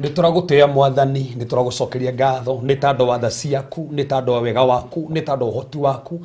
Nituragutia mwathani, nituragucokeria ngatho, ni tando wa tha ciaku, ni tando wa wega waku, ni tando wa uhoti waku.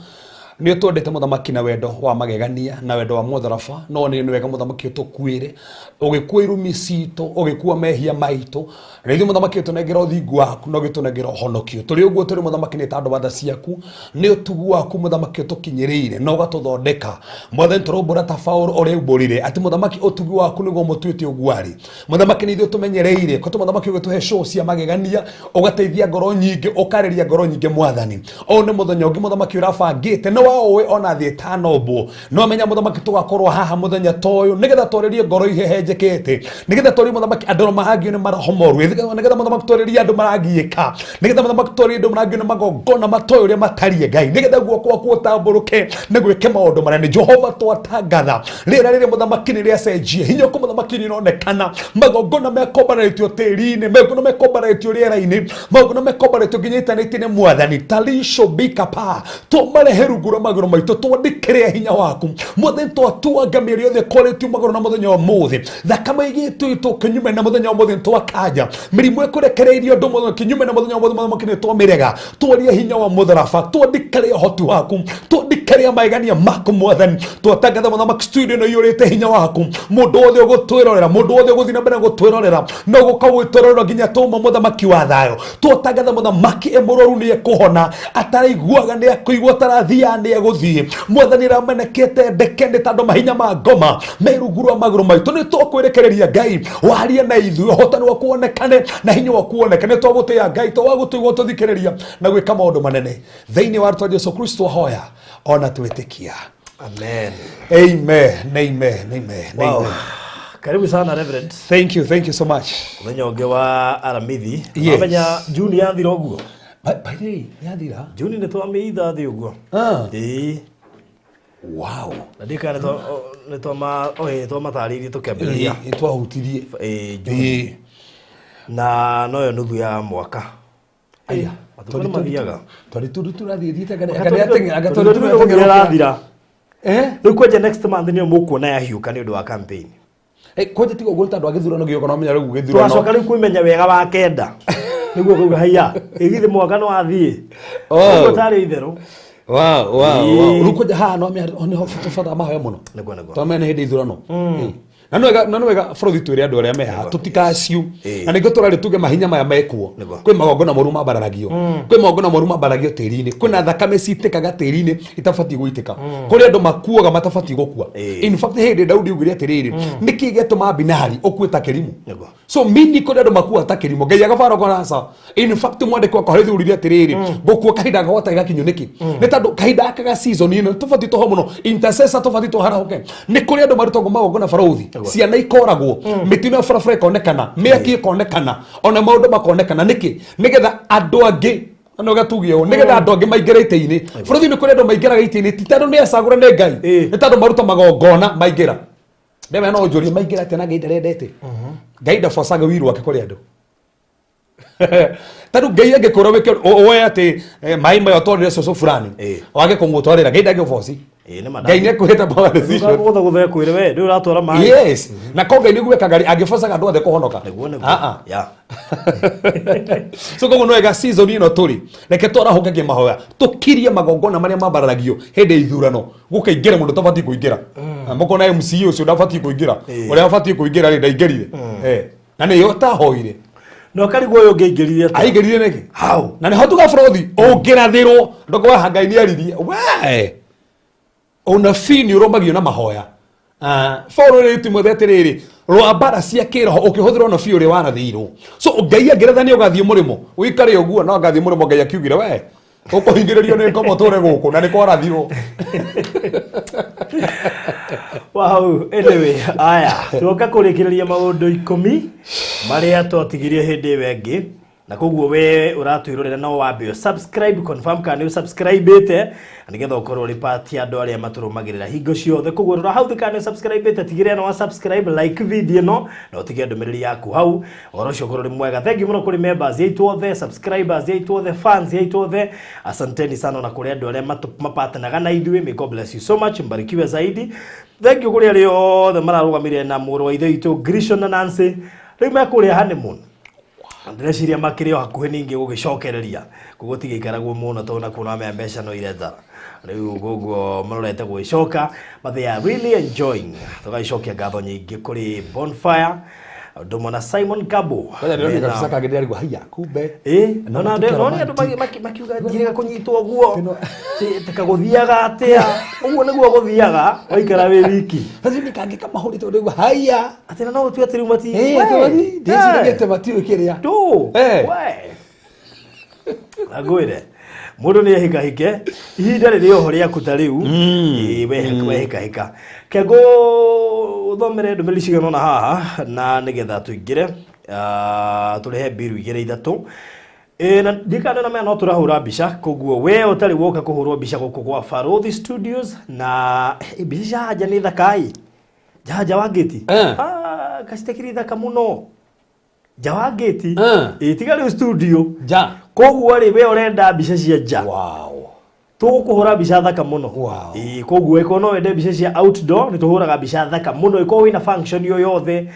Ni twendete muthamaki na wendo wa magegania na wendo wa mutharaba, no ni wega muthamaki utukwire ugikua irumi cito, ugikua mehia maitu, reithu muthamaki utunengera uthingu waku no gitunengera honokio. Turi uguo turi muthamaki ni tando wa tha ciaku, ni utugu waku muthamaki utukinyirire no gatuthondeka. Mwathani turumbura ta Paulo uri umburire ati muthamaki utugu waku niguo mutuite ugwari. Muthamaki ni ithu tumenyereire ko muthamaki ugutuhe show cia magegania, ugateithia ngoro nyingi, ukareria ngoro nyingi mwathani. O ni muthenya ungi muthamaki urabangite no wawe ona thie tanobo no amenya muthamaki tugakorwo haha muthenya toyo nigetha twarerie ngoro ihehenjekete, nigetha twarerie muthamaki andu mahagio ni marahomoru, nigetha muthamaki twarerie andu maragiika, nigetha muthamaki twarerie andu maragio ni magongona matoyo uria matarie Ngai, nigetha guoko gwaku utamburuke na gwike maundu manene. Jehova twatangatha rira riri muthamaki ni ria cenjie hinya ku muthamaki ni nonekana, magongona mekombaretio tiri-ini, magongona mekombaretio riera-ini, magongona mekombaretio nginyitanĩtie ni mwathani talisho bikapa tumarehe rugura magoro maitu twandikire hinya waku mwathani twatuanga mĩĩrĩ yothe koretio magoro na muthenya wa muthi thakama igitu tukinyume na muthenya wa muthi twakaja mĩrimũ ĩkũrekereirio andũ muthenya kinyume na muthenya wa muthi muthamaki nĩ twamirega twaria hinya wa mutharaba twandikire ũhoti waku twandikire magegania maku mwathani twatangatha muthamaki studio no yurite hinya waku mundu wothe ũgũtwĩrorera mundu wothe ũgũthii na mbere gũtwĩrorera no gũkawĩtwĩrorera nginya tũma muthamaki wa thayũ twatangatha muthamaki mũrwaru nĩ ekũhona ataraiguaga nĩ akũigua tarathia nĩ egũthiĩ mwathani ramenekete ndeke nĩ tondũ mahinya ma ngoma merugurwa magũrũ maitũ nĩ twakwerekereria Ngai waria na ithuĩ ũhotani waku wonekane na hinya waku wonekane twagũtĩĩa Ngai twagũtũigua tũthikĩrĩria na gwĩka maũndũ manene thĩinĩ wa rĩĩtwa Jesũ Kristo hoya ona twĩtĩkia. Amen. Amen. Amen. Amen. Wow. Amen. Karibu sana Reverend. Thank you so much. Mwenye onge wa Aramithi. Yes. Mwenye Juni yathira uguo. Bai yathira. Juni nĩ twamĩitha thĩ uguo. Wow. Ndika nĩ twamatarĩirie tũkĩambĩrĩria. Twahutirie. Juni. Na noyo nuthu ya mwaka. Aya. Matukũ mathiaga. Turathiĩte agathira. Rĩu kwenja next month nĩyo mũkuona yahiũka nĩ ũndũ wa campaign. Kwenja tiga ũguo tondũ agĩthurano gĩoka no menya rĩu gĩthurano. Twacoka rĩu kwĩmenya wega wa kenda. Nĩguo kuga haya ĩgithe mwaka no athiĩ. Ũguo tarĩ itherũ. Wow. Rĩu kwenja haha no menya nĩ tũbata mahoya mũno. Nĩguo. Twamenya hĩndĩ ithurano. Na nĩ wega bũrũri twĩre andũ arĩa meha tũtikaciu na nĩguo tũrarĩ tuge mahinya maya mekuo kwĩ magongona moru mambararagio kwĩ magongona moru mambararagio tĩri-inĩ kwĩna thakame citĩkaga tĩri-inĩ itabatiĩ gũitĩka kũrĩ andũ makuaga matabatiĩ gũkua. In fact hĩndĩ Daudi augire atĩrĩrĩ nĩkĩ gĩatũma Abineri ũkue ta kĩrimũ so mini kũrĩ andũ makua ta kĩrimũ Ngai agabara kũrasa. In fact mwandĩki wakwa harĩthurire atĩrĩrĩ gũkua kahinda gagota gakinyo nĩkĩ nĩ tondũ kahinda kaga season ĩno tũbatiĩ tũho mũno intercessor tũbatiĩ tũharaũke nĩ kũrĩ andũ marutagwo magongona barũthi ciana ikoragwo mitino barabara ikonekana mĩaki ikonekana ona maũndũ makonekana nĩkĩ nĩgetha andũ angĩ no gatugio nĩgetha andũ angĩ maingĩre itĩ-inĩ bũrũri-inĩ kũrĩ andũ maingĩraga itĩ-inĩ ti tondũ nĩ acagũre nĩ Ngai nĩ tondũ maruta magongona maingĩra ndemenya no njũrie maingĩra atĩ na Ngai ndarendete Ngai ndabocaga wĩru wake kũrĩ andũ tondũ Ngai angĩkorwo wĩke woe atĩ maĩ maya ũtwarĩre cũcũ fulani wage kũmũtwarĩra Ngai ndangĩboci Ngai nĩ ekũhĩta power decision gũthe kwĩre we ndĩ ũratwara maĩ. Yes na ko Ngai nĩguo ekaga angĩbocaga andũ othe kũhonoka. So koguo no wega season ĩno tũrĩ reke twarahũkagie mahoya tũkirie magongona marĩa mambararagio hĩndĩ ithurano gũkaingĩra mũndũ ũtabatiĩ kũingĩra mũkona MC ũcio ndabatiĩ kũingĩra ũrĩa abatiĩ kũingĩra rĩ ndaingĩrire na nĩyo tahoire no karigwo ũyũ ũngĩingĩrire atĩa aingĩrire nĩkĩ how na nĩ hotuga bũrũthi ũngĩrathĩrwo ndoko wa Ngai nĩ aririe we ona fini ũrũmagio na mahoya Paulo rĩ Timotheo atĩrĩrĩ rwa mbara cia kĩroho ũkĩhũthĩra ona biũ ũrĩa warathĩirwo so Ngai angĩratha nĩ ũgathiĩ mũrĩmo ũikare ũguo no ũgathiĩ mũrĩmo Ngai akiugire we ũkũhingĩrĩrio nĩ ngoma ũtũre gũkũ na nĩ kwarathirwo. Wow, anyway, aya tuoka kũrĩkĩrĩria maũndũ 10 marĩa twatigirie hĩndĩ ĩyo ĩngĩ na koguo we ũratwĩrorera no wambe subscribe confirm kana nĩ subscribe-ĩte nĩgetha ũkorwo ũrĩ part ya andũ arĩa matũrũmagĩrĩra hingo ciothe koguo rora hau kana subscribe-ĩte tigĩrĩra no subscribe like video no na ũtige ndũmĩrĩri yaku hau ũhoro ũcio ũkorwo ũrĩ mwega. Thank you mũno kũrĩ members yaitũ othe subscribers yaitũ othe fans yaitũ othe asanteni sana na kũrĩ andũ arĩa mapatanaga na ithuĩ. May God bless you so much mbarikiwe zaidi. Thank you kũrĩ arĩa othe mararũgamĩrĩra na mũrũ wa ithe witũ Grishon na Nancy rĩu mekũrĩa honeymoon ndĩreciria makĩrĩ o hakuhĩ ningĩ gũgĩcokereria gũgũtigĩikaragwo mũno tondũ na kuona mbeca no ireta rĩu ũguo marorete gwĩcoka but they are really enjoying tũgagĩcokia ngatho nyingĩ kũrĩ Bonfire Ndomo na Simon Kabo ndio kabisa kagende alikuwa haya kumbe no ni andu makiuga ngirega kunyitwo guo tikaguthiaga atia uguo niguo guthiaga waikara we wiki lazima kange kama holi to ndio haya atina no tu atiri mati ndicirigite matiwe kiria tu we agwire mundu ni hikahike ihinda ririo horia kutariu wehika kego thomere ndumĩrĩri cigana na haha na nigetha tuingire turehe biru igire ithatu na ndikana na mena no turahura mbica koguo we utari woka kuhurwo mbica guku gwa Farothi Studios na mbica haja ni thakai jaja wa gate kasitekiri thaka muno jawa gate tigari studio ja koguo ri we urenda mbica cia ja wow tukuhura mbica thaka muno koguo iko no wende mbica cia outdoor ni tuhuraga mbica thaka muno iko wina function yo yothe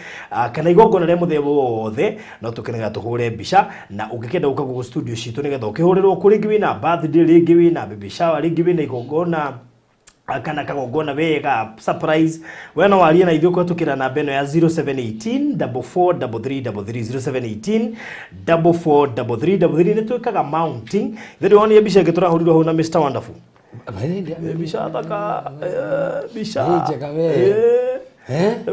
kana igongona ria muthebo wothe no tukenega tuhure mbica na ungikenda uka gugu studio citu nigetha ukihurirwo kuri ngi wina birthday ringi wina baby shower ringi wina igongona kana kagongona wega surprise wena waria na ithuko tukira na beno ya 0718 443333 0718 ni twikaga mounting thiri woni ebisha giturahuriro ho na Mr Wonderful ebisha thaka bisha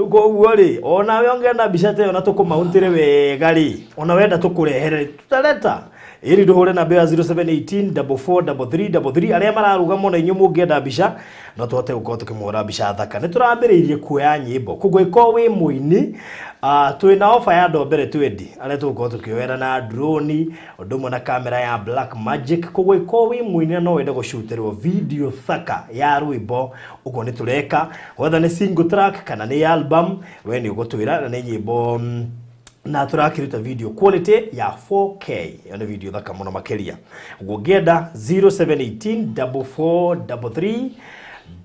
uko wori ona we ongenda bisha te ona tukumauntire wega ri ona wenda tukurehere tutaleta iri nduhure na bea 0718 4433 aria mararuga muno inyu mungienda mbica no tuhote gukorwo tukimura mbica thaka ni turambiriirie kuoya nyimbo kugwiko wi muini twina offer ya ndombere 20 aria tugukorwo tukioera na drone undumo na kamera ya Black Magic kugwiko wi muini no wende gushooterwo video thaka ya rwimbo ugo ni tureka whether ni single track kana ni album we ni ugutwira na ni nyimbo na turakiruta video quality ya 4K yana video thaka muno makeria ugongenda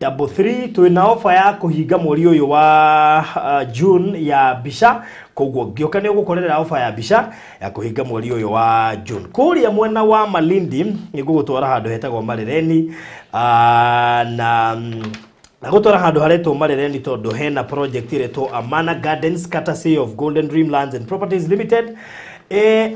0718443333 twina offer ya kuhinga mweri uyu wa June ya bisha koguo ngioka ni ugukorera offer ya bisha ya kuhinga mweri uyu wa June kuria mwena wa Malindi ni gugutwara handu hetagwo Marereni na gutwara handu haretwo Marereni tondu hena project iretwo Amana Gardens courtesy of Golden Dream Lands and Properties Limited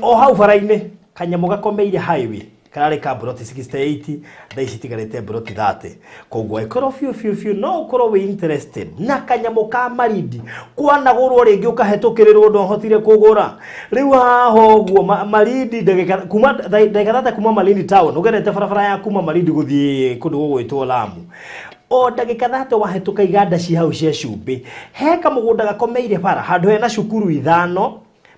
o hau faraine kanyamu gakomeire highway karare ka broti 68 thaici tigarete broti 30 koguo ikoro fiu no ukoro we interested na kanyamu ka Marindi kwanagurwo ringi ukahetukirirwo ndo hotire kugura riu haho guo Marindi ndagika kuma ndagika kuma Malindi town ugerete barabara ya kuma Malindi guthie kundu gugwitwo Lamu o ndagika 30 wahetuka iganda ci hau cia cumbi heka mugunda gakomeire bara handu hena cukuru ithano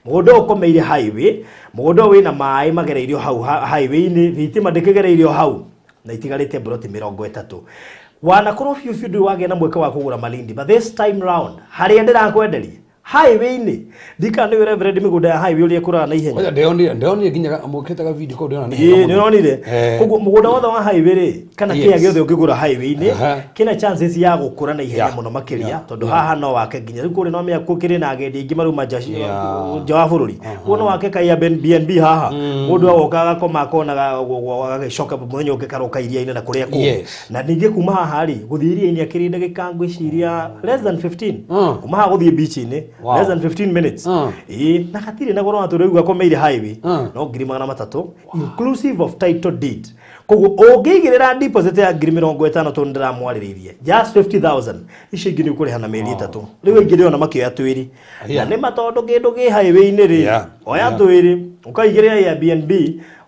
mugunda ukomeire highway mugunda wina mai magereirio hau highway ni thitima ndikigereirio hau na itigarite broti 30 wana koro fiu ndu wage na mweke wa kugura Malindi but this time round hari ndira kwenderia highway ni ndikane we reverend migunda ya highway uri kura na ihenya ndeoni nginya mukitaga video ko ndeona ni nonire koguo mugunda wothe wa highway ri kana kia giothe ukigura highway ni kina chances ya gukura na ihenya muno makiria tondu haha no wake nginya riu kuri no mea kukiri na agendi ingi maruma jawa bururi wono wake kai BNB haha mundu agokaga koma konaga agacoka muthenya ukikaruka iria-ini na kuria ku na ningi kuma haha ri guthiria-ini akiri ndagika ngwiciria less than 15 kuma haha guthie beach-ini less than 15 minutes na katire na goro aturiu gakomeire highway no ngirima na matatu inclusive of title deed koguo ungigirira deposit ya 50,000 to ndira mwariririe just 50,000 ici ngini ukuri hana meri 3 riu ingire na makioya twiri na ni matondu kindu gi highway-ini ri oya twiri ukaigirira ya BNB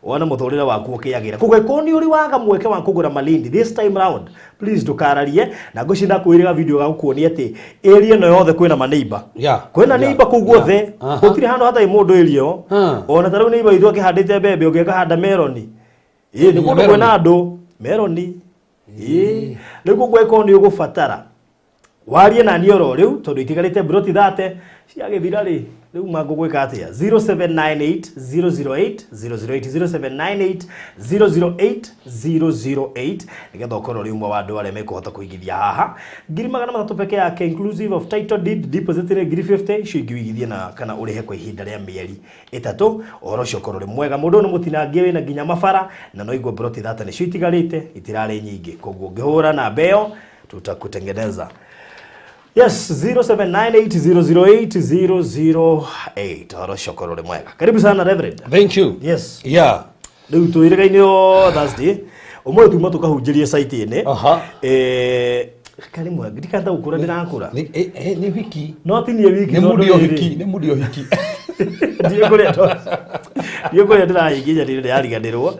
wana muthurira waku ukiagira kugweko ni uri waga mweke wa kugura Malindi this time round please ndukararie na ngushinda kwirira video ga kuonia ati area no yothe kwina maneiba kwina neiba kuguothe gutiri hano hata imundu irio ona taru neiba ithu akihandite bebe ugeka handa meloni ni kundu kwina andu meloni ni kugweko ni ugufatara warie na nioro riu tondu itigarite broti thate cia githira ri riu mangugwika atia 0798 008 008 nigetha ukorwo ri umwe wa andu aria mekuhota kuigithia haha 300 peke yake inclusive of title deed deposit ri 50 shingi wigithie na kana urihe kwa ihinda ria mieri 3 uhoro ucio ukorwo ri mwega mundu ni mutinangie wina nginya mabara na no igwo broti thate ni cio itigarite itirari nyingi koguo ngihura na mbeo tutakutengeneza. Yes, 0798008008. Oro shokoro le mwega. Karibu sana Reverend. Thank you. Yes. Yeah. Riu tuirega-inio Thursday. Umwe tuma tukahunjirie site ine. Kari mwega. Ndikanda gukura ndirakura. Ni wiki. No ti ni wiki. Ni mudio hiki. Ndiye kore ndirahinginya rire yariganirwo.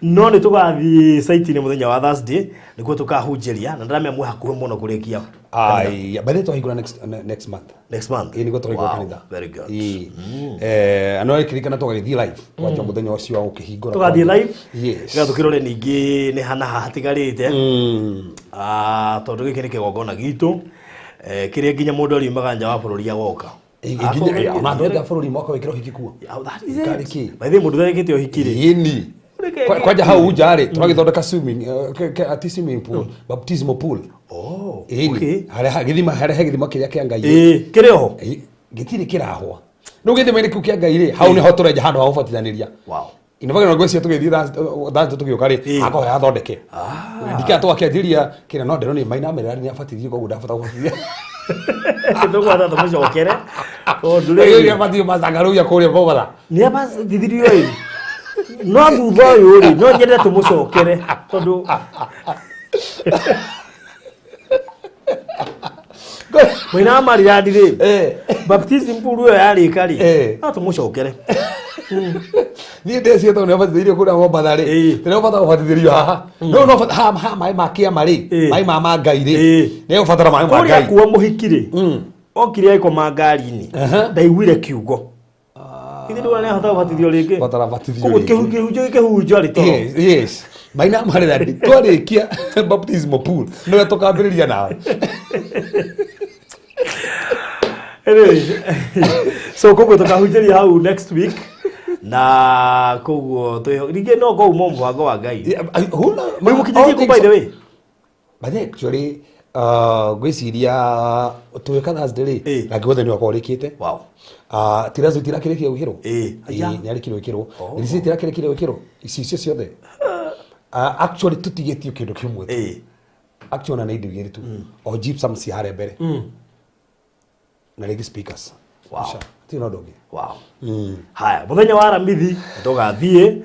No ni tugathi site ine muthenya wa Thursday nikuo tukahunjiria na ndiramya mwe hakuhe muno kurikia. Ai, by the time go next month. Next month. Ni go tugikora kanitha. Very good. Ano ikirikana tugathi live. Kwa muthenya ucio wa ukihingura. Tugathi live? Yes. Gathukirore ningi ni hana hatigarite. Tondu giki ni kigongona gitu. Kiria nginya mundu ari maganja wa bururi agoka. Nginya ona ndu ya bururi mwaka wikiro hikikuo. Kariki. By the mundu thagite o hikire. Yini. Kwaja hau njari turagithondeka swimming swimming pool, baptismal pool. Okay. Hare githima kiria kia Ngai. Kire ho. Gitiri kirahwa. No githima ni kia Ngai ri, hau ni ho tureja handu ha gubatithaniria. Wow. Inabaga no gweci tugithii thanju tugioka ri, ako ya thondeke. Ndika twakianjiria kira no ndero ni maina merari ni abatithio koguo ndabata gubatithia. Kito kwa tata mucokere. Ndure ya batithio mazangaru ya kuria bobara. Ni abatithio ri. No thutha uyu ri no nyende tumucokere tondu Mwina marira ndiri baptism pool yo yari kari no tumucokere ni ndeci to ne batithirio kuria Mombasa-ri ne ubata ubatithirio haha no ha mai makia mari mai mama Ngai ri ne ubatara mai ma Ngai kuwa muhikire okire aiko mangari-ini ndaiguire kiugo Kiti ndio wale hata batithio ringi. Batara batithio. Kehunjo ari to. Yes. Maina marira ndi. Twarikia baptismal pool. No tukambiriria nawe. Anyway. So koguo tukahunjiria hau next week. Na koguo ringi no go mo mwango wa Ngai. Huna. Mwe mukijiji ku by the way. But actually gwiciria tuweka Thursday na gothe ni wakorikite. Wow. Tirazo tirakirikire gwikirwo. Ni arikirwo gwikirwo. Ni tirakirikire gwikirwo. Icio ciothe. Actually tutigetio kindu kimwe. Actually na indo igiri tu. O gypsum si hare mbere. Na regi speakers. Wow. Ti no dogi. Wow. Haya, muthenya wa Aramithi tugathie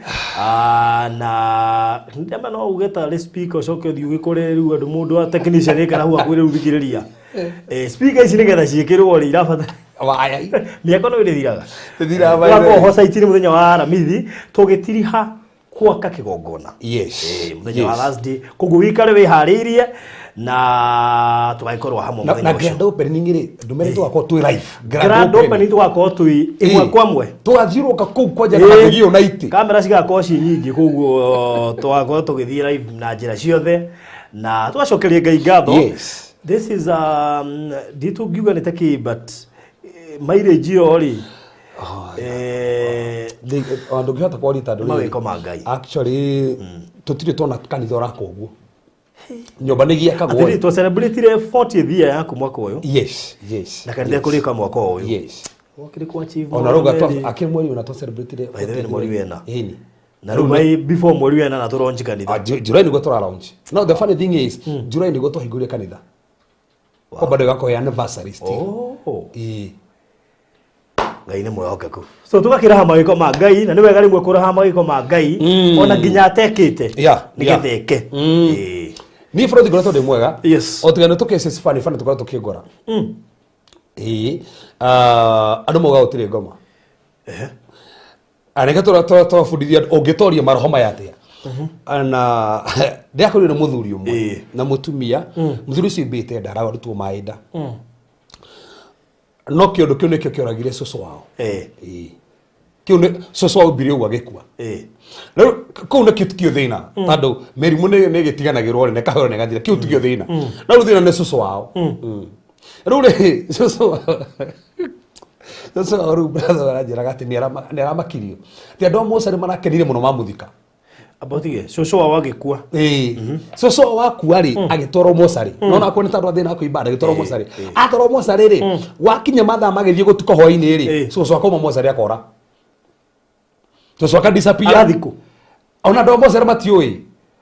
na ndema no ugeta le speaker ucoke uthi ugikore riu andu mundu wa technician ikara hu akwire uthikiriria. Speaker ici nigetha ciikirwo ri irabata. Waya. Miako no irithiraga. Thira ba. Wa ho site ni muthenya wa Aramithi tugitiriha kwaka kigongona. Yes. Muthenya wa Thursday koguo wikare wi hariirie na tugaikorwo hamwe muthenya ucio. Na grand opening ri ndumere tugakwo twi live. Grand opening tugakwo twi imwe kwa mwe. Tugathiuruka kuu kwaja na magigio na iti. Kamera cigakwo ci nyingi koguo tugakwo tugithie live na njira ciothe na tugacokeria Ngai ngatho. Yes. This is dito giuga ni taki but mileage yo ri andu ngihota kwarita ndu mawiko ma Ngai. Actually tutire tona kanitha rako guo. Nyomba ni giakagwo. Ati to celebrate 40th year yaku mwaka uyu. Yes. Na kanitha kurika mwaka uyu. Yes. Wakiri ku achieve. Ona roga to akiri mweri una to celebrate. By the way mweri wena. Eni. Na rumai before mweri wena na to launch kanitha. July ni go to launch. Now the funny thing is July ni go to higuria kanitha. Kwa bado gako ya anniversary still. Ngai ni mwehokeku. So tugakira ha mawiko ma Ngai na ni wega rimwe kura ha mawiko ma Ngai ona nginya atekite. Nigetheke. Ni frodi goto de mwega. Yes. O tigano tukese fani tukora tukigora. Andu moga utire ngoma. Areka tora fundithia ungitoria marohoma yatia. Ana ndiakorire na muthuri umwe na mutumia muthuri ucio mbite ndara warutwo maida. No kiondo kio nekio kioragire cucu wao. Kiu ne soso wa ubire uwa gekua. Rĩu kũu nĩ kĩo thĩna tondũ mĩrimũ nĩ ĩgĩtiganagĩrwo rĩ nekahora nĩ gathira kĩu tikĩo thĩna na rĩu thĩna nĩ cũcũ wao rĩu rĩ cũcũ wao rĩu brother aranjĩraga atĩ nĩ aramakirio atĩ andũ a Mocarĩ marakenire mũno mamũthika abotige cũcũ wao agĩkua cũcũ wao wakua rĩ agĩtwarwo Mocarĩ nona akorwo nĩ tondũ wa thĩna wa kũimba agĩtwarwo Mocarĩ atwarwo Mocarĩ rĩ wakinya mathaa magĩthiĩ gũtuka hwaĩ-inĩ rĩ cũcũ akauma Mocarĩ akora cũcũ akadisappear arathikũ ona andũ a Mocarĩ matiũĩ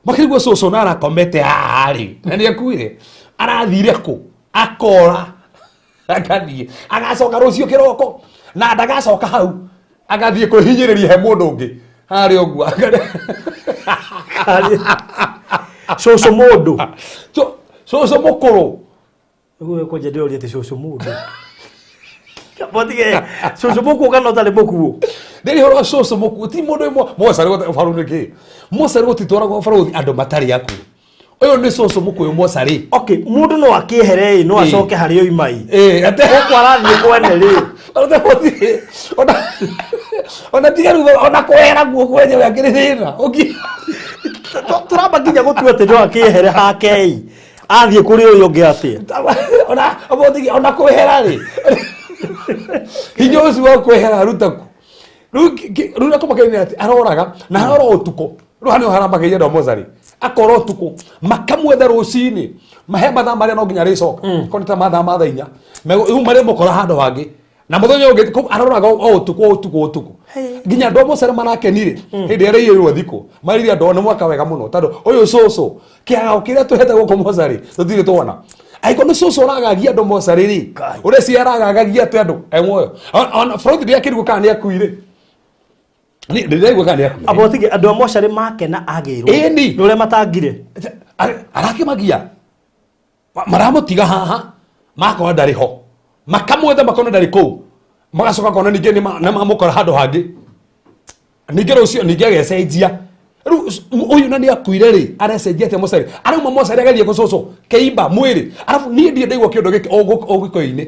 makĩigua cũcũ na arakomete haha rĩ na nĩ akuire arathire kũ akora agathiĩ agacoka rũciũ kĩroko na ndagacoka hau agathiĩ kwĩhinyĩrĩria he mũndũ ũngĩ harĩa ũguo cũcũ mũndũ cũcũ mũkũrũ ũguo kwenja ndĩroria atĩ cũcũ mũndũ abotige cũcũ mũkuũ kana ũtarĩ mũkuũ ndĩrĩ horo cũcũ mũkuũ ti mũndũ ĩmwe Mocarĩ ũbarũ nĩkĩ Mocarĩ gũtitwaragwo barũthi andũ matarĩ akuũ ũyũ nĩ cũcũ mũkũyũ Mocarĩ okay mũndũ no akĩehere no acoke harĩ oimai gũkũ arathiĩ kwene rĩ ona tiga rĩu ona kwehera guoko wenyewe akĩrĩ thĩna tũramba nginya gũtua atĩ no akĩehere hakei athiĩ kũrĩ ũyũ ũngĩ atĩa ona kwehera rĩ hinya ũcio wa kwehera rutaku rĩu nakomakĩrĩ atĩ aroraga na arora ũtukũ rĩu hanĩo harambagĩria andũ a Mocarĩ akora ũtukũ makamwetha rũcinĩ mahe mathaa marĩa no nginya rĩcoka korwo nĩ ta mathaa ma thaa inya rĩu marĩa mũkora handũ hangĩ na mũthenya ũngĩ aroraga o ũtukũ nginya andũ a Mocarĩ marakenire hĩndĩ ĩrĩa ĩrĩirwo thikũ marĩire andũ nĩ mwaka wega mũno tondũ ũyũ cũcũ kĩao kĩrĩa twĩhete gũkũ Mocarĩ tũtirĩ twana aiko nĩ cũcũ ũragagia andũ Mocarĩ rĩ ũreciria aragagagia atĩ andũ muoyo ona Freud ndĩakĩrigwo kana nĩ akuire ndĩraigua kana nĩ akuire abotige andũ a Mocarĩ makena agĩrwo nĩ ũrĩa matangire arakĩmagia maramũtiga haha makona ndarĩ ho makamwetha makona ndarĩ kũu magacoka kona ningĩ nĩ mamũkora handũ hangĩ ningĩ rũcio ningĩ agecenjia rĩu ũyũ na nĩ akuire rĩ arecenjia atĩa Mocarĩ arauma Mocarĩ agerie gũcũcũ kĩimba mwĩrĩ arabu niĩ ndiĩ ndaigua kĩũndũ gĩkĩ o gĩko-inĩ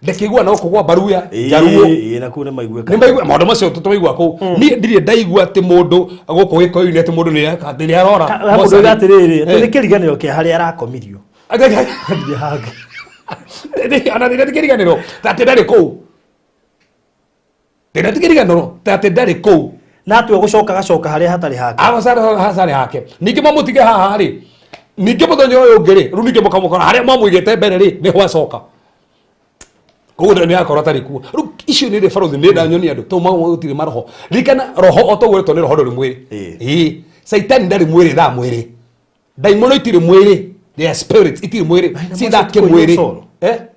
ndakĩigua no kũgwa mbaru ya Jaruo na kũu nĩ maigua maũndũ macio tũtũigua kũu niĩ ndirĩ ndaigua atĩ mũndũ gũkũ gĩko-inĩ atĩ mũndũ nĩ arora mũndũ atĩrĩrĩ nĩ kĩriganĩro kĩa harĩa arakomirio ona nĩ kĩriganĩro atĩ ndarĩ kũu ndĩna kĩriganĩro atĩ ndarĩ kũu na atwe gũcoka gacoka harĩa hatarĩ hake hatarĩ hake ningĩ mamũtige haha rĩ ningĩ mũthenya ũyũ ũngĩ rĩ rĩu ningĩ mũkamũkora harĩa mamũigĩte mbere rĩ nĩho acoka koguo nĩ akorwo atarĩ kuo rĩu icio nĩ barũthi nĩ ndanyonia andũ to gũtirĩ maroho ririkana roho o toguo rĩtwo nĩ roho ndũrĩ mwĩrĩ Saitani ndarĩ mwĩrĩ thaa mwĩrĩ ndaimono itirĩ mwĩrĩ their spirit itirĩ mwĩrĩ si thake mwĩrĩ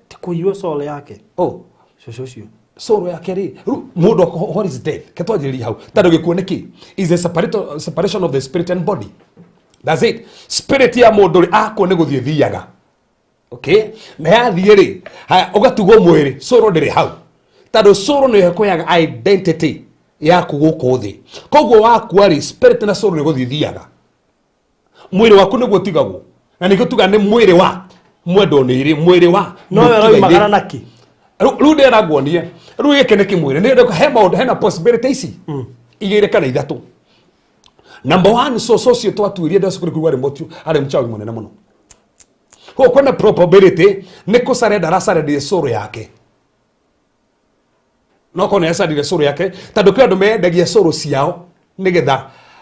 ti kũiywo soul yake cũcũ ũcio soul yake rĩ mũndũ what is death ketwanjĩrĩria hau tondũ gĩkuũ nĩ kĩ is the separation of the spirit and body that's it spirit ya mũndũ rĩ akwo nĩ gũthiĩ thiaga okay na yathiĩ rĩ ũgatugwo mwĩrĩ soul ndĩrĩ hau tondũ soul nĩ ĩkũyaga identity yaku gũkũ thĩ koguo wakua rĩ spirit na soul nĩ gũthiĩ thiaga mwĩrĩ waku nĩguo ũtigagwo na nĩguo tuga nĩ mwĩrĩ wa mwendo nĩ irĩ mwĩrĩ wa no yoimagara naki rĩu ndĩra nguonie rĩu gĩkĩ nĩ kĩmwĩrĩ nĩ he maũndũ hena possibility ici igĩrĩ kana ithatũ number 1 cũcũ ũcio twatuĩria ndĩra cukuru kuga arĩ mchawi mũnene mũno kwa kwenda probability nĩ kũsarenda arasarendia soul yake no kone yasarendia soul yake tondũ kĩ andũ mendagia soul ciao nĩgetha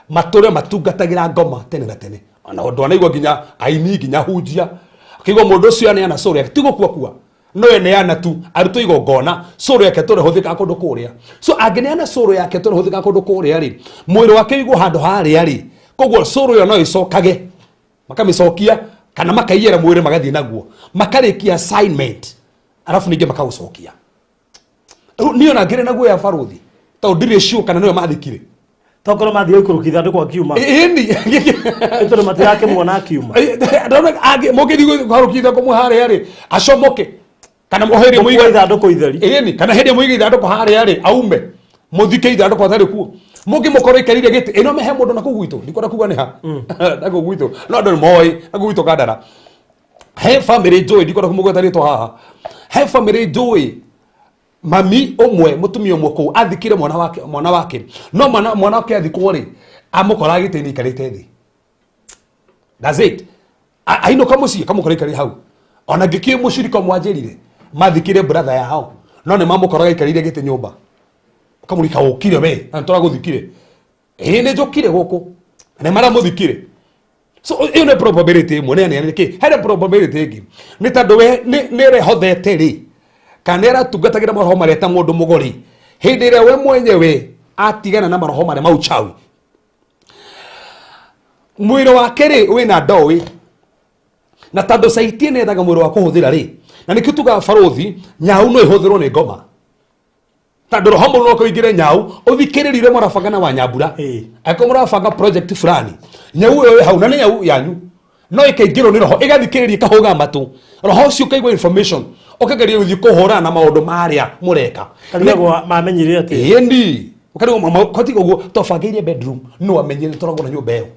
matũre matungatagĩra ngoma tene na tene ona ũndũ anaigua nginya aini nginya hunjia akĩigua mũndũ ũcio aneana soul yake ti gũkua no eneana tu arutwo igongona soul yake tũre hũthĩka kũndũ kũrĩa so angĩneana soul yake tũre hũthĩka kũndũ kũrĩa rĩ mwĩrĩ wake igwo handũ harĩa rĩ koguo soul ĩyo no ĩcokage makamĩcokia kana makaiyera mwĩrĩ magathiĩ naguo makarĩkia assignment arabu ningĩ makagũcokia niĩ ona ngĩrĩ naguo ya barũthi tondũ ndirĩ sure kana nĩwe mathikire tokorwo mathiĩ ikũrũkitha andũ kwa kiuma ĩni tondũ matirake muona akiuma mũngĩthiĩ kũharũkitha kũmwe harĩa rĩ acomoke kana mũhĩrĩ mũiga ithandũkũ itheri ĩni kana hĩndĩ mũiga ithandũkũ harĩa rĩ aume mũthike ithandũkũ atarĩ kuo mũngĩ mũkorwo ikarire gĩtĩ ĩno mehe mũndũ na kũu gwitũ ndikwenda kuga nĩ ha na kũu gwitũ no andũ nĩ moĩ na kũu gwitũ Kandara he family njũĩ ndikwenda kũmũgweta rĩtwa haha he family njũĩ mami omwe mutumia omwe ko athikire mwana wake no mwana wake athikwo ri amukora gitini karite thi. That's it. Aino kamuci kamukora ikari hau ona ngikie muciriko mwanjirire mathikire brother yao no ne mamukora ikarire gite nyumba kamurika ukire we antora guthikire ne jokire goko ne mara muthikire. So you know probability mo ne ne ke had probability igi ni tando we ne rehothete ri kanera tugatagira maroho mareta mundu mugori hindire we mwenyewe atigana na maroho mare mauchawi mwiro wake ri wina ndowi na tando saitie ne daga mwiro wa kuhuthira ri na nikituga farothi nyau no ihuthirwo ni ngoma tando roho no kuingire nyau uthikirire murabanga wa nyambura ako murabanga project fulani nyau yo hau na nyau yanyu no ikaingirwo ni roho igathikiririe kahuga matu roho cio kaigwa information okageria uthi kuhura na maundu maria mureka kanigwa mamenyire ati yendi ukarigo mama kotigo go tofagirie bedroom no amenyire torago na nyumba yo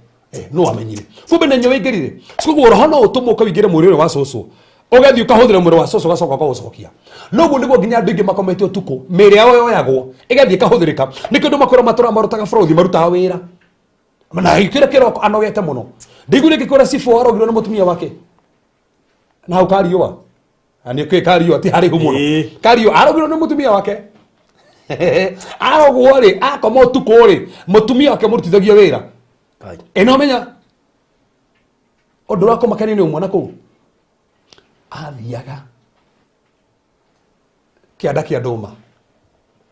no amenyire kumbe na nyowe ingirire sikugo roho no utumo ukawigire muri wa soso ugathi ukahuthira muri wa soso gacoka kwa ucokia no guo niguo nginya andu ingi makomete utuko miri yao yoyagwo igathi ikahuthirika nikindu makora matura marutaga frothi maruta wira na ikira kiroko anogete muno ndigure gikora sifu arogirwo na mutumia wake na ukariwa ani ke kario ati hari humuno kario arogirwo na mutumia wake arogwo ri akoma utuko ri mutumia wake murutithagia wira eno menya odora koma kanini umwana ku athiaga kianda kia nduma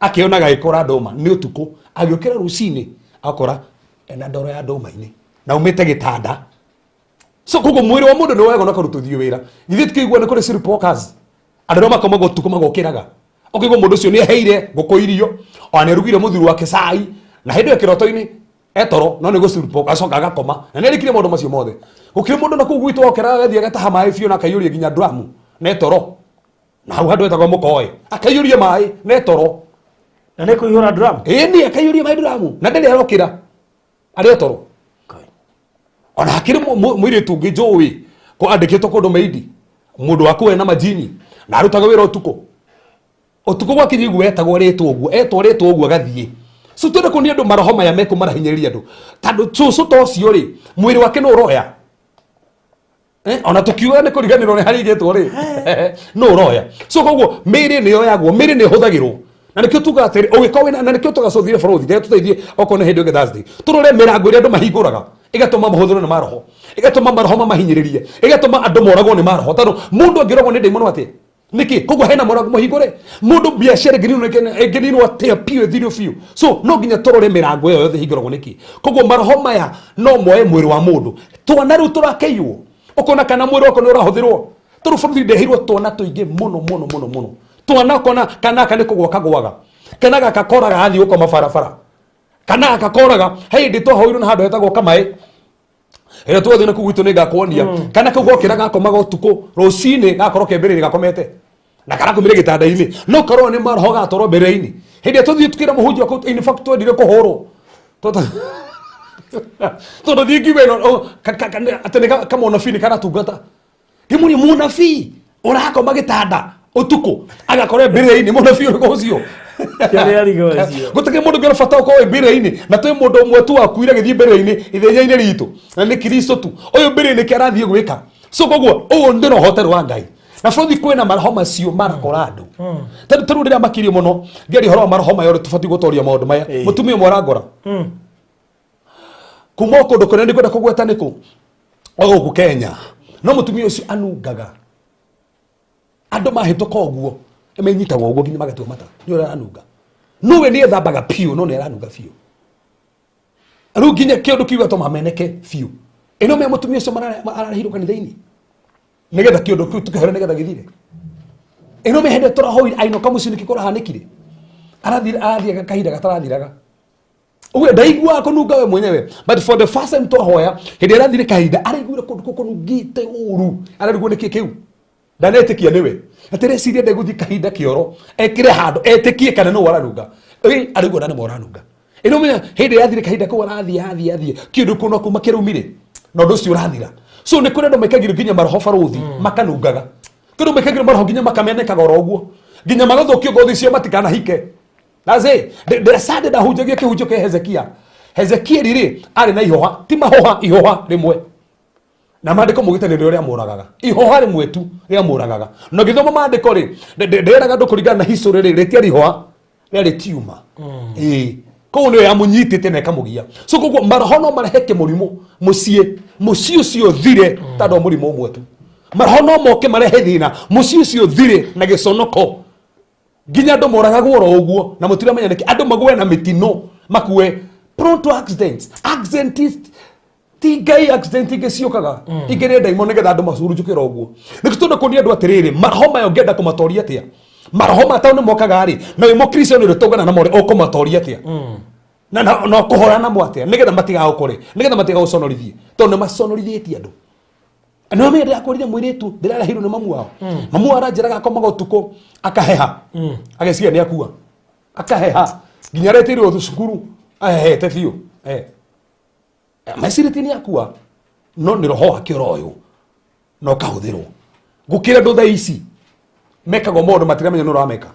akionaga ikora nduma ni utuko agiokera rucini akora ena ndoro ya nduma-ini na umite gitanda so kugo mwiri wa mundu ni wega na karututhio wira githi tikigwa ni kuri sleepwalkers andu makoma gutuko magokiraga okigwa mundu ucio ni heire gukoirio ona rugire muthuru wake cai na hindu kiroto-ini etoro no ni go sleepwalk acoka agakoma na ni rikire mundu macio mothe gukire mundu na kugu gwitu okera gathie gataha mai fio na kayuria ginya dramu na etoro na hau handu etagwo mukoe akayuria mai na etoro na ne kuihura drum ni akayuria mai dramu na ndeli arokira ari etoro ona hakiri mwiri tungi jowi ko andikitwo kundu meidi mundu waku ena majini na arutaga wira utuko gwa kinyigu etagwo ritwo uguo gathie so twende kunia andu maroho maya meku marahinyiriria andu tando cucu tocio ri mwiri wake no uroya ona tukiuga ni kuriganirwo ni harigitwo ri no uroya so koguo miri ni yoyagwo miri ni huthagirwo na nikio tuga atiri ugiko wina na nikio tugacuthire borothi ndio tuteithie okone hindi ngi Thursday turore mirango ria andu mahinguraga igatuma mahuthiro ni maroho igatuma maroho mahinyiririe igatuma andu moragwo ni maroho tando mundu angirogwo ni ndimono ati niki koguo hena morago mahingure mundu biashara nginino atia pio thirio fio so no nginya turore mirango yo yothe hinguragwo niki koguo maroho maya no moe mwiri wa mundu twana riu turakeiywo okona kana mwiri wako ni urahuthirwo turubuthi ndehirwo twana tuingi muno twana kona kana kane kugwa kagwaga kana gakakoraga athi uko mabarabara kana gakakoraga hindi twahoirwo na handu hetagwo kamai ira twathe na kugwitu ni gakonia kana kugokira gakomaga utuko rucini gakorwo kembere gakomete na kana kumire gitanda-ini no korwo ni maroho gatorwo mbere-ini hindi tuthie tukira muhunjia ko in fact twendire kuhoro todo thigi weno atene kama unabii kana tungata gimuri munabii urakoma gitanda utuko agakorwo mbere-ini munabii uriko ucio gutake mundu ngero bata uko mbere-ini na twi mundu umwe tu akuire githie mbere-ini ithenya-ini ritu na ni Kristo tu uyu mbere-ini kirathie gwika so koguo uyu ndiro hoteru wa Ngai na borothi kwina maroho macio marakora andu taru rira makirio muno ngeri horo maroho mayo tufati gutoria maundu maya mutumia morangora kuma kundu kuria ndi kwenda kugweta niku oguku Kenya no mutumia ucio anungaga andu mahituka uguo emenyitagwo uguo nginya magatua mata ni ora anunga no we ni ethambaga pio no ni aranunga pio aru nginya kindu kiuga to mameneke pio eno me mutumia ucio mararahirwo kanitha-ini nigetha kindu kiu tukahore nigetha githire eno me hende turahoire aino kamucio nikikora hanikire arathia kahinda gatarathiraga uwe ndaigua kununga we mwenyewe but for the first time twahoya hindi arathire kahinda araiguire kundu kunungite uru arariguo niki kiu ndanetikia niwe atireciria ndeguthi kahinda kioro ekire handu etikie kana no waranunga ariguo nani moranunga ino menya hindi yathire kahinda ko arathie kindu kuno kuma kirumire no ndu cio urathira so ni kuri andu mekagire nginya maroho baruthi makanungaga kindu mekagire maroho nginya makamenekaga oro uguo nginya magathukio ngothi cio matikana hike. Naze de sade da hujagio kihunjio ke Hezekia riri ari na ihoha ti mahoha ihoha rimwe na mandiko mugitanire uria muragaga ihoha rimwe tu ria muragaga no githoma mandiko ri nderaga ndu kuringana na history ri reti ihoha ri tiuma ko no ya munyitite na kamugia so koguo marohono mareheke murimu mucie ucio thire tando murimu umwe tu marohono moke marehe thina mucie ucio thire na giconoko nginya andu moragagwo ro uguo na mutira menya niki andu magwe na mitino makue prone to accidents accidentist tigai accident igiciokaga igire ndaimo nigetha andu macurunjukira uguo nikitunda kunia andu atiriri marahoma yo ngenda kumatoria atia marahoma tao ni mokaga ri na we mo Christian ri tongana na more okumatoria atia na kuhora na mwatia nigetha matiga ukore nigetha matiga uconorithie tondu maconorithitie andu no me ndia kurire mwiritu ndirarahirwo ni mamu wao mamu aranjiraga akomaga utuko akaheha ageciria ni akua akaheha nginya retirwo thukuru ahete biu maciriti ni akua no ni roho akiro uyu no kahuthirwo gukira ndu thaa ici mekago maundu matiramenya no rameka.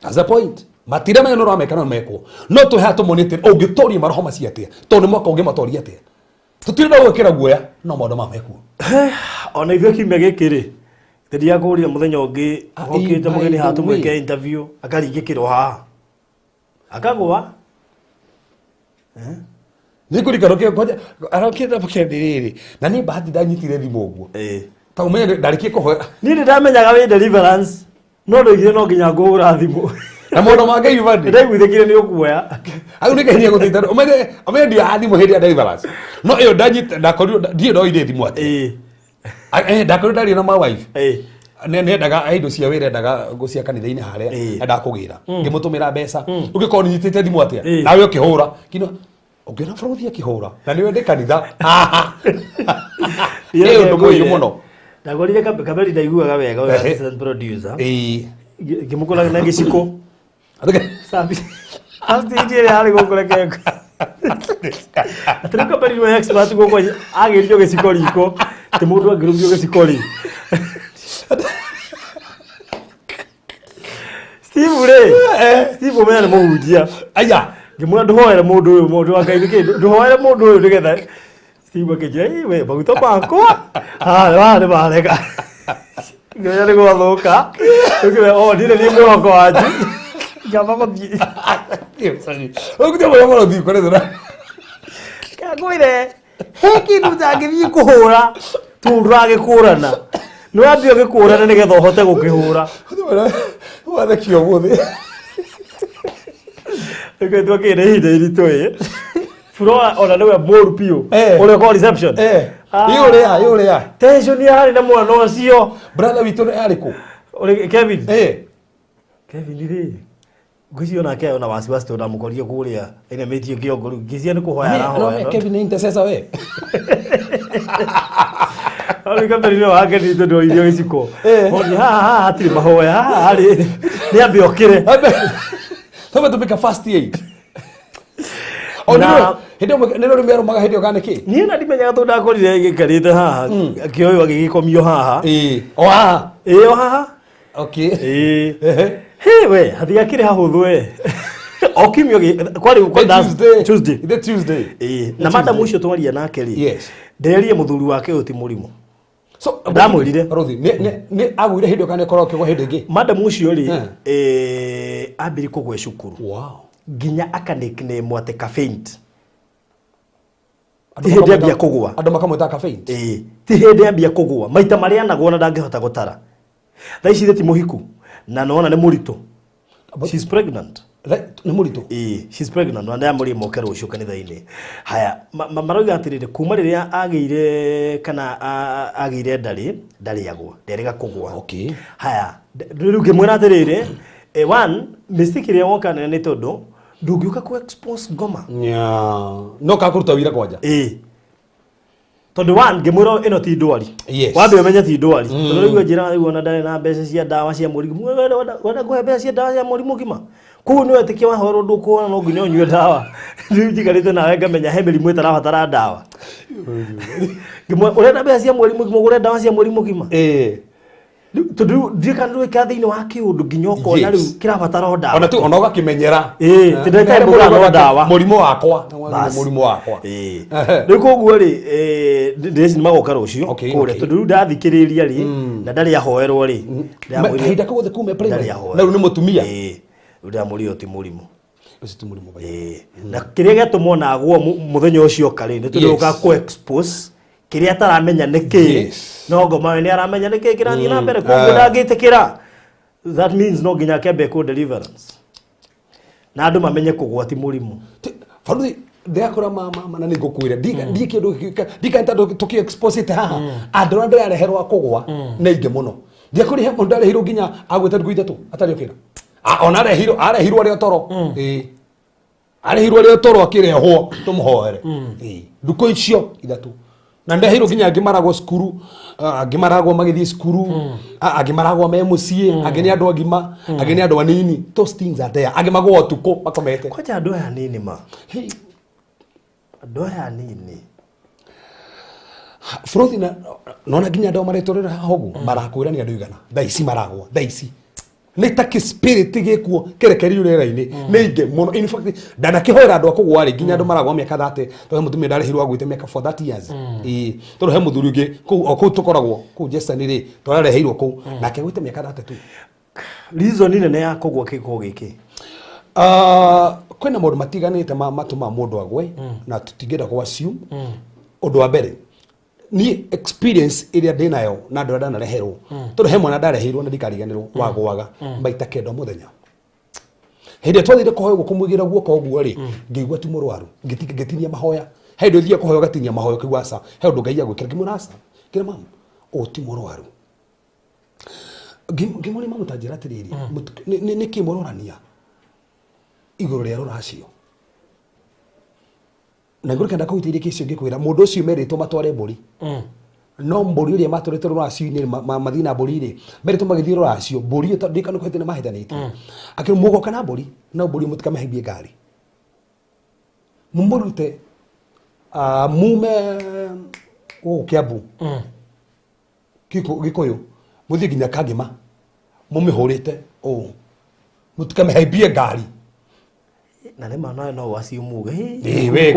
That's the point. Matiramenya no rameka no mekwo no tuhe atumonite ungitoria maroho maciatia tondu mwaka ungi matoria atia tutirenda gwikira guoya no maundu mamekwo ona ithuĩ kiumia gĩkĩ rĩ ndia kũria mũthenya ũngĩ okĩte mũgeni haha tũmwĩke interview akaringĩkĩrwo haha akagwa ni kurikaro ke kwaja arokĩte bakendiriri na ni bahati ndanyitire thimu ũguo ta umenye ndarikie kuhoya ni ndamenyaga wĩ deliverance no ndoigire no nginya ngũra thimu na mũndũ mangĩ ibandi ndaiguithĩkire nĩ ũkuoya au nĩ kehenia gũteithania umenye ndio athimũ hĩndĩ ya deliverance no ĩyo ndanyita ndakorirwo ndiĩ ndoire thimu atĩ ndakorirwo ndarĩ na my wife nendaga aindo cia wĩra endaga gũcia kanitha-inĩ harĩa ndakũgĩra ngĩmũtũmĩra mbeca ũngĩkorwo nĩnyitĩte thimũ atĩa nawe ũkĩhũra kino ũngĩona bũrũthi akĩhũra na nĩwe ndĩ kanitha ĩyo ũndũ mũũru mũno ndagorire kabeli ndaiguaga wega we assistant producer ngĩmũkora na gĩciko sabi astijire hali gũkũreke atĩ kabeli we expert gũkũ agĩrio gĩciko riko ti mũndũ angĩrũmio gĩciko riko Steve re Steve umenya nĩ mũhunjia aya ngĩmwĩra ndũhoere mũndũ ũyũ mũndũ wa Ngai nĩkĩ ndũhoere mũndũ ũyũ nĩgetha Steve akĩnjĩra we maguta makwa nĩ marega ngĩmenya nĩ gwathũka ngĩmenya ndirĩ nĩ mwĩhoko wanju ngamba gũthiĩ ũgũthiĩ mũno mũno thiĩ kũrethera kagwĩre he kĩndũ njangĩthiĩ kũhũra tũragĩkũrana nĩ wambia ũgĩkũrana nĩgetha ũhote gũkĩhũra wathekio mũthĩ twakĩrĩ ihinda iritũ Flora ona nĩwe mũru biũ ũrĩa kwa reception yũrĩa tension yarĩ na mwana ũcio brother witũ nĩ arĩ kũ Kevin Kevin rĩ ngwĩciria onake ona wasiwasi tondũ ndamũkorire kũrĩa ainamĩtio kĩongo rĩu ngĩciria nĩ kũhoya arahoya Kevin nĩ intercessor we Ari kabeli no wake ni ndo irio giciko. Oni haha hatirĩ mahoya haha rĩ nĩ ambe okire. Tome tupika fast aid. Ona hĩndĩ nĩ rũmero maga hĩndĩ ogane kĩ? Niĩ na ndimenyaga tondũ ndakorire gĩkarĩte haha akĩoywo agĩgĩkomio haha. O haha. O haha. Okay. He we hathiakire hahũthũ okimio kwarĩ Tuesday. Na madam ũcio twaria nake rĩ. Yes. Ndererie mũthuri wake ũti mũrimũ. So ndamwĩrire Rothi nĩ agwire hĩndĩ ogane korwo kĩgwa hĩndĩ ĩngĩ. Madam ũcio rĩ ambĩrĩ kũgwe cukuru. Wow. Nginya aka nickname atĩ ka faint. Ti hĩndĩ ambia kũgwa. Andũ makamwĩta ka faint. Ti hĩndĩ ambia kũgwa. Maita marĩa anagwo na ndangĩhota gũtara. Thaa ici ti mũhiku na nona nĩ mũritũ. She's pregnant. Nĩ mũritũ. She's pregnant na ndamũrĩ moke rũciũ kanitha-inĩ. Haya maroiga atĩrĩrĩ kuma rĩrĩa agĩire kana agĩire ndarĩagwo nderega kũgwa. Okay. Haya rĩu ngĩmwĩra atĩrĩrĩ one mistake ĩrĩa woka nĩ tondũ ndũngĩũka ku expose ngoma. No kakũruta wĩra kwanja. Tondũ one ngĩmwĩra ĩno ti ndwari. Wambe ũmenye ti ndwari. Tondũ rĩu njĩra rĩu ona ndarĩ na mbeca cia ndawa cia mũrimũ. Wenda kũhe mbeca cia ndawa cia mũrimũ ngima. Kũu nĩ wetĩkia wahoro ndũkuona no nginya ũnyue ndawa. Rĩu njikarĩte nawe ngamenya he mĩrimũ ĩtarabatara ndawa. Ũrenda mbeca cia mũrimũ ngima ũgũre ndawa cia mũrimũ ngima. Tondu ndikanu ikathini wa kiundu nginya ukona riu kirabatara ndawa. Ona tu ona ugakimenyera. Ndetare murano ndawa. Murimo wakwa. Murimo wakwa. Riu koguo ri ndeci magoka rucio kure tondu ndathikiriria ri na ndari ahoerwo ri. Kahinda kagothe kume primary. Na riu ni mutumia. Ndamuri oti murimu. Ucio ti murimu bai. Na kiria gatumo na agwo muthenya ucio kari ni tondu uka ko expose kiria ataramenya niki no ngoma ni aramenya niki kirathii na mbere koguo ndangitikira. That means no nginya kembe ko deliverance na andu mamenye kugwati murimu faruthi ndakora mama na nigukwira ndi kindu ndikanta tuki expose it haha andu andu areherwa kugwa na inge muno ndikuri he mundu arehirwo nginya agweta ndugu ithatu atari okira ona arehirwo ari otoro arehirwo ari otoro akirehwo tumuhoere nduko icio ithatu na ndehirwo nginya ngimaragwo skuru ngimaragwo magithii skuru ngimaragwo me mucie ageni andu agima ageni andu anini those things are there agimagwo tuko makomete kwaja andu aya nini ma andu aya nini Frothi na nona nginya andu maretorera hogu marakwira ni andu igana thaici maragwo thaici ni ta spirit gikuo kerekeri urera-ini ni inge muno in fact ndana kihora andu akugwa ri nginya andu maragwa miaka 30 to he mutumia ndarehirwo agwite miaka for 30 years to he muthuri ungi ku tukoragwo ku Jesani ri to arehirwo ku na kegwite miaka 3 reason nene ya kugwa kiko giki kwina mundu matiganite matuma mundu agwe na tutingenda kwa assume undu wa mbere ni experience iria ndinayo na andu arĩa ndanareherwo tondu he mwana ndarehirwo na ndikariganirwo wagwaga maita kenda muthenya hindi twathire kuhoya kumwigira guoko guo ri ngigwa tu murwaru ngitinia mahoya he ndu thia kuhoya gatinia mahoya kiwasa he ndu ngai agwikira ngimurasa kira mama o ti murwaru ngimuri mama tajira tiriri ni kimurorania iguru ria ruracio na nguru kenda kuitiria kicio ngikwira mundu ucio meritwo matware mburi no mburi ria matwarite ruracio-ini mathina mburi ri meritwo magithii ruracio mburi ndikanu kwete na mahitanite akiri mugoka na mburi na mburi mutikamehibie ngari mumurute mume Kiambu Gikuyu muthii nginya Kangima mumihurite mutikamehibie ngari na ne mana no wasi umuge we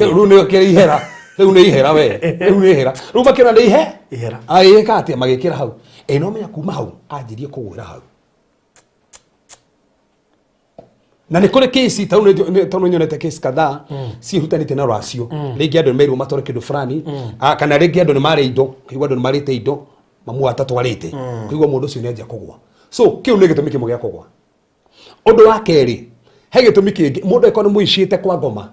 ru ni kirihera riu ni ihera we riu ni ihera ru makira ni ihera ai kati magikira hau no menya kuma hau anjirie kugwira hau na ni kuri kesi tanu nyonete kesi kadhaa si hutanite na racio ringi andu meru matore kindu fulani kana ringi andu ni mari indo kigwa andu ni marite indo mamu atatwarite kigwa mundu ucio ni anjia kugwa so kiu ni gitumi kimwe gia kugwa undu wa keri he gitumi kingi mundu ekona muicite kwa ngoma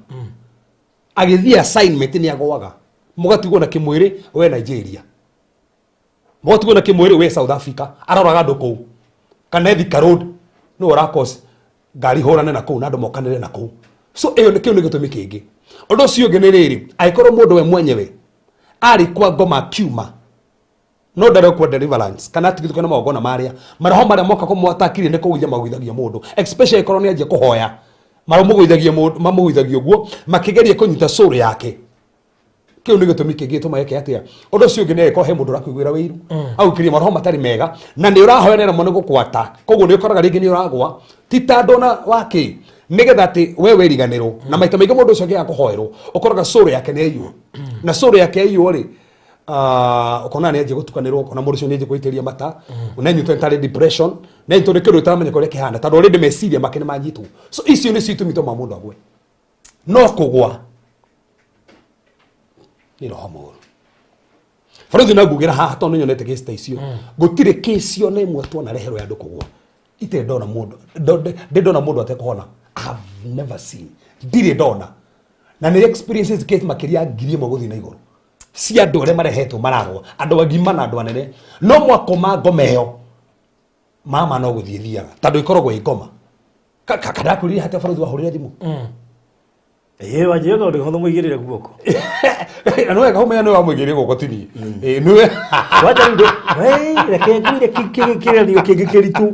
agithii assignment ni agwaga mugatigwo na kimwiri we Nigeria mugatigwo na kimwiri we South Africa aroraga andu kuu kana Thika Road no urakose ngari horane na kuu na andu mokanire na kuu so iyo kiu ni gitumi kingi undu ucio ngi ni riri aikorwo mundu we mwenyewe ari kwa ngoma kiuma no ndare kwa deliverance kana tigithukana magona maria maroho maria moka kumwatakire ne kuuya magwithagia mundu especially koroni aje kuhoya maro mugwithagia mundu mamugwithagia guo makigeria kunyita soul yake kiu ni gitumi kingi tuma yake atia undu ucio ngi ne ko he mundu rakuigwira wiru au kiri maroho matari mega na ni urahoyanera muno gukwata koguo ni ukoraga ringi ni uragwa titandona wake nigetha ati we weriganirwo na maita maingi mundu ucio ngia kuhoerwo ukoraga soul yake ni ayu na soul yake ayu ri ukona ni aje gutukanirwo ukona mundu ucio ni aje kuitiria mata unanyitwo entire depression na into rekeru itaramenye kore kihanda tondu already meciria makene manyitwo so icio ni citumito ma mundu agwe no kugwa ni roho muru Frothi na ngugira haha tondu nyonete case ta icio gutire case ona imwe tuona rehero ya andu kugwa ite ndona mundu ndona mundu atekona I've never seen ndire ndona na ni experiences case makiria ngiri imwe guthi na iguru si andu aria marehetwo maragwa andu agima na andu anene no mwakoma ngoma iyo mama no guthii thiaga tondu ikoragwo ngoma kada kuriria hata Frothi wahurira thimu wajiga uri hono muigirire guoko na no wega humenya no wamwigirire guoko tini niwe wacha ndo reke ngwire kikirio kigikiritu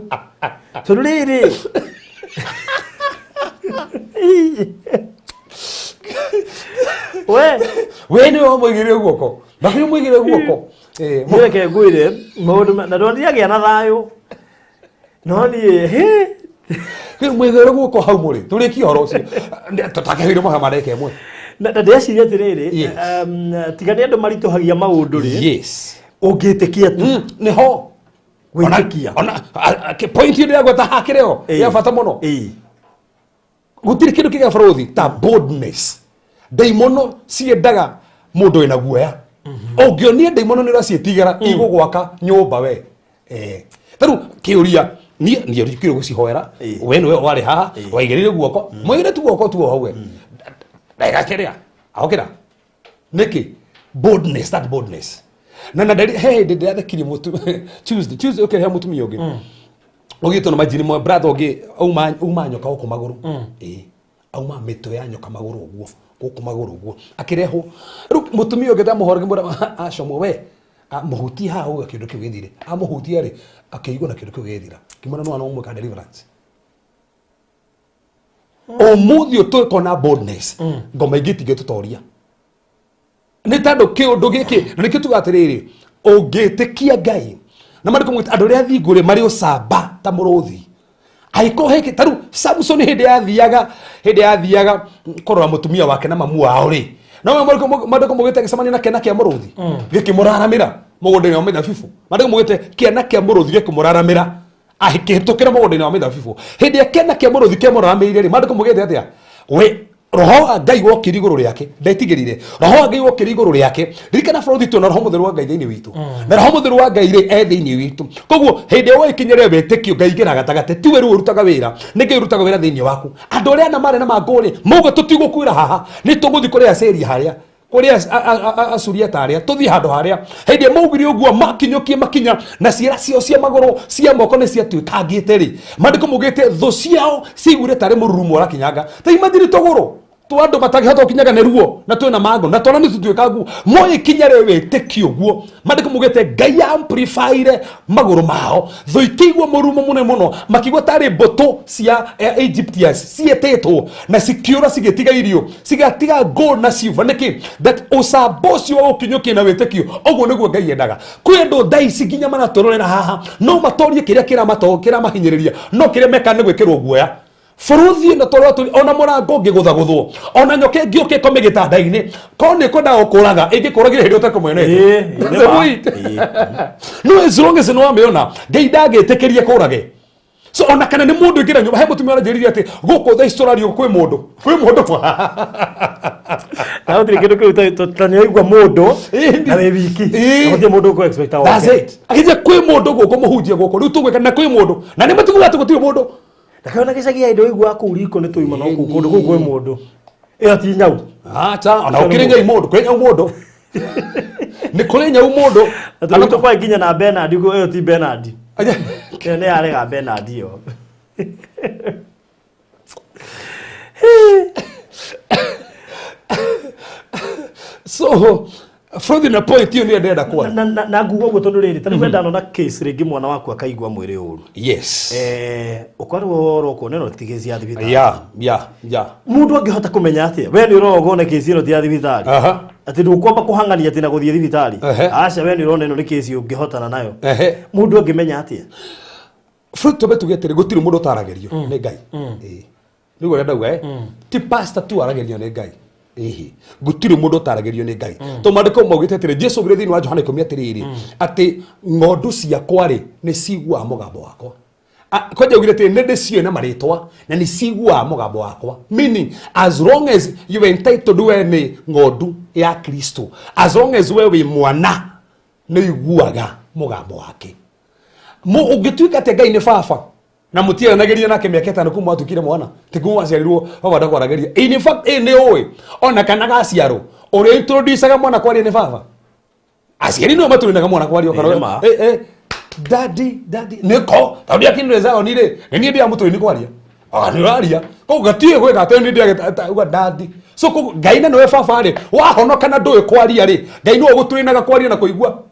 turiri we ni wamwigirire guoko Bakiri mwigire guoko. Mweke ngwire maundu na ndondiagia na thayo. No ni Kiri mwigire guoko hau muri. Turi kihoro ucio. Tutakehire muha mareke mwe. Na ndeciria atiriri tigani andu marituhagia maundu ri. Yes. Ungitikia tu. Niho. Gwitikia. Ona point ile yagwa ta hakireo. Ya fata muno. Gutiri kindu kiga Frothi ta boldness. Daimono ciendaga mundu ina guoya. Ongionie daimono ni racitigara igugwaka nyumba we. Taru kiuria ni rikiro gucihoera we niwe wari haha waigirire guoko mwigire tu guoko tu hauwe. Ndaiga kiria aukira niki boldness, that boldness. Na hey did the other kiri mutu Tuesday okay he mutu miyoge. Ogito no majini mo brother oge uma nyoka uko maguru auma mito ya nyoka maguru uguo uko maguru uguo akireho ru mutumio geta muhorge mura ashomo we muhuti ha uga kindu kigithire amuhuti ari akiigwa na kindu kigithira kimana no anamwe ka deliverance omuthio to kona boldness ngoma igitige tutoria ni tando kiundu giki na nikio tugatiriri ungitikia Ngai na mariko mwita andu ria thingure mari ucamba ta muruthi aiko heke taru Samson hinde yathiaga korora mutumia wake na mamu wao ri no mariko mugite gicamania na kena kia muruthi gikimuraramira mugundini wa mithabibu mariko mugite kena kia muruthi gikimuraramira ahikitukira mugundini wa mithabibu hinde kena kia muruthi kimuraramire ri mariko mugite atia we roho Ngai wokiri iguru riake ndetigirire roho Ngai wokiri iguru riake ririkana Frothi tu na roho mutheru wa Ngai thiini witu na roho mutheru wa Ngai ri thiini witu koguo hindi we kinyere wetekio Ngai gira gatagate tiwe ru urutaga wira ni Ngai urutaga wira thiini waku andu ria na mare na manguri mugo tutigukwira haha ni tuguthi kuria seri haria kuria asuria taria tuthi handu haria hindi maugiri uguo makinyokie makinya na ciara cio cia maguru cia moko ni cia twikangite ri mandiko mugite thu ciao cigure tare mururumo wa kinyanga taimathiri toguru twandu matagihota kinyaga ne ruo na twena mango na tona ni tutwikagu moye kinyare wetekio guo mandiko mugite Ngai amplifyire maguru mao thu itigwo murumo mune muno makigwa tare boto cia Egyptians cietetwo na sikiura sigetiga irio sigatiga gold na silver niki that usabocio wa ukinyokie na wetekio oguo niguo Ngai endaga kwendo dai siginya mana tororera haha no matorie kiria kira matokira mahinyiriria no kiria meka ni gwikirwo guoya Frothi na torwa ona murango ngiguthaguthwo ona nyoke ngioke kome gitanda-ini kone kwenda gukuraga ingikuragira hindi utakumwene no as long as no ameona Ngai ndagitikirie kurage so ona kana ni mundu ingira nyumba he mutumia aranjiriria ati guku tha history kwi mundu na utiri kindu kiu tutanya igwa mundu na we wiki uthie mundu ko expect wa that's it akije kwi mundu guku muhunjie guku riu tugwika na kwi mundu na ni matugu ati gutiri mundu ndakona gicagia indo igwa kuriko ni tuima no kundu gukwe mundu ati nyau acha ona ukiri nyau mundu kwi nyau mundu ni kuri nyau mundu ana to kwa ginya na Bernard go ti Bernard ne arega Bernard yo so Frothi na point hiyo ni ndenda kwa na ngugo go tondu riri tani kwenda no na case ringi mwana waku akaigwa mwiri uru yes ukorwo roko neno tigezi ya thibitari ya mundu angihota kumenya atia we ni rogo na case ino ti ya thibitari ati ndukwamba kuhangania ati na guthie thibitari aca we ni rona ino ni case ungihotana nayo mundu angimenya atia Frothi tobe tugetire gutiri mundu taragerio ni Ngai nigo renda uga ti pastor tu aragerio ni Ngai gutiri mundu taragerio ni Ngai to mandiko maugite atire Jesu gire thini wa Johana 10:3 ati ngondu cia kwari ni cigua mugambo wakwa kwaje ugire ati nende cio na maritwa na ni cigua mugambo wakwa meaning as long as you are entitled we ni ngondu ya Kristo as long as we wi mwana ni iguaga mugambo wake ungituika ati Ngai ni baba na mutia nageria nake miaka 5 kuma atukire mwana tikumwa aciarirwo baba ndakwarageria in fact ni owe ona kana gaciaro uri introduce mwana kwari ni baba aciari no maturinaga mwana kwari okaro daddy niko tabia kindu zao nire ni ndia mutu ni kwaria ni raria ko gatie gweka ate ni ndia uga daddy so ko Ngai na no baba ri wahonoka na nduwe kwaria ri Ngai no guturinaga kwaria na kuigua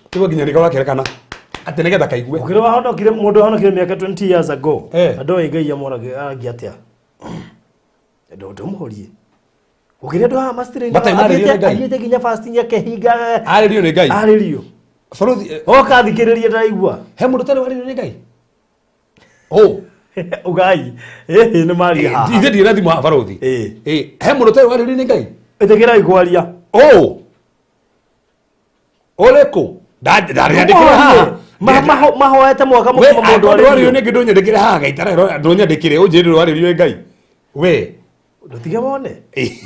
tigo ginya nikawa kerekana ati negetha kaigue ukire wahonokire mundu wahonokire miaka 20 years ago andu Ngai amorage agia atia ndo ndumuhorie Ukiria ndo master Matai marĩrio nĩ Ngai. Agĩte nginya fasting yake hinga. Arĩrio nĩ Ngai. Arĩrio. Barothi Oka thikĩrĩria ndaigua. he mũndũ ũtarĩ warĩrio nĩ Ngai. Oh. Ugai. Nĩ mari haha. Ithe ndirĩ na thimũ haha barothi. He mũndũ ũtarĩ warĩrio nĩ Ngai. Ĩtĩkĩrai kwaria. Oh. Oleko. Ndarĩandĩkĩra haha. Mahoete mwaka mũkuma mũndũ warĩrio nĩ Ngai ndũnyandĩkĩre haha gaitara ndũnyandĩkĩre ũnjĩrĩre warĩrio nĩ Ngai. We. Ndotige mone.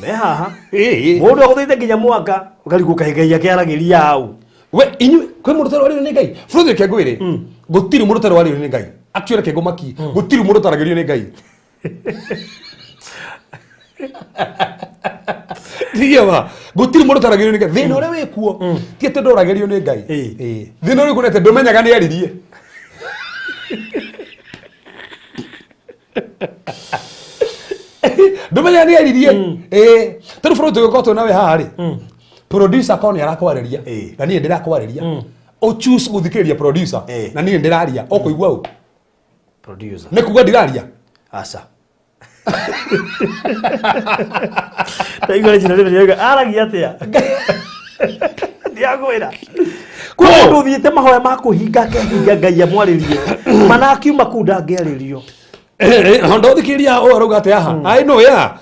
Me haha. Mũndũ agũthiĩte nginya mwaka ũkarigũka Ngai akĩaragĩria hau. We inyu kwĩ mũndũ ũtarĩ warĩrio nĩ Ngai. Bũrũri reke ngwĩre. Gũtirĩ mũndũ ũtarĩ warĩrio nĩ Ngai. Actually reke ngũmaki. Gũtirĩ mũndũ ũtaragĩrio nĩ Ngai. Thiawa gũtirĩ mũndũ ũtaragĩrio nĩ Ngai. Thĩna ũrĩa wĩ kuo ti atĩ ndũragĩrio nĩ Ngai. Thĩna ũrĩa ũkunete ndũmenyaga nĩ aririe. Ndũmenyaga nĩ aririe. Tondũ bũrũri tũgĩkorwo twĩ nawe haha rĩ. Producer akoo nĩ arakwarĩria na niĩ ndĩrakwarĩria. O choose gũthikĩrĩria producer na niĩ ndĩraria. Ũkũigua ũ? Producer. Nĩ kuga ndiraria. Aca. Ndaigua njĩra rĩrĩa aragia atĩa. Ndiagwĩra. Kwa mũndũ ũthiĩte mahoya ma kũhinga kehinga Ngai amwarĩrie. Mana akiuma kũu ndangĩarĩrio. Hondo thikĩrĩria o arauga atĩa haha. I know yeah.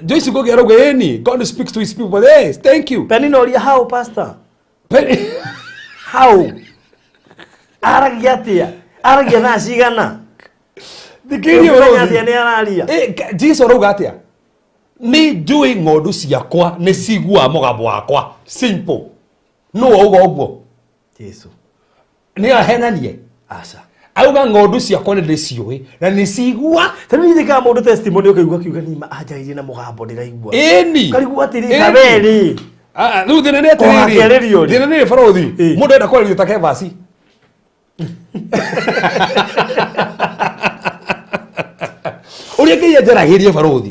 Joyce Ngugi arauga eni God speaks to his people. Yes, thank you. Penina ũria how pastor? How? Aragia atĩa? Aragia thaa cigana? Thikĩrĩria ũrĩa nĩ araria. Jesus arauga atĩa? Nĩ njũĩ ng'ondu ciakwa nĩ ciguaga mũgambo wakwa. Simple. No auga ũguo. Jesu. Nĩ ahenanie. Aca. Auga ng'ondu ciakwa nĩ ndĩciũĩ na nĩ cigua. Tani nĩthika mũndũ testimony ũkaigua kiuga nĩ anjagĩrie na mũgambo ndĩraigua. Eni. Karigua atĩrĩ kaberi. Rĩu thĩna nĩ atĩrĩrĩ. Thĩna nĩ barothi. Mũndũ enda kwarĩrio ta Kevasi. Ũrĩa Ngai anjaragĩria barothi.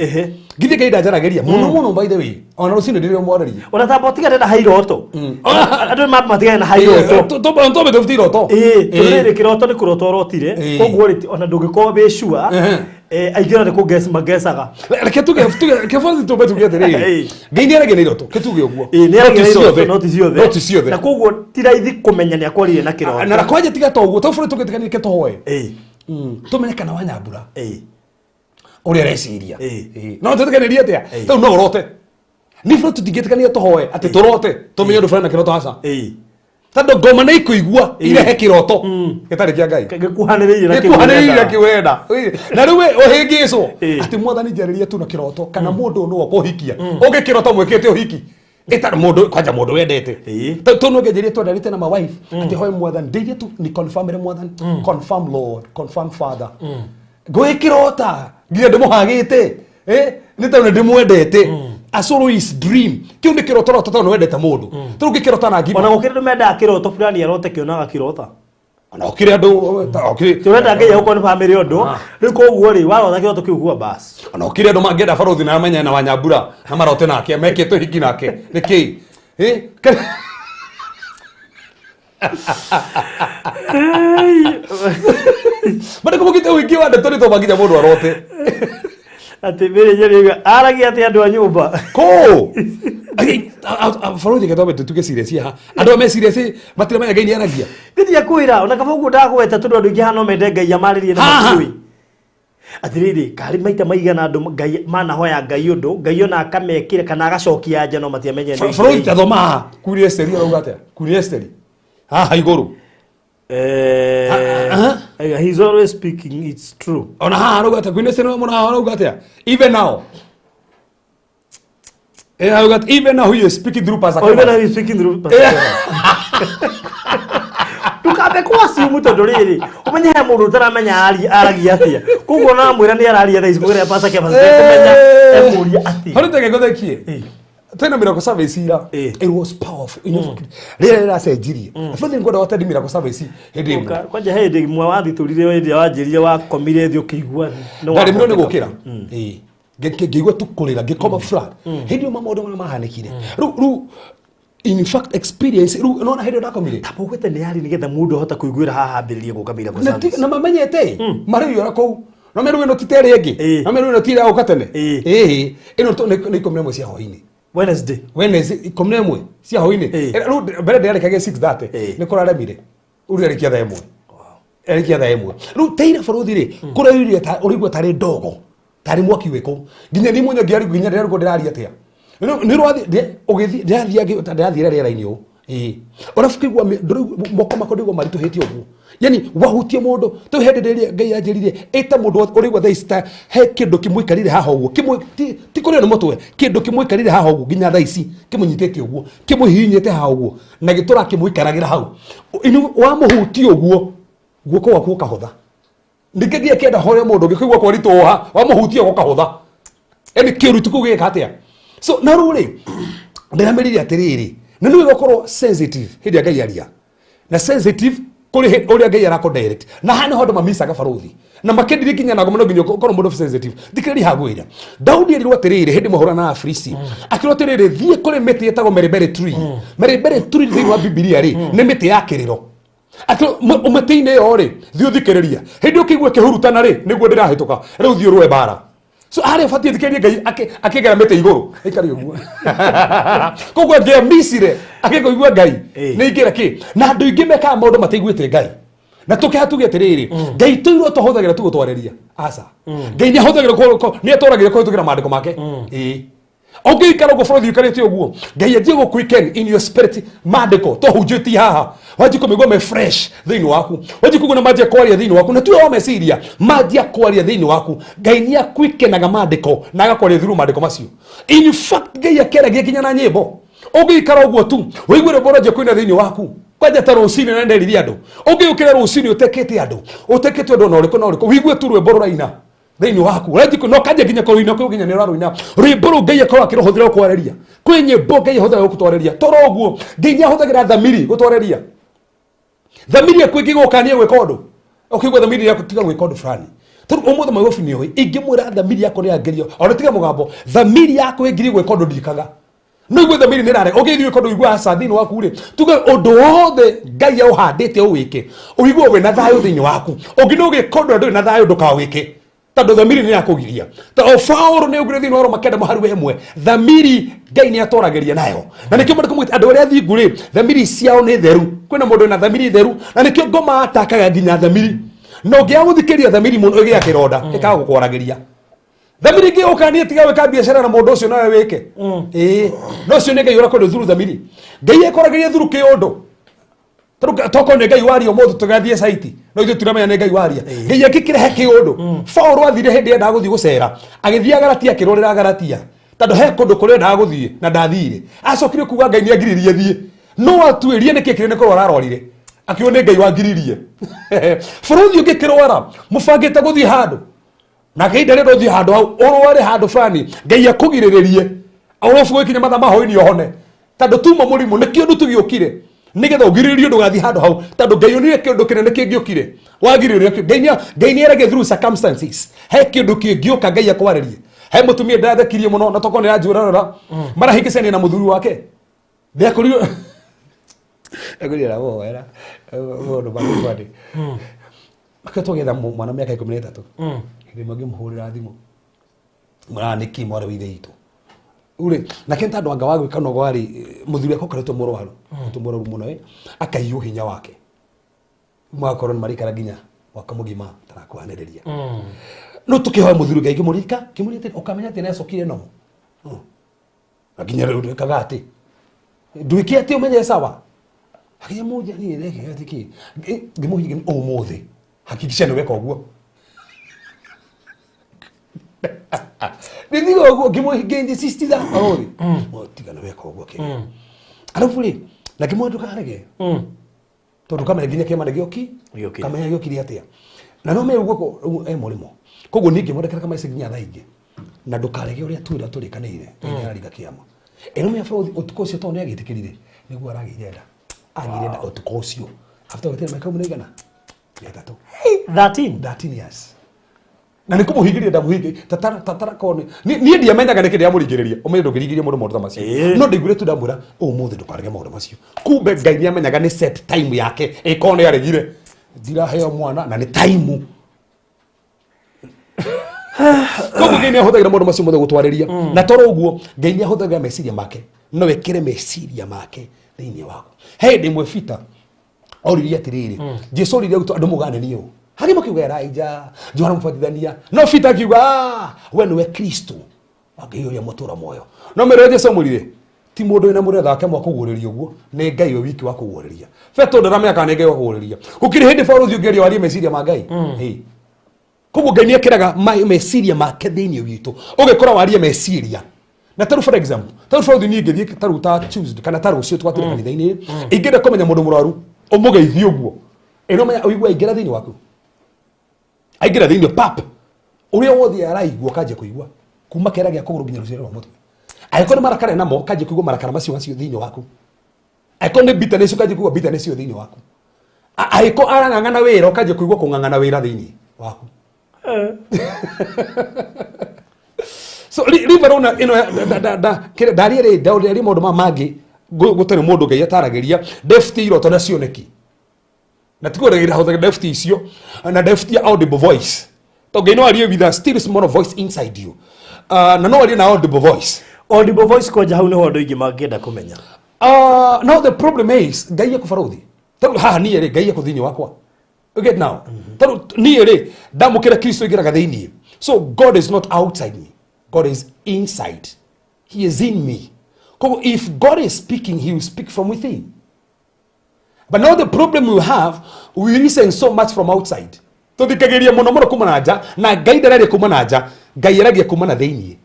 Githĩ Ngai ndanjaragĩria mũno by the way. Ona rũcinĩ ndĩrĩ mwarĩrie. Ona ta botigane na hairoto. Andũ matigane na hairoto. Tũmbe tũbti iroto. Tũrĩrĩ kĩroto nĩ kũrota ũrotire. Koguo ona ndũngĩkorwo wĩ sure. Aingĩra nĩ kũgesi magecaga. Reke kebathi tũmbe tuge atĩrĩrĩ. Ngai nĩ aragia na iroto. Ketuge ũguo. Nĩ aragia na iroto no ti ciothe. Na koguo ti raithi kũmenya nĩ akwarire na kĩroto. Na kwanja tiga ta ũguo. Tũbũrĩ tũgĩtiganĩke ke tũhoe. Tũmenye kana Wanyambura. Ũrĩa areciria. No tũtiganĩrie atĩa? Tau no ũrote. Nĩ bũrĩ tũtingĩtikania tũhoe atĩ tũrote. Tũmenye ũndũ fulani na kĩroto haca. Tondũ ngoma nĩ ikũigua irehe kĩroto gĩtarĩ kĩa Ngai. Gĩkuhanĩrĩirie na kĩwenda. Na rĩu ũhĩngĩcwo atĩ Mwathani njarĩria tu na kĩroto kana mũndũ no kũhikia. Ũngĩkĩrota mwĩkĩte ũhiki. Ĩtarĩ mũndũ kwanja mũndũ wendete. Tũno ngĩnjĩria twendanĩte na my wife atĩ hoye Mwathani ndeithia tu ni confirm ĩrĩ Mwathani. Confirm Lord, confirm Father. Ngwĩkĩrota nginya ndĩmũhagĩte. Nĩ tondũ ndĩmwendete. Asoro is dream. Kĩu nĩ kĩroto rota tondũ wendete mũndũ. Tondũ ũngĩkĩrota na ngima. Ona gũkĩrĩ andũ mendaga kĩroto fulani arote kĩonaga kĩrota. Ona gũkĩrĩ andũ tũrenda Ngai gũkorwo nĩ family ũndũ. Rĩu koguo rĩ warota kĩroto kĩu gua bas. Ona gũkĩrĩ andũ mangĩenda barothi na amenya na Wanyambura na marote nake mekĩte hiki nake. Nĩkĩ? Bado kumukite wiki wa ndeto nito baginya mũndũ arote. Ati mbere njeriga aragia ati andũ a nyũmba. Ko. Barothi gĩthobe tutuge serious ha. Andũ me serious matire manya Ngai nĩ aragia. Gĩthia kwĩra ona kaba ũguo ndagweta tondũ andũ ingĩ hano mende Ngai amarĩrie na makui. Atiriri kari maita maigana andũ Ngai manahoya Ngai ũndũ Ngai ona akamekire kana agacokia nja no matiamenye nĩ. Barothi tathoma kuri Esteri arauga atĩa? Kuri Esteri. Haha igũrũ. He's always speaking, it's true. Ona haha arauga atĩa? Kuri Esteri mwana arauga atĩa? Even now. Arauga even now he is speaking through Pastor. Even now he is speaking through Pastor. Tukabe kwa simu tondũ rĩrĩ ũmenye he mũndũ ũtaramenya aragia atĩa. Koguo na mwĩra nĩ araria thaa ici kũgerera Pastor Kevasi kũmenya emũria atĩa. Harĩ ngũthekie. Tena miracle service ira it was powerful rĩrĩa rĩracenjirie bũrũri ngwenda wate miracle service hĩndĩ ĩmwe kwanja hĩndĩ ĩmwe wathitũrire hĩndĩ wanjĩrire wakomire thĩ ũkĩigua ndarĩ mĩno nĩ gũkĩra ngĩigua tu kũrĩra ngĩkoma flat hĩndĩ ĩmwe maũndũ marĩa mahanĩkire rĩu in fact experience rĩu nona hĩndĩ ndakomire tapũgĩte nĩ yari nĩgetha mũndũ ahota kũiguĩra haha ambĩrĩrie gũka miracle service na mamenyete marĩ yora kũu no meru ino titere enge no meru ino tire au katene ino to ne komne mo cia hoini Wednesday komne mo cia hoini ru bere ndere kage 6:30 ne korare mire uri ari kia tha emwe ari kia tha emwe ru teira faruthi ri kura yuri ta urigwa tari ndogo tari mwaki weko nginya ni munyo ngiari nginya ndere ko ndiraria atia ni rwathi ugithi ndirathira rera-ini u orafikigwa moko makondigwa marituhitie uguo yani wahutie mundu tu hendereria Ngai anjirire eta mundu urigwa thaista he kindu kimwikarire haha uguo kimwe ti kurio ni mutwe kindu kimwikarire haha uguo nginya thaici kimunyitete uguo kimuhinyete haha uguo na gitura kimwikaragira hau inu wa muhutie uguo guoko waku ukahotha ndikigia kienda hore mundu gikigwa kwa ritoha wa muhutie ukahotha yani kirutu kugika atia so na ruri ndiramiriria atiriri na niwe gokorwo sensitive hindi Ngai aria na sensitive kuri uria Ngai arako direct na hana hondo mamisa gabaruthi na makendire kinya na gomono ginyo gokorwo mundu sensitive dikiri hagwira Daudi erirwo atiriri hindi muhura na Afrisi akirwo atiriri thie kuri miti yetagwo meribere tree meribere tree thini wa Biblia ri ni miti ya kiriro akirwo umetiine yo ri thio thikiriria hindi ukigwe kihurutana ri niguo ndirahituka riu thio rwe bara so are fatie thikerie Ngai akigera mete iguru ikari uguo kogwa ngia misire akigwa Ngai ni ingira ki na andu ingi meka maundu mateiguite Ngai na tukihatuge atiriri Ngai tuirwo tuhuthagira tu gutwareria asa Ngai ni ahuthagira ni atwaragira kuhitugira maandiko make okay ikara go for the ukarete uguo Ngai athie go quicken in your spirit maandiko to hujiti haha waji kumigwa me fresh thini waku waji kuguna maji kwaria thini waku na tuwe wa mesiria maji kwaria thini waku Ngai ni akwikenaga maandiko na agakwaria through maandiko macio in fact Ngai akeragia kinya na nyimbo okay ikara uguo tu wigwire boroje kwina thini waku kwaja ta rucini na nderiria andu okay ukira rucini utekete andu no riko wigwe tu rwe bororaina thini waku rajiko no kaje ginya koruina ko ginya ne raruina riburu Ngai akora akirohuthira kwareria kwenye bo Ngai ahothira gutwareria toroguo Ngai ahothira thamiri gutwareria thamiri akwiki gukania gweka undu ukigwa thamiri yaku tiga gweka undu fulani turu umuthe magofi ni oi ingimwira thamiri yako ni angerio ona tiga mugambo thamiri yako ingiri gweka undu ndikaga no igwe thamiri ni rare ugithio kondu igwa asa thini waku ri tuga undu wothe Ngai auhandite uwike uigwe we na thayo thini waku unginoge kondu andu na thayo ndukawike tando thamiri ni yakugiria ta ofauru ni ugire thini waro makenda maharu emwe thamiri Ngai ni atorageria nayo na nikio mundu kumwita andu aria thingu ri thamiri ciao ni theru kwina mundu na thamiri theru na nikio ngoma atakaga nginya thamiri no ngia guthikiria thamiri mundu igia kironda ikaga gukwarageria thamiri ngi ukanie tiga weka biashara na mundu ucio nawe wike no cio ni Ngai ura kundu thuru thamiri Ngai ekorageria thuru kiundu toko ne Ngai waria motho tugathie site no ithu turamenya ne Ngai waria Ngai akikirehe kiundu Paulo athire hindi enda guthii gucera agithia Galatia kirorera Galatia tando he kundu kuria enda guthii na ndathire acokire kuga Ngai ni agiririe thie no atuirie ne kikire ne korora arorire akio ne Ngai wagiririe furuthi ugikirwara mufangite guthii handu na Ngai ndare guthii handu hau urware handu fulani Ngai akugiririe aurofu gwikinya matha mahoini ohone tando tuma murimu ne kiundu tugiukire nigetha ugiririo ndugathi handu hau tando Ngai unire kindu kinene kingiukire wagiririo Ngai ni erage through circumstances he kindu kingiuka Ngai akwarerie he mutumia ndathakirie muno na toko ni ajurarora marahikicania na muthuri wake ndiakurio agurira wo era wono bakwani akatogetha mwana miaka 13 ndi magimuhurira thimu mwaniki mwara withe itu ure na kenta ndo anga wagwe kano gwari muthuri akokaretwo murwaru tumuraru muno akaiyo hinya wake mwakoron marikara ginya wakamugima tarakwanereria no tukihoya muthuri Ngai kimurika kimurite ukamenya tena sokire no aginya ru kagati nduikia ti umenye sawa hakia moja ni eleke atiki ngimuhige umuthi hakikisha niweka uguo ndigo uguo ngimuhige ndi sistiza ori motiga niweka uguo ke arafuli na kimondu karege tondu kamenya nginya kema gioki kamenya gioki atia na no me uguo murimo koguo ningi mwendekera kama isi nginya thaingi na ndukarege uria twira turikanire ina riga kiama eno me afro utuko cio to ne agitikirire niguo aragirenda agirenda utuko cio after gutira meka munigana ya tatu 13 years na nikumuhigiria ndamuhigi tatara kone ni ndia menyaga niki ndia muringiriria umenye ndugirigiria mundu maundu macio no ndigure tu ndamura umuthi ndukarege maundu macio kumbe Ngai ni amenyaga ni set time yake ikone yaregire ndira heo mwana na ni time Koguo Ngai nĩ ahũthagĩra maũndũ macio mothe gũtwarĩria na toro ũguo Ngai nĩ ahũthagĩra meciria make no wekĩre meciria make thĩinĩ waku. Hĩndĩ ĩmwe Peter oririe atĩrĩrĩ Jesũ oririe andũ mũgananie ũũ harĩ makiuga Elijah Johana Mũbatithania no Peter akiuga we nĩwe Kristo wa Ngai ũrĩa mũtũũra muoyo. No mĩrĩ Jesũ amwĩrire ti mũndũ wĩna mũrĩ thake mwa kũguũrĩria ũguo nĩ Ngai we wiki wa kũguũrĩria. Petro ndaramenya kana nĩ Ngai wa kũguũrĩria. Gũkĩrĩ hĩndĩ Paulo ũngĩaria warie meciria ma Ngai. Koguo Ngai nĩ ekĩraga meciria make thĩinĩ witũ ũgĩkora warie meciria. Na taru for example taru for the nigĩ thiĩ taru ta Tuesday kana taru cio twatire kanitha-inĩ ingĩenda kũmenya mũndũ mũrwaru ũmũgeithie ũguo ĩno menya ũigua ingĩra thĩinĩ waku aingĩra thĩinĩ pap ũrĩa wothe araigua kanjia kũigua kuma kĩara gĩa kũgũrũ nginya rũciaro rwa mũtwe. Angĩkorwo nĩ marakara namo kanjia kũigua marakara macio thĩinĩ waku. Angĩkorwo nĩ bitterness kanjia kũigua bitterness thĩinĩ waku. Angĩkorwo arang'ang'ana wĩra kanjia kũigua kũng'ang'ana wĩra thĩinĩ waku. So river ona ino ndari ri ndauri maundu mangĩ gũtarĩ mũndũ Ngai ataragĩria deft iroto na cioneki na tikũrĩgĩra hũthagĩra deft icio na deft ya audible voice to Ngai no arie with a still small voice inside you na no arie na audible voice kwa hau nĩho andũ aingĩ mangĩenda kũmenya. Now the problem is Ngai ekũbarũthi tondũ haha niĩ rĩ Ngai ekũ thĩinĩ wakwa you get now tondũ niĩ rĩ ndamũkĩra Kristo ingĩraga thĩinĩ so God is not outside me. God is inside. He is in me. If God is speaking, He will speak from within. But now the problem we have, we listen so much from outside. Tũthikagĩria mũno mũno kuma na nja na Ngai ndararia kuma na nja, Ngai aragia kuma na thĩinĩ.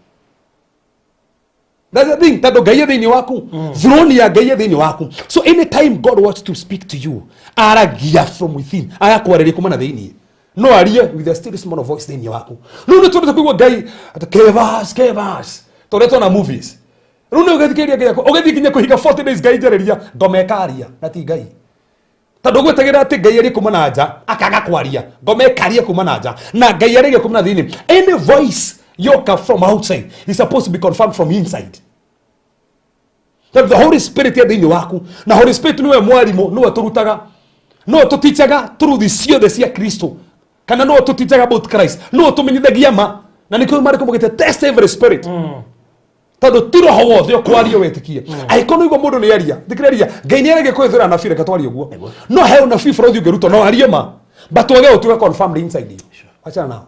That's the thing. Tondũ Ngai thĩinĩ waku, throne ya Ngai thĩinĩ waku. So anytime God wants to speak to you, aragia from within. Agakwarĩria kuma na thĩinĩ. No aria with a still small voice thĩinĩ waku. Rĩu nĩ tũrĩ kũigua Ngai kevas tũretwo na movies. Rĩu nĩ ũgĩthikĩria Ngai ũgĩthiĩ nginya kũhinga 40 days Ngai njarĩria ngoma ĩkaria na ti Ngai. Tondũ gwetagĩra atĩ Ngai arĩ kuma na nja akaga kwaria ngoma ĩkaria kuma na nja na Ngai arĩ kuma na thĩinĩ. Any voice yoka from outside is supposed to be confirmed from inside. The Holy Spirit ya thĩinĩ waku na Holy Spirit nĩwe mwarimũ nĩwe tũrutaga no tũtichaga truth ciothe cia Kristo. Kana no to teach about Christ no tumenyithagia ma na nĩkĩo marĩ kũmũgĩte test every spirit tondũ tiro ho wothe ũkwaria wetikie aikono igua mũndũ nĩ aria thikĩrĩria Ngai nĩ arege kwĩthĩra nabii reke twarie ũguo no heo nabii bũrũthi ũngĩrutwo no arie ma but wage ũtuĩke confirmed inside you. Achana nao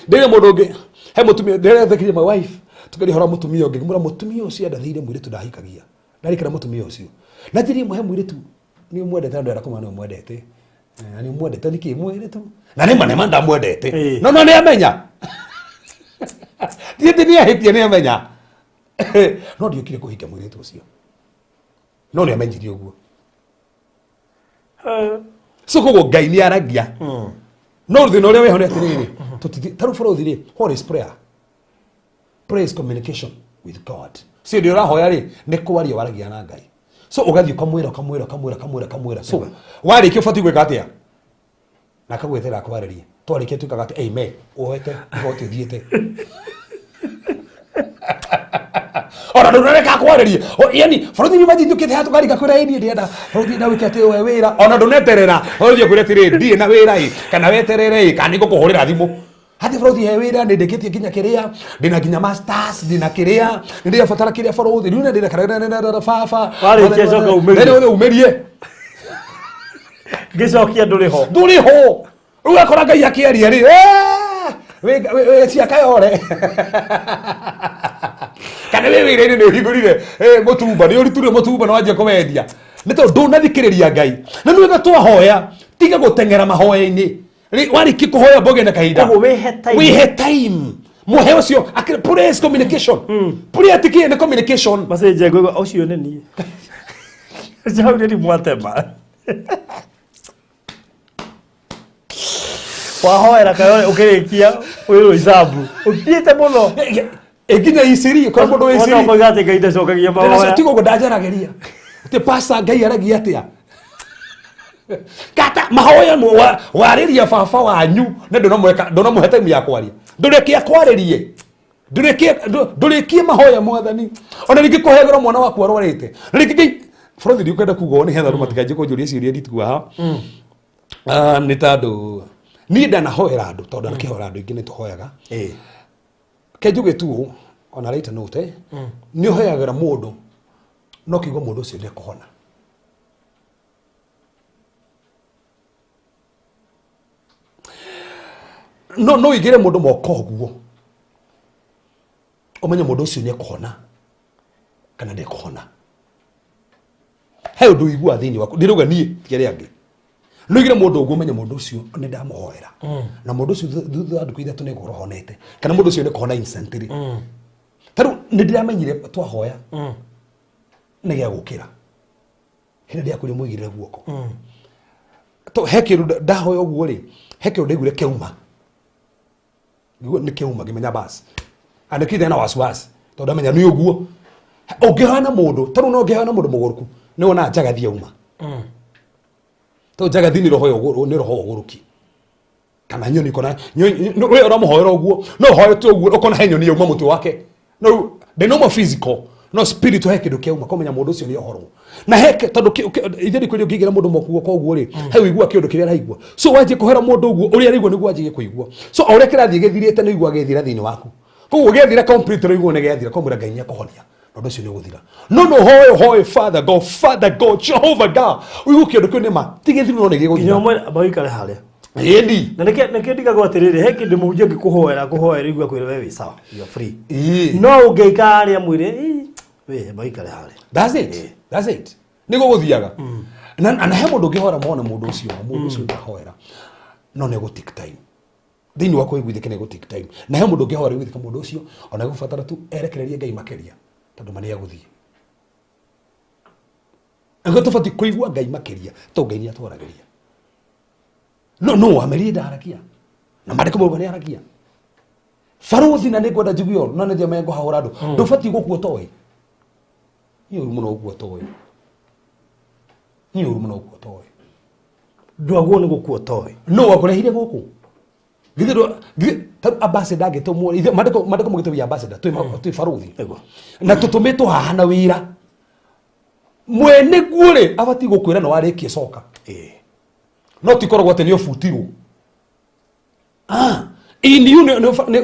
ndĩrĩ mũndũ ũngĩ he mũtumia ndĩrĩ thikĩrĩria my wife tukĩrĩ hora mũtumia ũngĩ ngĩmũra mũtumia ũcio ndathire mũirĩtu ndahikagia ndarĩkĩra mũtumia ũcio na thiri mũhe mũirĩtu nĩ mwendete andũ arakoma nĩ mwendete ni mwendete niki mwere tu na nĩ manema ndamwendete no nĩ amenya thiĩte nĩ ahĩtia nĩ amenya no ndiokire kũhikia mũirĩtu ũcio no nĩ amenyire ũguo so koguo Ngai nĩ aragia no thĩna ũrĩa weho nĩ atĩrĩrĩ tarũ bũrũthi rĩ what is prayer? Prayer is communication with God. So ndio ũrahoya rĩ nĩ kwaria waragia na Ngai. So ugathii kamwira so warĩkia ũbatiĩ gwĩka atĩa na kagwethera akwarĩrie twarĩkia tuikaga atĩ amen ũhete ũhoti ũthiĩte ora ndũreka akwarĩrie yani bũrũthi nĩ mathi ndũkĩte hatu gari gakwĩra ĩni ndĩenda bũrũthi na wĩke atĩ we wĩra ona ndũneterera bũrũthi ũkwĩra atĩrĩ ndirĩ na wĩra kana weterere kana nĩngũkũhũrĩra thimũ hati bũrũthi he wĩra nĩndĩkĩtie nginya kĩrĩa ndĩna nginya masters ndĩna kĩrĩa nĩndĩrabatara kĩrĩa bũrũthi rĩu ndĩna karagana baba warĩkia coka umĩrie ngĩcokia ndũrĩ ho rĩu akora Ngai akĩaria rĩ we ciaka yore kana we wĩra-inĩ nĩ ũhingũrire mũtumba nĩ ũrutire mũtumba na wanjia kũwendia nĩ tondũ ndũnathikĩrĩria Ngai na nĩ wega twahoya tiga gũteng'era mahoya-inĩ warĩkia kũhoya mboge na kahinda wĩhe time muhe ũcio praise communication prayer tikie nĩ communication macenje ngũigua ũcio nĩ niĩ jau nĩ mwatema wahoera kayo ũkĩrĩkia wĩrwo icabu ũthiĩte mũno nginya iciri kwa mũndũ wĩ iciri no gate Ngai ndacokagia mahoya tigo ndanjaragĩria atĩ pastor Ngai aragia atĩa kata mahoya warĩria baba wanyu na ndũnamũhe time ya kwaria ndũrĩkie akwarĩrie ndũrĩkie mahoya mwathani ona ningĩ kũhegera mwana waku arwarĩte rĩngĩ bũrũthi ndiũkwenda kuga nĩ hetha andũ matikanjie kũnjũria ciũria nditũ haha nĩ tondũ ni ndanahoera andu tondu nakihoera andu ingi nituhoyaga kenjuge tu ona later note ni uheagira mundu no kiugo mundu ucio ni kuhona no igire mundu moko guo omenye mundu ucio ni kuhona kana ndi kuhona he undu igua thini waku ndiruga nie kire angi no igire mundu uguo menye mundu ucio ni ndamuhoera na mundu ucio thutha andu kuitha tu ni gorohonete kana mundu ucio ni kuhona instantly taru ni ndiramenyire twahoya ni gya gukira hindi ya kuri muigire guoko to hekiru ndahoya uguo ri hekiru ndigure keuma ni keuma gimenya bas andikithe na waswas to ndamenya ni uguo ungihana mundu taru no ngihana mundu muguruku ni wona njagathia uma to njagathi ni roho yo ni roho uguruki kana nyoni kona we ora muhoera uguo no hoye tu uguo ukona henyo ni uma mutu wake no the normal physical no spirit he kindu kiuma komenya mundu ucio ni ohoro na heke tondu itheri kwiri ngigira mundu mokuo kwa uguo ri he wigua kindu kiria raigua so waje kuhera mundu uguo uria raigua niguo waje kuigua so uria kirathie githirite ni igua githira thini waku koguo githira complete raigua ni githira komura Ngai nya kuhonia ndu ucio ni guthira no hoye Father God Jehovah God uyu kindu kiu ni ma tigithiri no ni giguthira nyomwe abaikare haria Yendi na neke ndigago atiriri he kindu mujie ngikuhoera igua kwira wewe sawa you are free no ungeika aria mwire we abaikare haria that's it nigo guthiaga na he mundu ngihora mona mundu ucio ndahoera no ne go take time thini wako igwithike ne go take time na he mundu ngihora igwithika mundu ucio ona gufatara tu erekererie Ngai makeria tondu mani aguthie ngo tofati kuigua Ngai makeria to Ngai ni atwarageria no amerie ndarakia na mariko mo bani arakia faruthi na nigwenda njiguo no ne thia mengo hahora andu ndufati gukua toy ni uru muno gukua toy ndwaguo ni gukua toy no wakurehire guku githiro ambassador agitumwo ithe mandiko mugitubia ambassador twi faruthi na tutumitwo haha na wira mwene guore abati gukwira no arikie coka no tikoragwo ati ni ofutirwo ini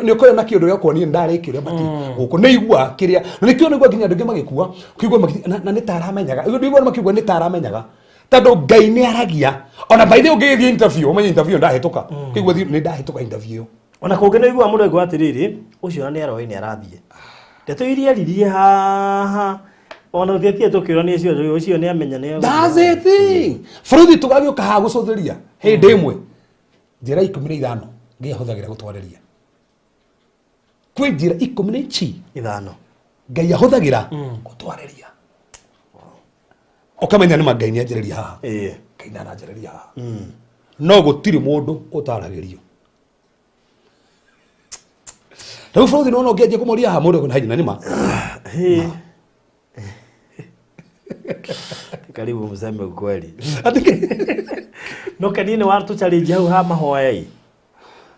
ni koya na kindu yakwo ni ndarikiria bati guku ni igua kiria ni kio nigua nginya ndungi magikua kuigua na ni taramenyaga igua makigua ni taramenyaga tando Ngai ni aragia ona by the way interview umenye interview ndahituka kuigua ni ndahituka interview ona kungi ni igua mundu egwa atiriri ucio ni aroi ni arathie ndeto iria ririe haha ona uthetie tukirwo ni ucio ni amenya ni that's the thing fruthi tugagioka ha gucuthiria hindi imwe njira 15 ngihuthagira gutwariria kwi njira 15 Ngai ahuthagira gutwariria ukamenya ni Ngai ni anjiriria haha Ngai na anjiriria haha no gutiri mundu utaragirio na fruthi no ngeje kumoria ha mundu kuna hajina ni ma karibu mzame ukweli no kanini watu challenge hau ha mahoya i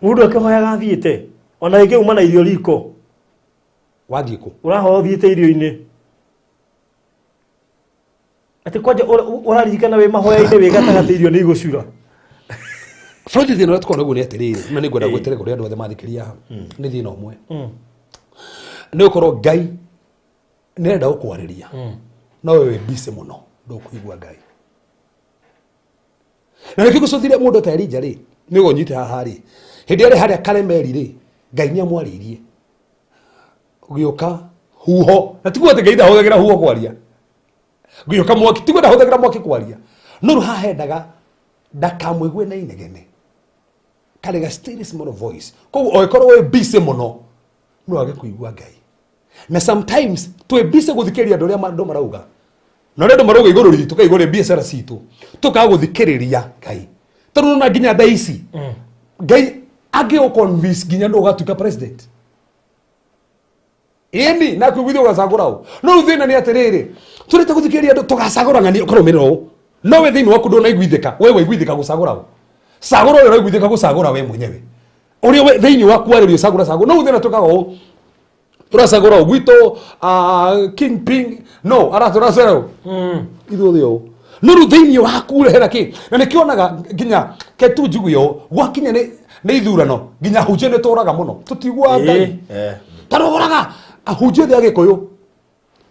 mundu akihoya gathiite ona ingi uma na irio riko wathie ku uraho thiite irio-ini ati kwaje uraririkana we mahoya-ini we gatagati irio ni igucura Fruthi thina tukona guo ni atiriri na ni ngwenda gwetere kuri andu othe mathikiria ni thina umwe ni ukorwo Ngai ni enda gukwariria no wewe busy muno ndukuigua Ngai na nikiko sothire mundu ta Elija ri nigo nyite haha ri hindi ari haria Karemeli ri Ngai ni amwaririe gioka huho na tiguo ati Ngai ndahuthagira huho kwaria gioka mwaki tiguo ndahuthagira mwaki kwaria no hahendaga ndakamwigue na inegene karega still small voice koguo oikorwo we busy muno no age kuigua Ngai na sometimes twe busy guthikiriria andu aria mandu marauga no ndio marauga iguru ritu kai iguru biacara citu tukaga guthikiriria Ngai tondu na nginya daisi Ngai age o convince nginya ndo gatuika president eni na kuigithio gacagurao no thina ni atiriri turite guthikiriria andu tugacagura ngani ukoromero no we thini waku ndona igwithika wewe igwithika gucagurao sagura we igwithika gucagura we mwenyewe uria we thini waku ari sagura no thina tukaga o turacagura o gwito King Ping no ara turacagura ithu thio no ru thiini waku rehera ki na nikionaga nginya ketu njugu yo gwakinya ni ithurano nginya hunjia ni turaga muno tutigwa ngai tarogoraga ahunjia thi agikuyu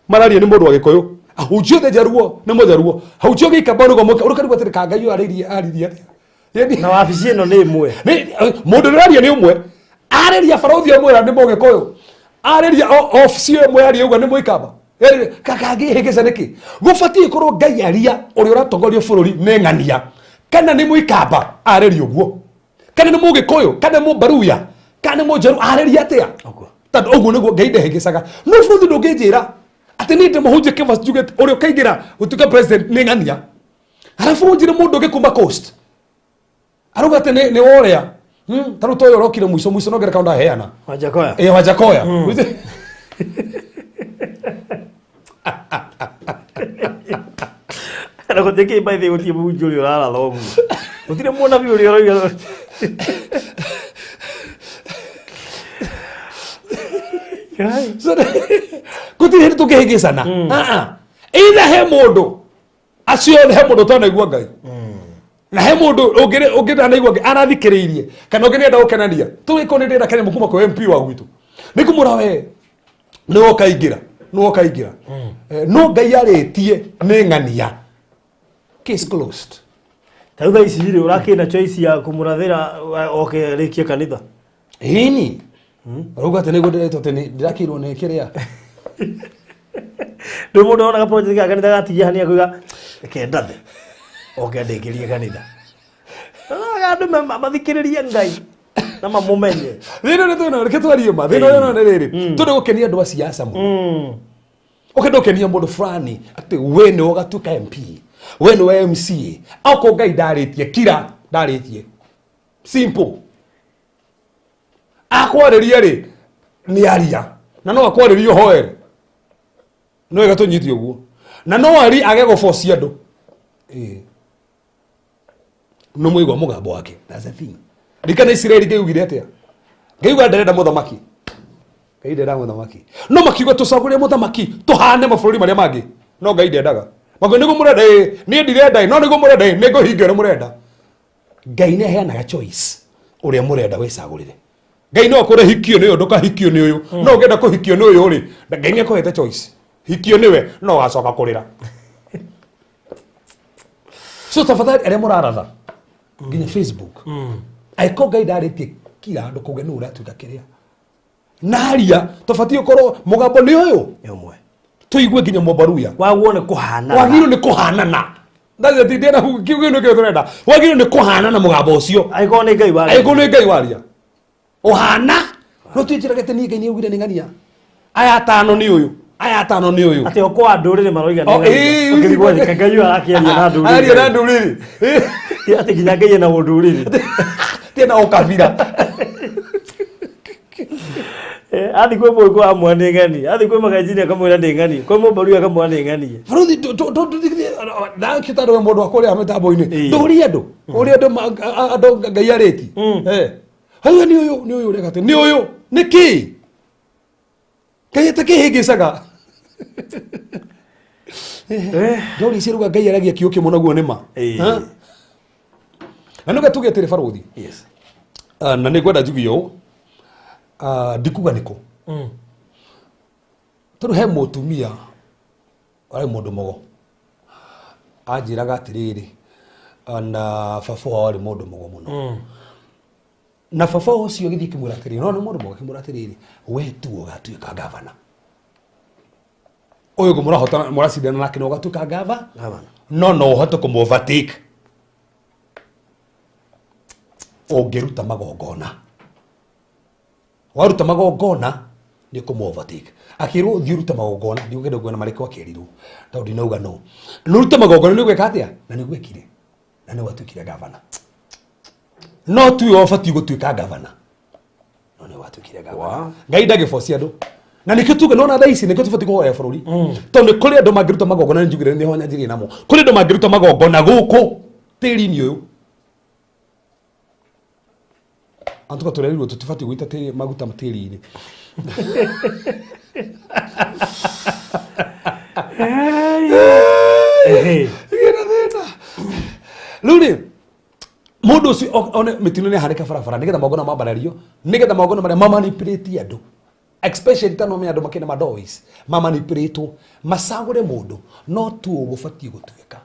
mararia ni mundu agikuyu ahunjia thi jaruo ni mujaruo ahunjia gikamba rugo muka urukarigwa ati ka ngai ariria na wabici ino ni imwe mundu raria ni umwe ariria barothi amwe ni mugikuyu ariria ofisi imwe ari uga ni muikamba kakagi hegeza niki gufati ikorwo ngai aria uri uratongoria bururi ni ng'ania kana ni muikamba ariria uguo kana ni mugikuyu kana ni mubaruya kana ni mujaru ariria atia tando uguo niguo ngai ndehegecaga no bururi ndunginjira ati ni ndimũhunjia kĩbas njuge ũrĩa ũkaingĩra ũtuĩke president nĩ ng'ania arabu ũnjire mũndũ ũngĩ kuma coast arauga atĩ nĩ ũrĩa tarĩu ta ũyũ ũrokire mũico no ngere kaũndũ aheana Wajakoya Wajakoya na gũtikĩ by the way gũtirĩ mũhunjia ũrĩa ũraratha ũguo gũtirĩ mũnabii ũrĩa ũroiga gutire hindu tukihigicana either he mundu acio he mundu tanaigua ngai na he mundu ungitanaigua ngai arathikiriirie kana ungirenda gukenania tuwiko ni ndira kene mukuma kwa MP wa gwitu nikumura we ni wokaingira no ngai aritie ni ng'ania case closed tauga ici ri urakina choice ya kumurathira oke rikie kanitha ini Ruga ati niguo ndiretwo ati ndirakirwo ni kiria ndu mundu onaga project ya kanitha gatigia hani akuga kendathe oke ndingirie kanitha andu mathikiririe ngai na mamumenye thino ni tuno reke twarie ma thino no ni riri tundu gukenia andu a siasa muno ukenda gukenia mundu fulani ati we ni ugatuka MP we ni wa MCA ako ngai ndaritie kira ndaritie simple akwariria ri ni aria na no akwariria hoere no ega tunyiti uguo na no ari age go force andu no muigwa mugambo wake that's the thing dikana Israeli geugire atia geiwa nderenda muthamaki ngai ndenda muthamaki no makiuga tucagurie muthamaki tuhane mabũrũri maria mangi no ngai ndendaga mago niguo murenda ni ndirenda no niguo murenda ni nguhingia ni murenda ngai ne heanaga choice uria murenda wicagurire ngai no akore hikio ni ndoka hikio ni uyu no ngenda kuhikio ni uyu ri ngai ne kohete choice hikio niwe no acoka kurira so tafadhali aria muraratha nginya Facebook aiko ngai ndaritie kila andu kuge ni uratuika kiria naria tofati ukorwo mugambo ni uyu yomwe tuigue nginya mubaruya waguo ni kuhana wagiro ni kuhanana ndaje ti ndena kiugo ni kio turenda wagiro ni kuhanana mugambo ucio aiko ni ngai waria uhana no tujiraga tani ngai ni ugire ni ng'ania aya atano ni uyu ati okwa ndurire maroiga ni ngai ngirigwa thika ngai arakiaria na ndurire aria na ndurire ati nginya ngai na ndurire tena okavira athi kwe boy kwa mwane ngani athi kwe magajini akamwira ndengani kwe mobaru akamwane ngani faruthi na kitaro ya mundu akore ametambo-ini nduri andu uri andu ngai areti hau ni uyu regate ni uyu niki ngai takihingicaga ndori ciruga ngai aragia kiuki muno guo nima na nuga tuge tiri faruthi yes na ni gwenda njugio ndikuga niko turu he mutumia ari mundu mogo anjiraga atiriri na baba ari mundu mogo muno na baba ucio githii kimwira atiriri no ni mundu mogo kimwira atiriri we tu ugatuika gavana uyu ngo murahota muracidana nake no ugatuika gavana no uhote kumu overtake ungiruta magongona waruta magongona ni kumu overtake akirwo thiuruta magongona ni ugenda kuona mariko akiriru taundi nauga no nuruta magongona ni gweka atia na ni gwekire na ni watukire gavana no tu ofati gutuika gavana no ni watukire gavana ngai ndage force andu na nikio tuga no na thaisi nikio tufati kuhoya bururi tondu kuri andu mangiruta magongona njugire ni honya njiri namo kuri andu mangiruta magongona guku tiri-ini uyu antuka turerirwo tutifati gwita tiri maguta matiri-ini Rĩu mundu ucio one mitino ni harika barabara nigetha magona mambarario nigetha magona maria manipulate andu especially tano me andu makina madois manipulate masagure mundu no tu ugubatie gutuika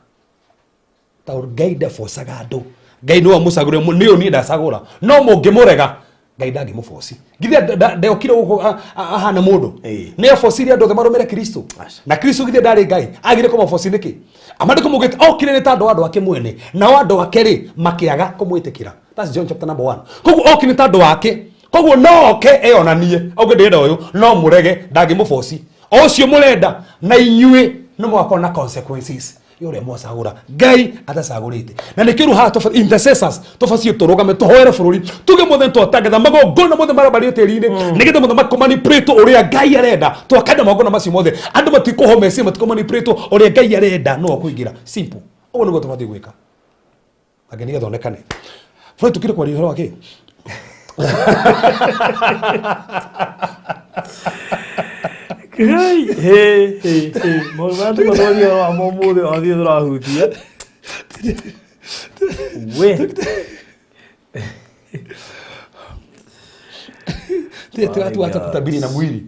ta urgaida forsaga andu ngai no amusagure ni oni ndasagura no mungimurega ngai ndangi mufosi githia ndeokire guko ahana mundu ni afosiri andu marumire Kristo na Kristo githia ndari ngai agire ko mafosi niki amandiko mugite okire ni tando andu ake mwene na andu ake ri makiaga kumwitikira. That's John chapter number 1. Koguo okire ni tando ake koguo no oke eonanie auge ndenda uyu no murege ndangi mufosi ocio murenda na inyue no mwakona consequences yore mwasagura ngai atasagurite na nikiru ha to intercessors to facio turugame tuhoere bururi tuge muthe twatangetha magongona muthe marabari tiri-ini nigetha muthe makomanipulate uria ngai arenda twakanda magongona macio mothe andu matikuhomece matikomanipulate uria ngai arenda no kuingira simple uguo niguo tubatie gwika ageni gathondekane bro tukire kwa rihoro wake Hey, Mormando Madoria wa momude athi thurahutia. We. Tete watu watakutabiri na mwili.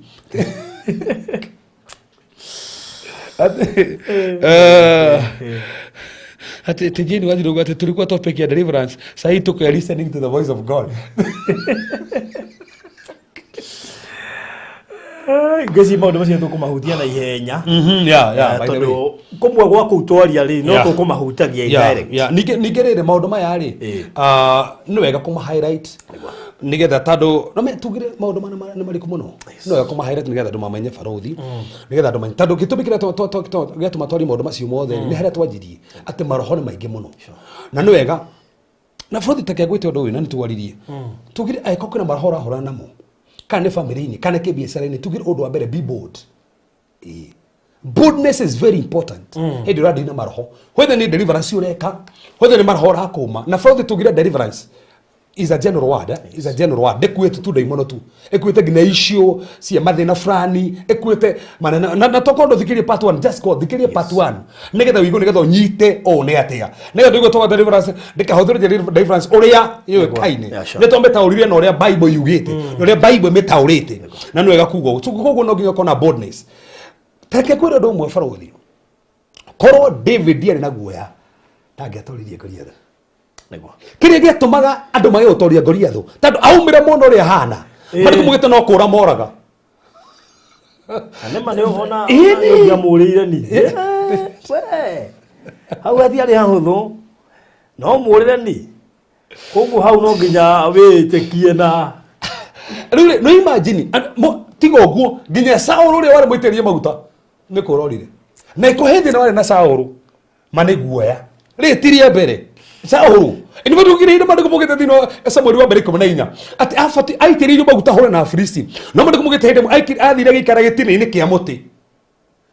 Ati tijini wajirogo ati tulikuwa topic ya deliverance. Sasa tuko listening to the voice of God. Ngezi maundu macio tukumahutia na ihenya by the way kumwe gwa kutwaria ri no tukumahutagia indirect nigerere maundu maya ri ni wega kuma highlight nigetha tando no me tugire maundu mana ni mariko muno no wega kuma highlight nigetha andu mamenye barothi nigetha andu mamenye tando gitumikira getuma twari maundu macio mothe ni haria twanjirie ati maroho ni maingi muno na ni wega na barothi take gwite undu uyu na ni twaririe tugire aikokira maroho rahora namo kana family-ini kana kibiashara-ini tugire undu wa mbere be bold. Boldness is very important. Hindi radi na maroho whether ni deliverance ureka whether ni maroho rakuma na fraud tugire deliverance is a general word is a general word ekwete tu daimono tu ekwete gina issue cia mathina frani ekwete manana na tokondo thikirie part 1 just go thikirie part 1 nigetha wigo nigetha nyite o ne atia nigetha wigo to deliverance ndikahuthira deliverance uria yo kaine ne tombe taurire na uria bible yugite uria bible metaurite na no wega kugo kugo no nginya kona boldness take kwira ndo mwe farothi korwo David yari na guoya tangiatoririe Goliath niguo kiria giatumaga andu mage utoria Goliath tondu aumire muno ri hana mariko mugite no kura moraga ane mane ona ya murire ni we hau athi ari hahuthu no murire ni koguo hau no nginya witekie na riu no imagine tigo guo nginya Saul ri wari mwitirie maguta ni kurorire na ikuhethi na wari na Saul mane guoya ri tirie mbere Saul ini badugire ina madiko mugite thino Samuel wa mbere 14 ati afati aitiririo maguta hore na Afilisti no madiko mugite hende athire gikara gitini-ini kia muti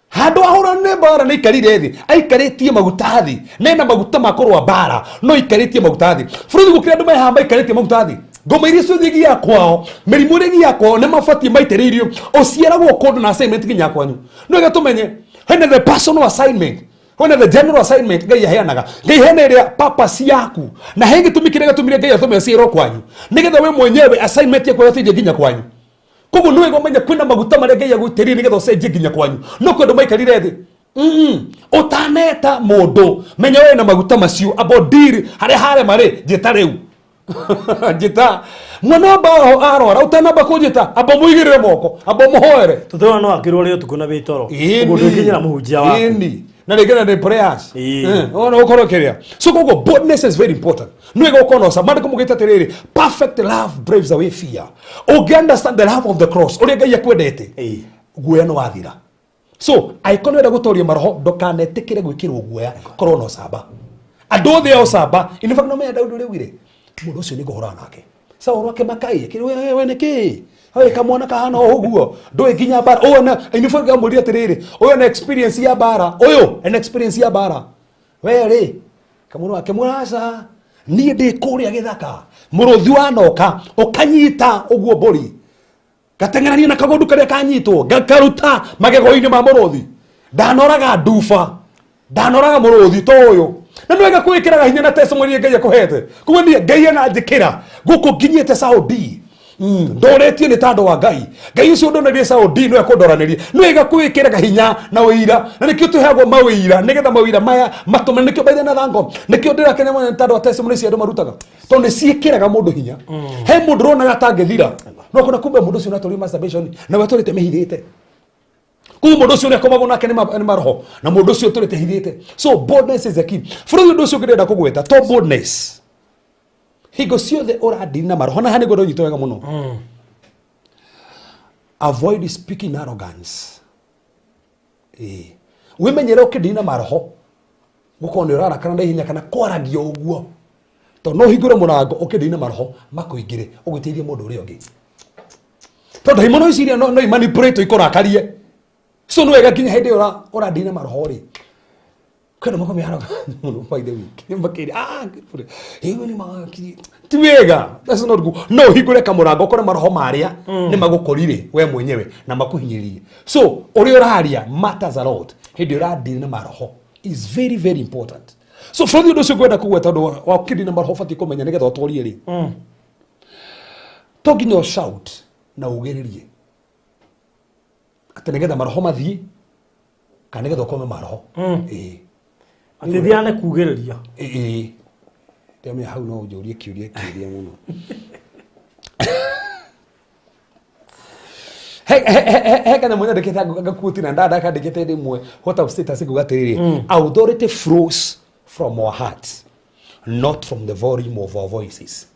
handu ahura ne bara ne ikarire thi aikaritie maguta thi nena maguta makorwa bara no ikaritie maguta thi furuthi gukira andu mehamba ikaritie maguta thi ngoma iria cio thigi ya kwao mirimu ri ya kwao ne mafati maitiririo ociaragwo kundu na assignment ginya kwanyu no ga tumenye hene the personal assignment hone the general assignment ngai yaheanaga ngai hene ria purpose yaku na hengi tumikire gatumire ngai atume ciiro kwanyu nigetha we mwenyewe assignment yaku yathije ginya kwanyu koguo no wega menya kwina maguta maria ngai agwitirie nigetha ucenjie ginya kwanyu no kwendu maikarire thi utaneta mundu menya we na maguta macio abodiri haria hare mari njita riu njita mwana bao arora utanamba kunjita abo muigirire moko abo muhoere tutona no akirwo ri utukuna bitoro uguo nginyira muhunjia waku na regana de prayers ona ukoro kiria so gogo boldness is very important no ego kono sa mandiko mugita terere perfect love braves away fear o understand the love of the cross uri ngai akwendete guoya no wathira so aikono enda gutoria maroho ndokanetikire gwikirwo guoya korwo no saba andu othe o saba in fact no me Daudi riwire mundu ucio ni gohora nake Saul wake makai kiri we niki hai kamwana kahana oguo ndoi ginya bara ona inifoga muria tiriri oyo na experience ya bara oyo an experience ya bara weri kamwana wake murasa nie ndi kuria githaka muruthi wanoka ukanyita uguo mburi gatengerania na kagondu karia kanyitwo gakaruta magego-ini ma muruthi ndanoraga ndufa ndanoraga muruthi to uyu na nwega kwikiraga hinya na testimony Ngai akuhete kuwe ni Ngai na njikira guku nginyete Saudi ndoretie ni tando wa Ngai ucio ndonerie Saudi no ekundoranirie nwega kwikiraga hinya na wira na nikio tuheagwo mawira nigetha mawira maya matume nikio baitha na thango nikio ndira Kenya mwana tando wa testimony cia andu marutaga to ni ciikiraga mundu hinya he mundu rona gatangethira no kuna kumbe mundu ucio natori masturbation na watorite mehithite kuyu mundu ucio nekomagwo nake ni maroho na mundu ucio turite hithite. So boldness is the key. Bũrũri ũndũ ũcio ngĩrenda kũgweta to boldness hingo ciothe ũradini na maroho na hani ngwenda ũnyite wega mũno. Avoid speaking arrogance. Wimenyere ũkĩdini na maroho gũkorwo nĩ ũrarakana na ihenya kana kwaragia ũguo to no hingũre mũrango ũkĩdini na maroho makũingĩre ũgĩteithie mũndũ ũrĩa ũngĩ tondũ daimono ici iria no imanipulate ikũrakarie. So no wega kinya hende ũradini na maroho rĩ kwenda mako miaro no by the week ni makiri hiyo ni makiri tiwega. That's not good. No hingũre kamũrango kore maroho maria ni magũkorire we mwenyewe na makuhinyĩrie. So ũrĩa ũraria matters a lot. Hĩndĩ ũradini na maroho is very very important. So from ũndũ ũcio ngwenda kũgweta ũndũ wa kĩdini na maroho batiĩ kũmenya nĩgetha ũtũrie rĩ to nginya shout na ũgĩrĩrie atĩ nĩgetha maroho mathiĩ kana nĩgetha ũkome maroho atĩ thiane kugĩrĩria ndĩamenya hau no ũnjũrie kĩũria mũno. He kana mwenye ndekete ngakuti na ndada akandikete ndimwe what of status ngugatiriri authority flows from our hearts not from the volume of our voices.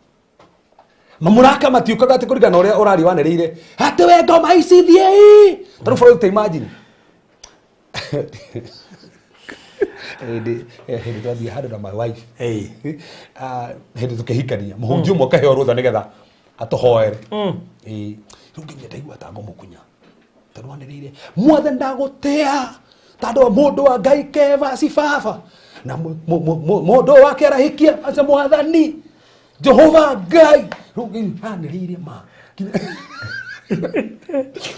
Mamuraka matiukaga ati kurigana uria urari wanereire ati we ngoma ici thie tondũ bũrũri imagine hindi twathie handũ na my wife hindi tukĩhikania mũhunjia ũmwe akaheo rũtha nĩgetha atũhoere rĩu nginya ndaigua ta ngũmũkunya tondũ wanereire mwathani ndagũtĩa tondũ mũndũ wa Ngai keva sibaba na mũndũ wake arahikia aca mwathani Jehova Ngai rugi ma.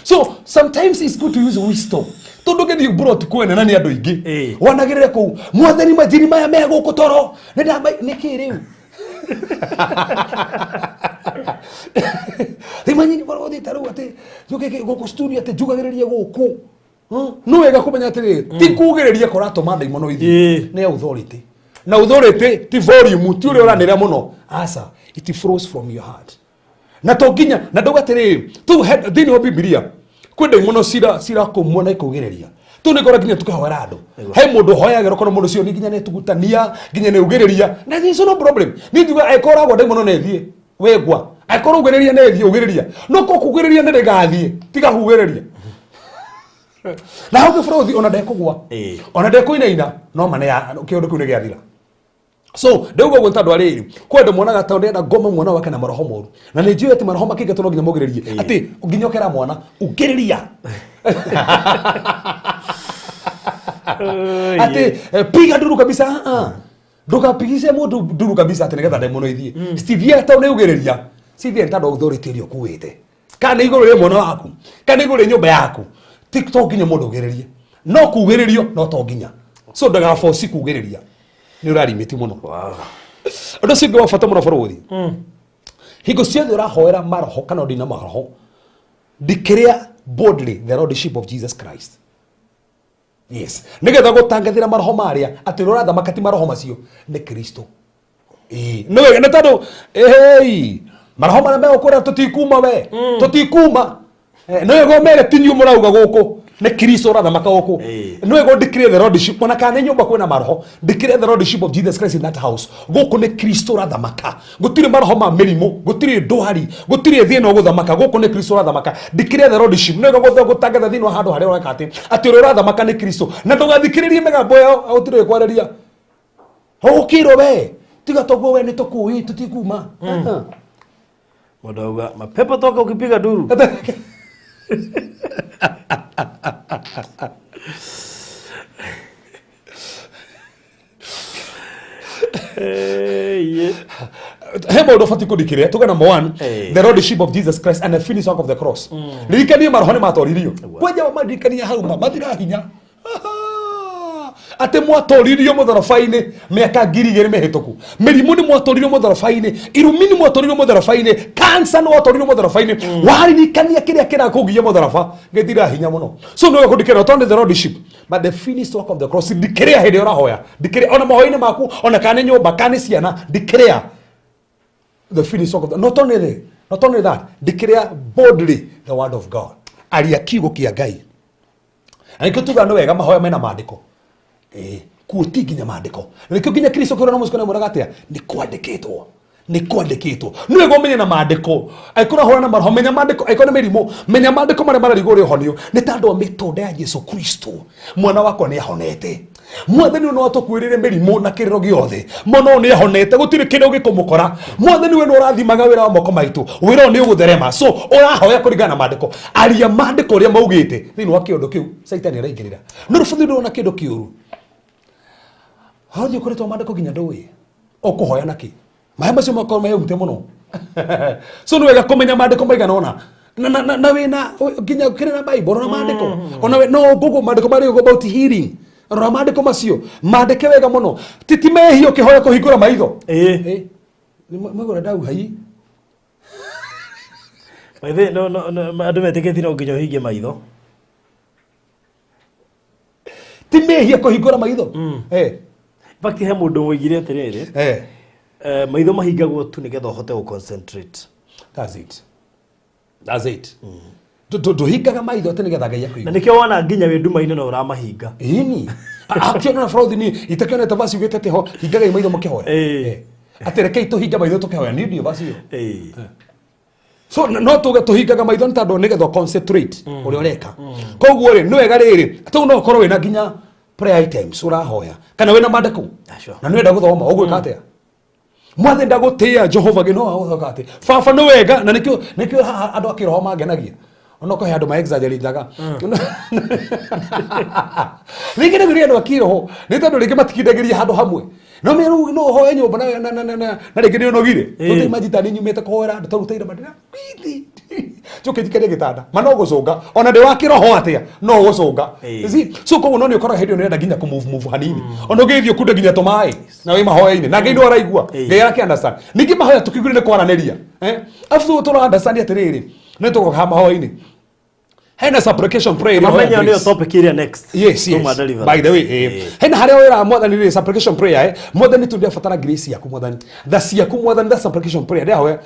So sometimes it's good to use wisdom. Tondu ngethi brought kwene na ni andu ingi wanagirire ku mwathani majiri maya me guku toro ni kiriu Imagine baro thi taru ati njuke guku studio ati njugagiririe guku no wega kumenya ati ti kugiriria koratuma ndaimono ithi ni authority na authority ti volume ti uri uranira muno asa it flows from your heart na to nginya na ndogatiri tu thini wa Biblia kwenda muno sira kumona ikugireria tu ni gora nginya tukahora andu he mundu hoyagero kono mundu cio ni nginya ne tugutania nginya ne ugireria na this no problem ni ndiga aikoragwo ndai muno ne thie wegwa aikorwo ugireria ne thie ugireria no ko kugireria ne gathie tiga hugireria na hau bũrũri ona ndekũgwa ona ndekuinaina no mane ya kĩũndũ kĩu nĩ gĩathira. So ndauga gwo tandũ arĩrĩ kwenda mwana ta ndenda ngoma mwana wake na maroho moru na nĩ njũĩ atĩ maroho makĩingatwo no nginya mũgĩrĩrie atĩ nginya ũkera mwana ũkĩrĩria atĩ piga nduru kabisa ndukapigice mũndũ nduru kabisa atĩ nĩgetha ndaimono ithie stivia ta nĩ ũgĩrĩria sivia tandũ authority iria ũkuĩte kana igũrũ rĩa mwana waku kana igũrũ rĩa nyũmba yaku TikTok nginya mũndũ ũgĩrĩrie no kugĩrĩrio no to nginya so ndaga force kugĩrĩria ni urarimiti muno. Ũndũ ũcio wa bata mũno bũrũri hingo ciothe ũrahoera maroho kana ndina maroho declare boldly the lordship of Jesus Christ. Yes nĩgetha gũtangathĩra maroho marĩa atĩ ũrathamaka ti maroho macio nĩ Kristo no wega nĩ tondũ maroho marĩa megũkwĩra tũtikuma we tũtikuma no wega ũmere ti niĩ mũrauga gũkũ nĩ Kristo ũrathamaka gũkũ no wega declare the lordship ona kana nyũmba kwĩna maroho declare the lordship of Jesus Christ in that house gũkũ nĩ Kristo ũrathamaka gũtirĩ maroho ma mĩrimũ gũtirĩ ndwari gũtirĩ thĩna ũgũthamaka gũkũ nĩ Kristo ũrathamaka declare the lordship no wega gũtangatha thĩinĩ wa handũ harĩa ũreka atĩ ũrĩa ũrathamaka nĩ Kristo na ndũgathikĩrĩrie mĩgambo yao gũtirĩ kwarĩria ũkĩrwo we tiga toguo we nĩ tũkũĩ tũtikuma Modoga mapepo toka ukipiga duru he maũndũ batiĩ kũndikĩrĩra tuge number one the lordship of Jesus Christ and the finished work of the cross ririkanie maroho nĩ matoririo kwanja maririkania hau mathira hinya ate mwatoririo mutharabai-ini miaka 2000 mihituku. Mirimu ni mwatoririo mutharabai-ini, irumi ni mwatoririo mutharabai-ini, cancer ni mwatoririo mutharabai-ini. Waririkania kiria kirakugia mutharaba githira hinya muno. So no kudikira tonde the lordship, but the finished work of the cross. Dikira hede ora hoya, dikira ona mahoini maku, ona kane nyumba kane ciana, dikira the finished work of the, not only that, declare boldly the word of God. Aria kiugo kia Ngai. Anikio tuga no wega mahoya mena maandiko. Kuoti ginya maandiko. Anikio ginya Kristo kura no muskona muragatia ni kwandikitwo. Ni kwandikitwo. Niwe gomenye na maandiko. Aikura hora na marho menya maandiko, aikona merimo, menya maandiko mare mara rigore honio. Ni tando mitonde ya Yesu Kristo. Mwana wako ni ahonete. Mwathani no atukwirire mirimo na kiriro giothe mono ni ahonete gutire kindu gikumukora. Mwathani we no rathimaga wira wa moko maitu, wira ni ugutherema. So urahoya kuringana na maandiko, aria maandiko ria maugite thini wa kiondo kiu saitani araingirira no rufuthi ndo na kindu kiuru hathi ukuritwo maandiko ginya ndui ukuhoya naki mahe macio makoro mahe umte muno. So ni wega kumenya maandiko maigana ona na wina ginya kire na Bible na maandiko ona we no google maandiko mari about healing rora maandiko macio maandike wega muno titimehio kihoya kuhingura maitho mwegora ndau hai maithe no andu metikithira nginya hingie maitho timehia kuhingura maitho fakti he mundu wigire atiriri maitho mahingagwo tu nigetha uhote gu concentrate. That's it. Tuhingaga maitho ati nigetha Ngai akuigua. Na nikio wana nginya we nduma-ini no uramahinga. Ini. Akio na fraud ni itakana tabasi ugete te ho hingaga maitho mukihoya. Ati rekei tuhinga maitho tukihoya ni ndio basi yo. So no tuhingaga maitho ntandu nigetha concentrate uri ureka. Koguo ri ni wega riri tu no korwo wina nginya prayer items urahoya kana wina maandiko. Na ni wenda guthoma ugwika atia. Mwathani ndagutia Jehova gino authoka ati baba ni wega na nikio andu akiroho mangenagia ono ko handu ma exaggerate daga ligene guri andu akiroho ni tondu ringi matikindagiria handu hamwe no meru no hoye nyumba na ringi ni onogire tuti majita ni nyumete kuhoera andu taruteira madira biti choke dikere gitanda mano gucunga ona ndi wakiroho atia no gucunga so ko no ni ukora hindi ni nginya ku move hanini ono githio kunde nginya tomai na wi mahoya-ini na Ngai ndo araigua Ngai yake understand ningi mahoya tukigurire kwaraniria afu tu understand atiriri ni tugoka mahoya-ini hena supplication prayer mamenya ndio topic area next. Yes. By the way hena haria wira mwathani ni supplication prayer mwathani tu ndia fatara grace yaku mwathani thasi yaku mwathani da supplication prayer ndia hoya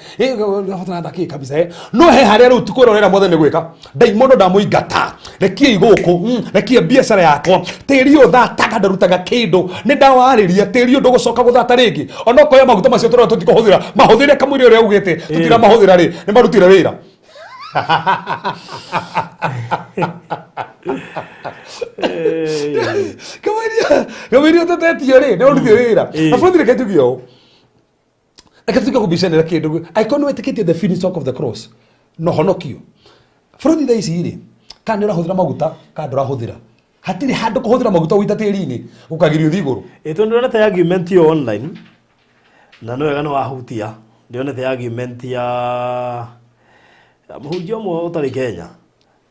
fatara ndaki kabisa no he haria ru tukwirorera mwathani gwika daimono ndamuingata rekia iguku rekia biashara yakwa tirio thataga ndarutaga kindu ni ndawariria tirio ndugucoka guthata ringi onoko ya maguta macio turora tutikuhuthira mahuthire kamwiri uria ugite tutira mahuthira ri ni marutire wira Kamaria tatetio ri no ruthi wira afundire ketugio akatika kubishana kindu ikono etikete the finished work of the cross no honokio fundi daisi iri kana urahuthira maguta kana urahuthira hatiri handu kuhuthira maguta wita tiri-ini ukagirio thiguru itondo na ta argument yo online na no wega no wahutia ndio na ta argument ya muhunjia mwe utari Kenya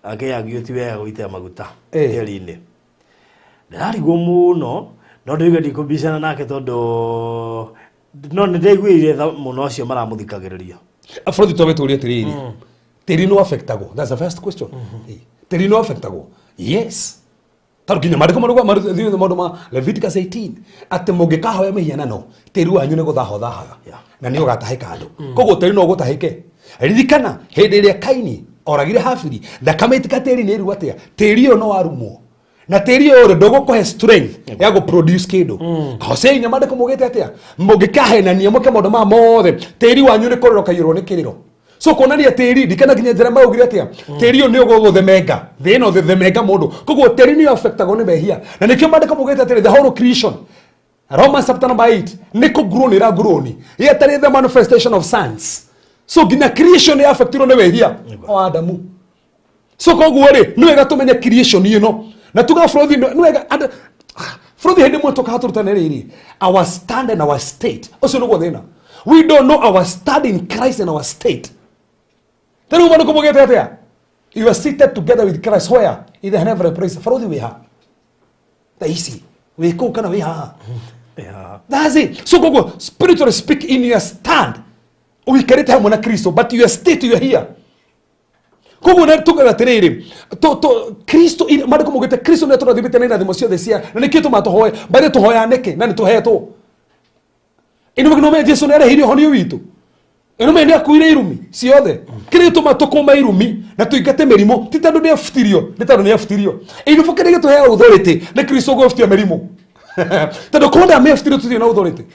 akiagio ti wega guitia maguta tiri-ini ndarigwo muno no ndiga ndikubishana nake tondu no ndigwire muno acio maramuthikagiriria afrodi tobe turia tiri-ini tiri no affectago that's the first question tiri no affectago yes taru kinya mariko marugo ma Leviticus 18 ate mugikahoya mihianano tiri wanyu ni guthahaga na ni ugatahika andu koguo tiri no gutahike ririkana hindi iria Kaini oragire Habili thakame itikatiri ni ru atia tiri no warumo na tiri ore ndugukuhe strength ya go produce kindu Hosea nya mandiko mugite atia mugikahe na nie muke maundu ma mothe tiri wanyu ni kororoka yiro ni kiriro so kuonania tiri dikana kinya njera maugire atia tiri ni uguguthemenga thino themenga mundu koguo tiri ni affectago ni behia na nikio mandiko mugite atia the whole creation Romans chapter number 8 niko groni ra groni yet the manifestation of sons. So gina creation ya affectiro ne wehia o Adamu. So koguo ri ni wega tumenye creation ino na tuga frodi ni wega frodi hindi mwe toka haturuta riri our stand and our state oso no godena we don't know our stand in Christ and our state tenu mano como gete atia you are seated together with Christ where in the heavenly place frodi we have the easy wiko kana we haha. Yeah. That's it. So go spiritually speak in your stand. We carry time na Kristo, but your state you are here. Kogo na tuka gatiriri. To Kristo in mariko mugete Kristo ne turathimite na thimocio thecia. Na nikio tumatohoe, bari tuhoya neke, na nituhetwo. Ino magno me Jesu ne rehirio honi witu. Ino me ne akuire irumi ciothe. Kire tumatukuma irumi na tuingate merimo, ti tandu ne afutirio, ni tandu ne afutirio. Ino fokere gitu he authority, ne Kristo go afutia merimo. Tandu konda me afutirio tuti na authority.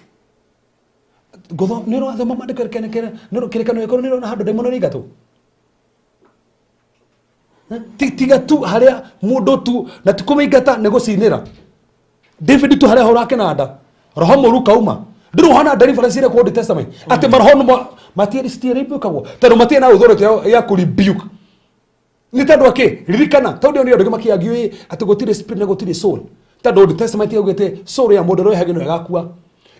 Gotho nero athoma mandiko kene nero kirekano yako nero na handu demono rigatu. Tiga tu haria mundu tu na tukumeingata negocinira. David tu haria horake nanda. Roho moru kauma. Ndiru hana deliverance ire ku Old Testament. Ate marhono matieri stieri bukagwo. Tero matieri na authority ya ku rebuke. Ni tandu ake ririkana tandu ndio ndio makiagio ate gotire spirit na gotire soul. Tandu Old Testament yogete soul ya mundu ro hagino yagakua.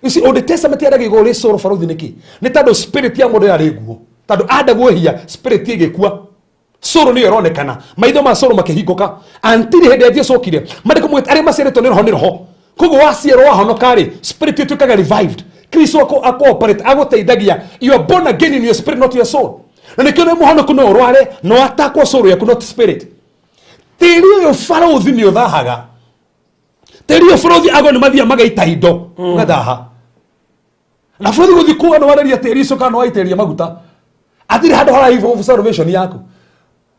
Isi Old Testament ya dagigo le soul faruthi niki. Ni tandu spirit ya mundu ya reguo. Tandu adagwo hia spirit igekua. Soro ni ironekana maitho ma soro makihikoka antiri hende ya Jesu okire mariko mwete ari maceretwo ni roho ni roho kogo waciero wahonokari spirit itu kaga revived Kristo ako operate agoteithagia you are born again in your spirit not your soul na nikio ni muhonoku no rware no atakwo soro yaku not spirit tiri yo faro uthini uthahaga tiri yo faro uthi ago ni mathia magaita indo ngathaha na faro uthi kuwa no wareria tiri so kana waiteria maguta atiri hado hara hivyo salvation yaku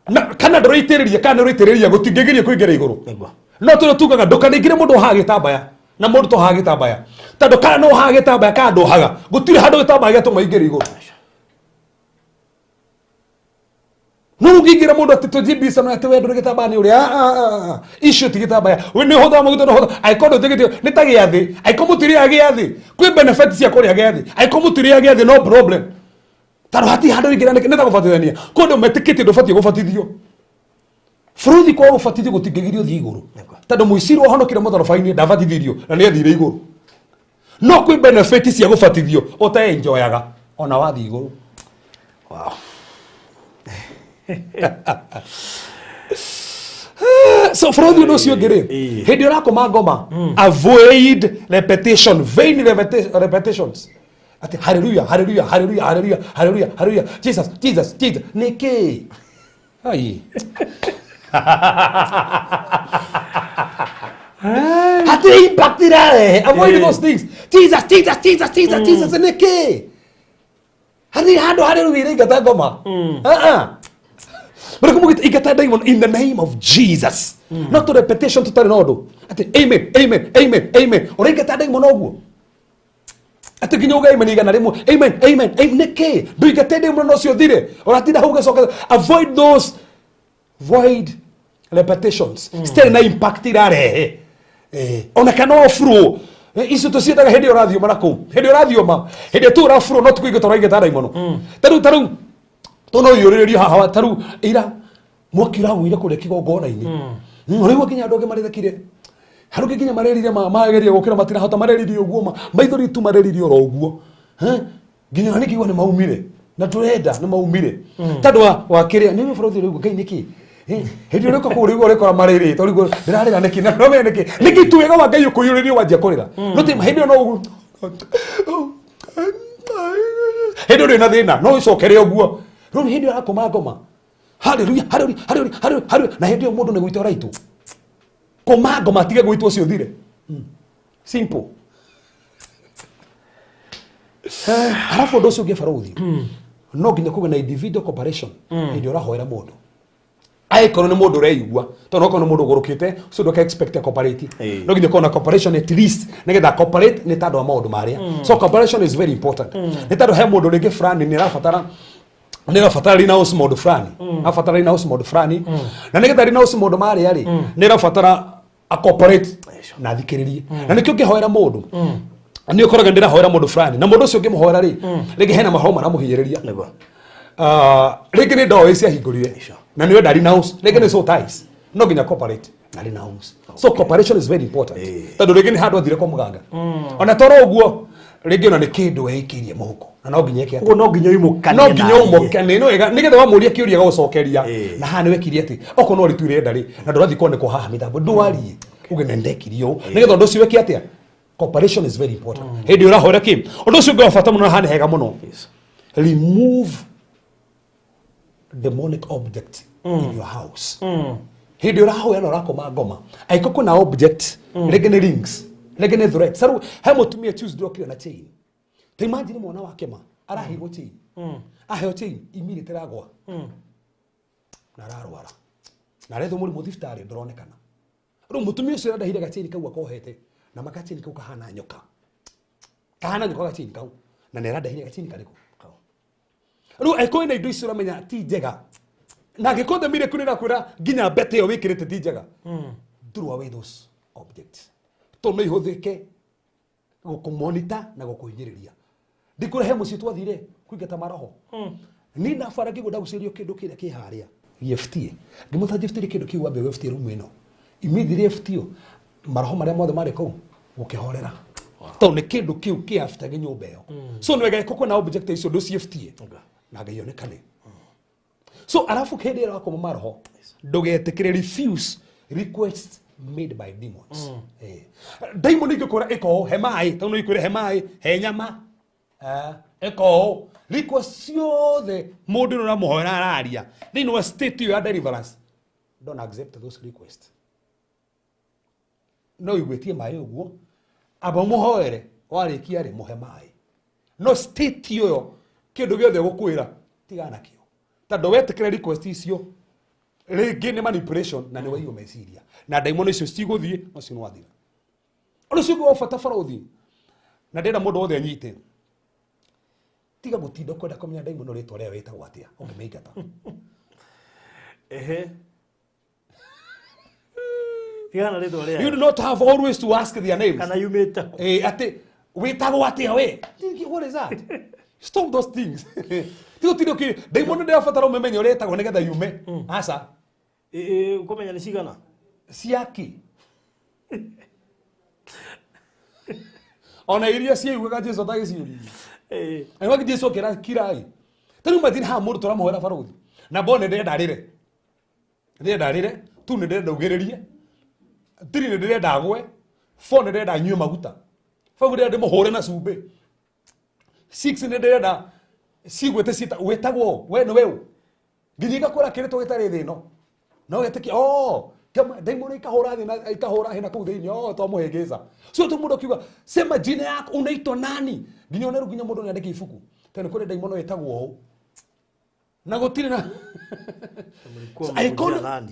na kana ndoroitiriria kana ndoroitiriria gutingegeria kuingera iguru no tu tukaga ndukaningire mundu hage tabaya na mundu to hage tabaya tando kana no hage tabaya ka ndo haga gutire hado tabaya to maingera iguru no ngingira mundu atitujibisa na tewe ndore tabaya ni uri issue tigitabaya we ni hoda maguto no hoda aikondo tigitio nitagi yathi aikomutiri age yathi kwi benefits ya kori age yathi aikomutiri age yathi no problem. Taro hati hado igera neta gufatithania kondo metikite ndufatie gufatithio fruthi kwa gufatithio gutigegirio thi iguru tando muisiro honokire muthorobaini ndafatithirio na ni athire iguru no kwi benefits cia gufatithio ota enjoyaga ona wathi iguru. Wow. So fruthi no cio ngire hindi urakoma ngoma avoid repetition vain repetitions. Ati hallelujah hallelujah hallelujah hallelujah hallelujah hallelujah Jesus Jesus Jesus niki ai hati impact irae avoid those things Jesus Jesus Jesus Jesus Jesus niki hadi hado hallelujah igata ngoma but kumugita igata diamond in the name of Jesus not to repetition tutari nodo ati amen amen amen amen ora igata diamond oguo ati kinyoga imeniga na rimo amen amen amen neke do igatende mno cio thire oratinda hauge soka avoid those void repetitions stay na impact irarehe ona kana ofro isu to sietaga hedi orathio marako hedi orathio ma hedi tu rafro not kuiga toraige tara imono taru tono yoririo haha taru ira mokira wira kure kigongona ini uri wakinya ndoge marithekire haruke kinya marerire mageria gukira matira hota marerire uguo maithori tu marerire oro uguo ginya niki gone maumire na turenda na maumire tandwa wakiria ni borothi ri ngai niki hindi uri ko kuri gore kora marerire tori go ndirarira niki na no me niki tu wega wa ngai ukuyuririo wajia kurira no ti hindi no ugu hindi uri na thina no icokere uguo no hindi arakoma ngoma hallelujah hallelujah hallelujah hallelujah na hindi mundu ne gwita raitu komago matige gwitwo cio thire simple halafu ndo cio gefaruthi no nginya kuge na individual cooperation ndio urahoera mundu ai kono ni mundu reigua to no kono mundu gurukite so ndo ka expect cooperate no nginya kona cooperation at least nigetha cooperate ni tando wa maundu maria so cooperation is very important ni tando he mundu ringi frani ni rafatara nega fatara rina os modo frani afatara rina os modo frani na nega rina os modo mari ari nera fatara a cooperate na thikiririe na nikyo ngihoera mundu ni ukoraga ndira hoera mundu frani na mundu ucio ngimuhoera ri rigi hena mahoma na muhinyiriria rigi ni ndo isi ahingurire na niwe ndari naus rigi ni so ties no nginya cooperate na rina naus so cooperation is very important tando rigi ni handu athire kwa muganga ona toro uguo rigi ona ni kindu eikirie muhuko na no nginya yake no nginya imukane no nginya umukane no ega nigetha wa muria kiuria ga gucokeria na ha ni wekirie ati oko no rituire ndari na ndurathi kone ko haha mithambo ndwari ugenendekirio nigetha ndo ciwe kiatia cooperation is very important hindi urahora ki ndo ciwe ngafata muno hane hega muno remove demonic object in your house hindi urahoya no rakoma ngoma aiko kuna object regene rings regene threat saru he mutumia Tuesday okire na chain te imagine mwana wake ma arahirwo chain aheo chain immediately ragwa na rarwara na retho muri muthifitari ndronekana ru mutumia ucio ndahire gachini kau akohete na makachini kau kahana nyoka gachini kau na nera ndahire gachini kariko ru eko ina indo icio ramenya ti njega na gikonde mire kunira kwira ginya bete yo wikirite ti njega throw away those objects to no ihuthike gukumonitor na gukuhinyiriria ndikure he mucio twathire kuigeta maroho ni na faraki goda gucirio kindu kire kiharia giftie ngimuta giftie kindu kiu wambe giftie rumu ino immediately giftie maroho maria mothe mari kuu gukihorera to ni kindu kiu ki after nyumba yo so no wega koko na object icio ndo giftie na ngayonekane so arafu kende ra koma maroho ndugetikire refuse request made by demons demon ingikora eko hemai to no ikure hemai he nyama eko request ciothe mundu no ramuhoera araria thini wa state ya deliverance don't accept those requests no igwetie mai uguo aba muhoere warikia ri muhe mai no state yo kindu giothe gukwira tigana kio tando wetikire request icio rĩngĩ nĩ manipulation na nĩ waiywo meciria na daimono icio cigũthiĩ no cio nwathira ona cio ngwa bata bara ũthiĩ na ndĩra mũndũ wothe anyite tiga gũtinda kwenda kũmenya daimono rĩtwa rĩayo wĩtagwo atĩa ũngĩmĩingata tigana rĩtwa rĩayo you do not have always to ask their names kana yumĩte kũ atĩ wĩtagwo atĩa we what is that stop those things tigo tido ki daimono ndĩrabatara ũmemenye ũrĩa wĩtagwo nĩgetha yume aca ũkũmenya nĩ cigana ciaki ona iria ciugaga Jesu atagĩciũria wagi Jesu kĩra kirai tani mathiri ha mũndũ tũramũhera barothi na mbone ndarĩre tu nĩ ndĩrenda ugĩrĩrie tiri nĩ ndĩrenda agwe phone nĩ ndĩrenda nyue maguta phone nĩ ndĩrenda mũhũre na cumbĩ 6 nĩ ndĩrenda cigwĩte cita wĩtagwo we nĩ weũ nginya igakũra kĩrĩtwo gĩtarĩ thĩ ĩno no gĩtĩkia daimono ikahũra thĩ na ikahũra hena kũu thĩinĩ twamũhĩngĩca so tu mũndũ akiuga sema jina yako unaitwa nani nginya oneru nginya mũndũ nĩandĩke ibuku tena kũrĩ daimono ĩtagwo ũũ na gũtirĩ na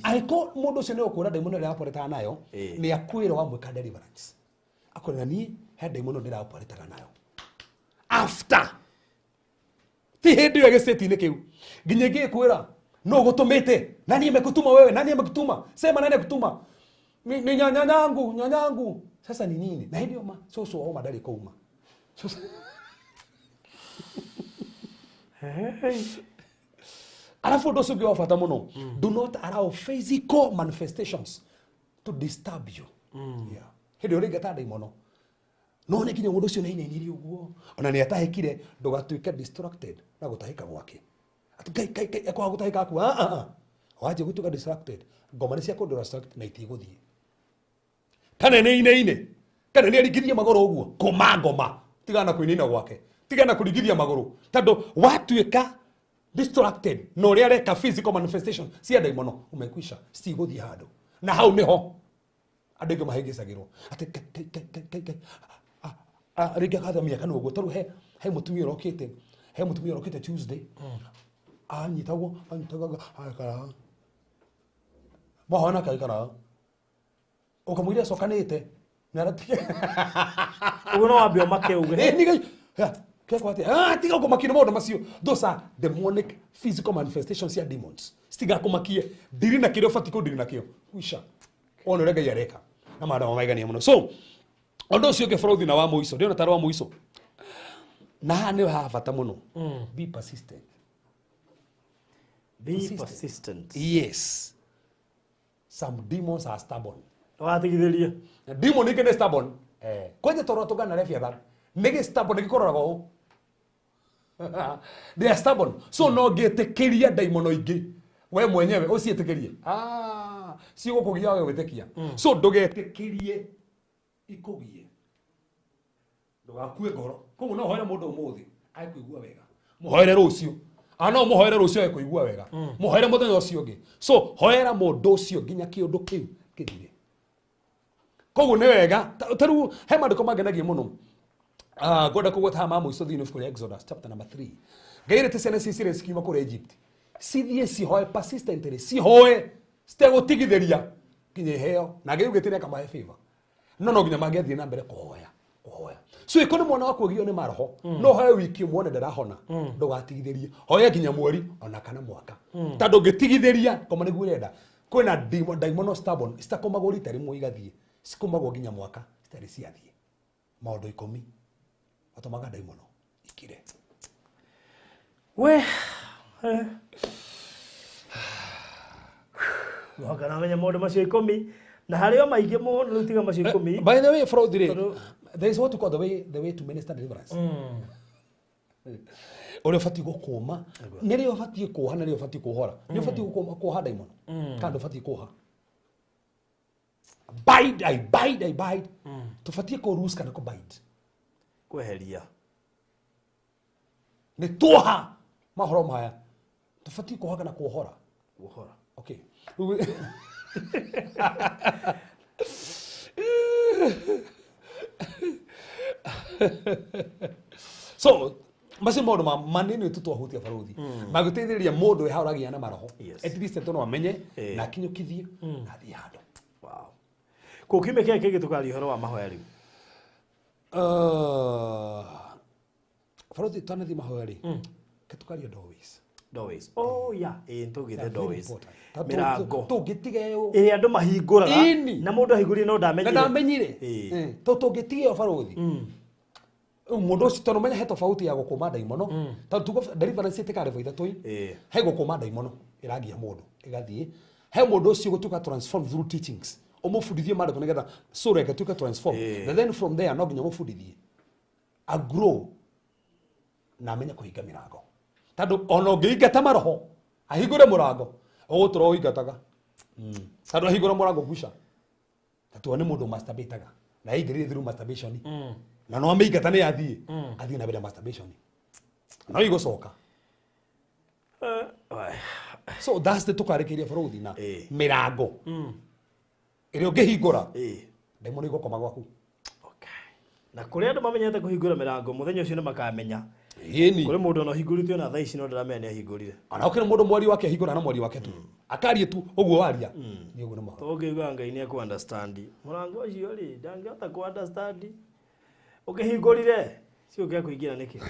aiko mũndũ ũcio nĩ ũkũra daimono ĩrĩa aporetaga nayo nĩ akwĩra wa mwĩka deliverance akwĩra niĩ he daimono ndĩraporetaga nayo after ti hindi yo gĩcĩti-inĩ kĩu nginya ngĩkwĩra no gũtũmĩte nani amekutuma wewe nani amekutuma sema nani amekutuma ni nyanyangu sasa ni nini na hili oma soso au madari kuuma alafu ndo sio wafata muno do not allow physical manifestations to disturb you yeah hindi uringa ta daimono no ne kinya mundu cio nĩ ineniri uguo ona nĩ atahĩkire ndũgatuĩke distracted na gũtahĩka gwake kai kwa gũtahĩka aku waje gũtuĩka distracted ngoma nĩ cia kũndũ distract na itigũthiĩ kana nĩ ine kana nĩ aringithia magũrũ ũguo kũma ngoma tigana kũinina gwake tigana kũringithia magũrũ tondũ watuĩka distracted no ũrĩa areka physical manifestation cia daimono umekwisha citigũthiĩ handũ na hau nĩho andũ aingĩ mahĩngĩcagĩrwo atĩ rĩngĩ katha mĩaka nĩ ũguo tondũ he mũtumia ũrokĩte Tuesday anyitagwo anyitagaga mohona kaikara ukamwĩria cokanĩte na ratike ũguo no wambia makeuge nigai keko ati tiga kumakina maũndũ macio those are demonic physical manifestations ya demons stigakumakie ndiri na kĩrĩa ũbatiĩ kũndiri nakĩo kwisha ona ũrĩa Ngai areka na maandamo maigania mũno so ũndũ ũcio ũngĩ bũrũthi na wa mũico ndĩona ta wa mũico na nĩ ha bata mũno be persistent. Be persistent. Yes. Some demons are stubborn. Watigithĩria. Demon ingĩ nĩ stubborn. Kwenye toro tugana refia thar. Nĩgĩ stubborn nĩgĩkoragwo ũũ. They are stubborn. So no ngĩtĩkĩria daimono ingĩ. We mwenyewe ũciĩtĩkĩrie. cigukugia we witekia so ndugetikirie ikugie ndugakue ngoro koguo no hoere mundu umuthi aikuigua wega muhoere rucio no muhoere rucio aikuigua wega muhoere muthenya ucio ungi so hoera mundu ucio nginya kiundu kiu kithire koguo ni wega taru he mandiko mangenagia muno ngoda kugweta ma muico thiini of Exodus chapter number 3 gaire ciana cicire cikiuma kuri Egypt cithie cihoe persistently cihoe citegutigithiria nginya heo na ngiugite ni kamahe favor no nginya mangiathie na mbere kuhoya so ikono mwana wako gio ni maroho no hoye wiki muone ndarahona ndugatigithirie hoye nginya mweri ona kana mwaka tando ngitigithiria koma niguo irenda kwina daimono stubborn citakomagwo rita rimwe igathie cikomagwo nginya mwaka citari ciathie maundu 10 atomaga daimono ikire we wakana menya maundu macio 10 na hario maingi muno rutiga macio 10 by the way there is what you call the way to minister deliverance ore fati gukuma nere fati kuha nere fati kuhora nere fati gukuma kuha daimono kando fati kuha I bide tufatie ko rules kana ko bide kweheria ni tuha mahoro maya tufatie kuha kana kuhora okay so basi modo manini tutwahutia faruthi magutithiriria mundu eharagia na maroho at least tono amenye na kinyukithie na thie hando wow ko kime keke gitukari horo wa mahoya riu faruthi tanathi mahoya ri kitukari doorways oh yeah ntugithe doorways mirango tugitigeo andu mahinguraga na mundu ahinguri no ndamenyire tugitigeo faruthi mundu ucio tono menya he tofauti ya gukuma daimono tondu tugo deliverance itikare voitha tui he gukuma daimono iragia mundu igathie he mundu ucio gutuka transform through teachings omufundithie mandiko nigetha sura ikatuka transform and then from there no nginya mufundithie a grow na menya kuhinga mirango tondu ono ngiingata maroho ahingure murango oguturo uingataga tondu ahingura murango gusha tatu ni mundu masturbataga na ingirire through masturbation na no ameigata ni athie na bele masturbation no igocoka so that's the tukarekeria faruthi na mirango ire ungihingura daimono igokoma gwaku na kuri andu mamenyete kuhingura mirango muthenya ucio ni makamenya yeni kuri mundu no hingurite na thaici no ndaramenya ni ahingurire ana ukire mundu mwari wake ahingura na mwari wake tu akarie tu uguo waria ni uguo ni maho tugigwa ngai ni aku understand murango ucio ri ndangihota ku understand ukihingurire cio kia kuingira niki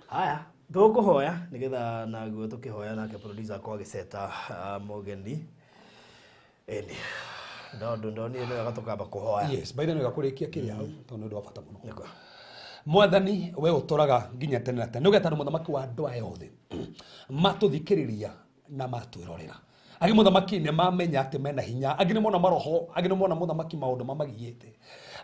haya tukuhoya nigetha naguo tukihoya nake producer kwa giseta mogeni eni ndoni no gatukamba kuhoya yes by the way gakurikia kiria hau tondu ndo bata muno mwathani we utoraga nginya tene na tene ugetana muthamaki wa andu aya othe matuthikiriria na matwirorera agi muthamaki ne mamenya ati mena hinya agi ni mona maroho agi ni mona muthamaki maundu mamagiyete